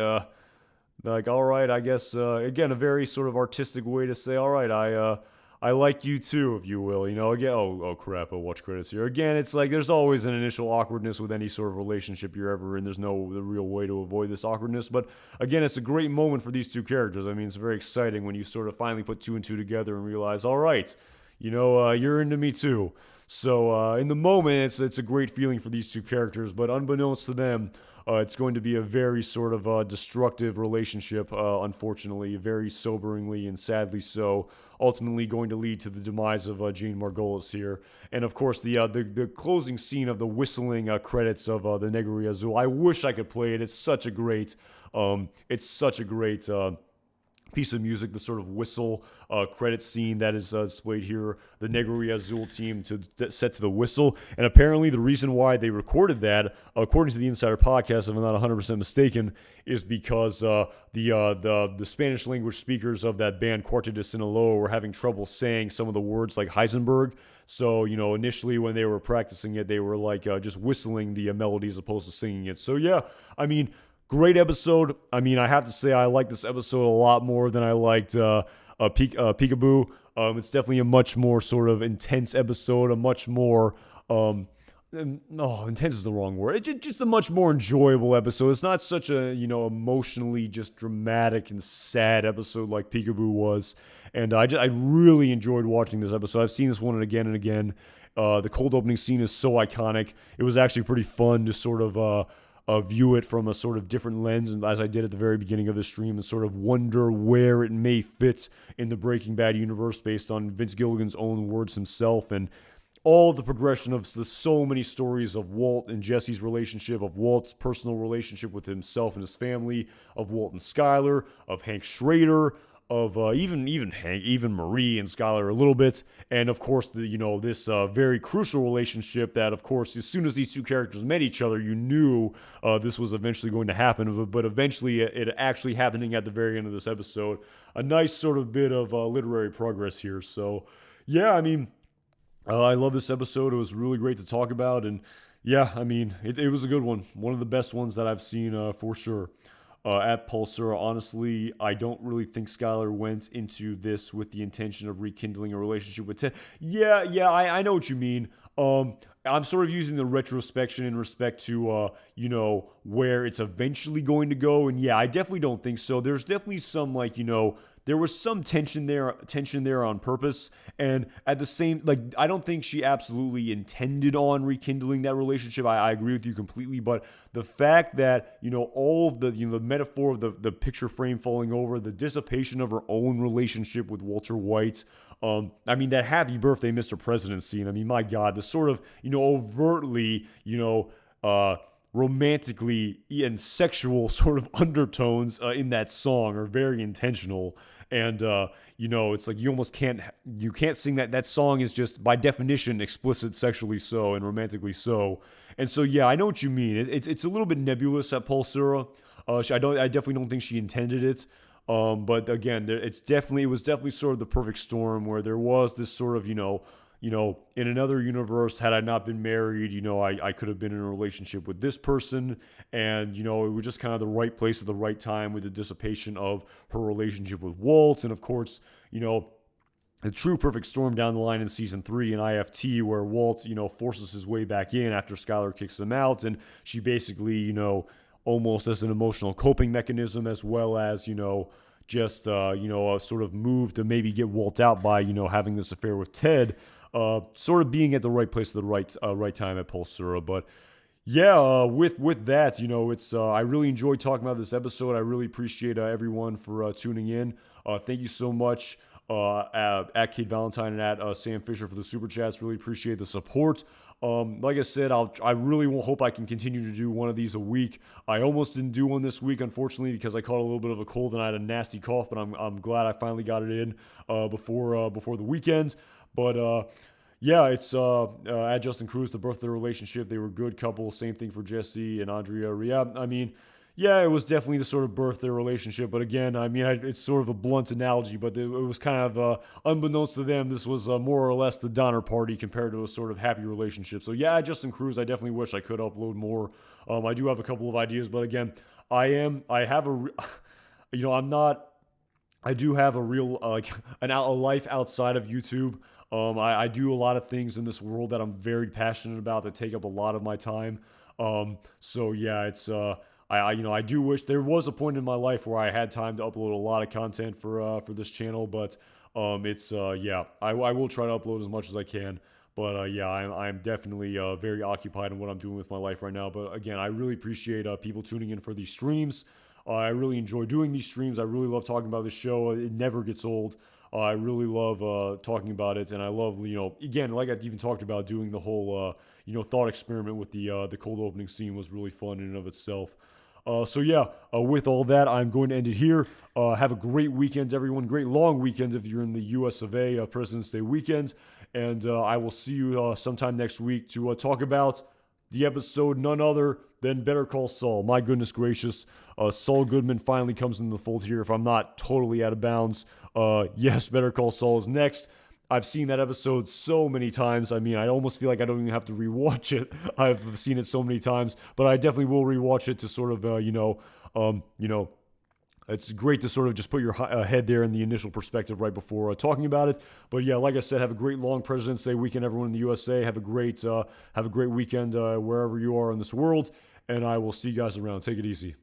Speaker 1: I guess, again, a very sort of artistic way to say, all right, I like you too, if you will, again, oh crap, I'll watch credits here. Again, it's like there's always an initial awkwardness with any sort of relationship you're ever in. There's no the real way to avoid this awkwardness. But again, it's a great moment for these two characters. I mean, it's very exciting when you sort of finally put two and two together and realize, all right, you're into me too. So in the moment, it's a great feeling for these two characters, but unbeknownst to them, it's going to be a very sort of destructive relationship, unfortunately, very soberingly and sadly so, ultimately going to lead to the demise of Jane Margolis here. And of course, the closing scene of the whistling credits of the Negro y Azul. I wish I could play it. It's such a great piece of music, the sort of whistle credit scene that is displayed here. The Negro y Azul team set to the whistle. And apparently the reason why they recorded that, according to the Insider Podcast, if I'm not 100% mistaken, is because the Spanish language speakers of that band Cuarto de Sinaloa were having trouble saying some of the words like Heisenberg. So, initially when they were practicing it, they were like just whistling the melody as opposed to singing it. So yeah, I mean, great episode. I mean, I have to say I like this episode a lot more than I liked Peekaboo. It's definitely a much more sort of intense episode, a much more intense is the wrong word. It's just a much more enjoyable episode. It's not such a, emotionally just dramatic and sad episode like Peekaboo was. And I really enjoyed watching this episode. I've seen this one again and again. The cold opening scene is so iconic. It was actually pretty fun to sort of view it from a sort of different lens, and as I did at the very beginning of the stream, and sort of wonder where it may fit in the Breaking Bad universe based on Vince Gilligan's own words himself, and all the progression of the so many stories of Walt and Jesse's relationship, of Walt's personal relationship with himself and his family, of Walt and Skyler, of Hank Schrader, of even Hank, even Marie and Skyler a little bit, and of course this very crucial relationship that, of course, as soon as these two characters met each other, you knew this was eventually going to happen, but eventually it actually happening at the very end of this episode. A nice sort of bit of literary progress here. So yeah, I mean, I love this episode. It was really great to talk about, and yeah, I mean, it was a good one of the best ones that I've seen for sure. At Pulsar, honestly, I don't really think Skyler went into this with the intention of rekindling a relationship with Ted. Yeah, I know what you mean. I'm sort of using the retrospection in respect to, where it's eventually going to go. And yeah, I definitely don't think so. There's definitely some, there was some tension there on purpose, and at the same, I don't think she absolutely intended on rekindling that relationship. I agree with you completely, but the fact that, all of the, the metaphor of the picture frame falling over, the dissipation of her own relationship with Walter White, I mean, that happy birthday, Mr. President scene, I mean, my God, the sort of, overtly, romantically and sexual sort of undertones in that song are very intentional. And it's like you almost can't sing that song is just by definition explicit sexually so and romantically so. And so yeah, I know what you mean. It's a little bit nebulous at Pulsura. I definitely don't think she intended it. But again, it was definitely sort of the perfect storm where there was this sort of, in another universe, had I not been married, I could have been in a relationship with this person, and, it was just kind of the right place at the right time with the dissipation of her relationship with Walt, and of course, the true perfect storm down the line in season 3 in IFT, where Walt, forces his way back in after Skyler kicks him out, and she basically, almost as an emotional coping mechanism, as well as, just, a sort of move to maybe get Walt out by, having this affair with Ted, sort of being at the right place at the right time at Pulsura. But yeah, with that, it's I really enjoyed talking about this episode. I really appreciate everyone for tuning in. Thank you so much at Kate Valentine and at Sam Fisher for the super chats. Really appreciate the support. Like I said, I really hope I can continue to do one of these a week. I almost didn't do one this week, unfortunately, because I caught a little bit of a cold and I had a nasty cough. But I'm glad I finally got it in before the weekend. But yeah, it's at Justin Cruz, the birth of their relationship. They were a good couple. Same thing for Jesse and Andrea. Yeah, I mean, yeah, it was definitely the sort of birth their relationship. But again, I mean, it's sort of a blunt analogy, but it was kind of unbeknownst to them, this was more or less the Donner Party compared to a sort of happy relationship. So yeah, Justin Cruz, I definitely wish I could upload more. I do have a couple of ideas, but again, I do have a real a life outside of YouTube. I do a lot of things in this world that I'm very passionate about that take up a lot of my time. So yeah, it's I do wish there was a point in my life where I had time to upload a lot of content for this channel, but I will try to upload as much as I can. But I'm definitely very occupied in what I'm doing with my life right now. But again, I really appreciate people tuning in for these streams. I really enjoy doing these streams. I really love talking about this show. It never gets old. I really love talking about it, and I love, again, like I even talked about, doing the whole thought experiment with the cold opening scene was really fun in and of itself. With all that, I'm going to end it here. Have a great weekend, everyone. Great long weekend if you're in the US of A, President's Day weekend. And I will see you sometime next week to talk about the episode, none other than Better Call Saul. My goodness gracious. Saul Goodman finally comes into the fold here, if I'm not totally out of bounds. Yes, Better Call Saul is next. I've seen that episode so many times. I mean, I almost feel like I don't even have to rewatch it. I've seen it so many times, but I definitely will rewatch it to sort of, it's great to sort of just put your head there in the initial perspective right before talking about it. But yeah, like I said, have a great long President's Day weekend, everyone in the USA. Have a great weekend wherever you are in this world, and I will see you guys around. Take it easy.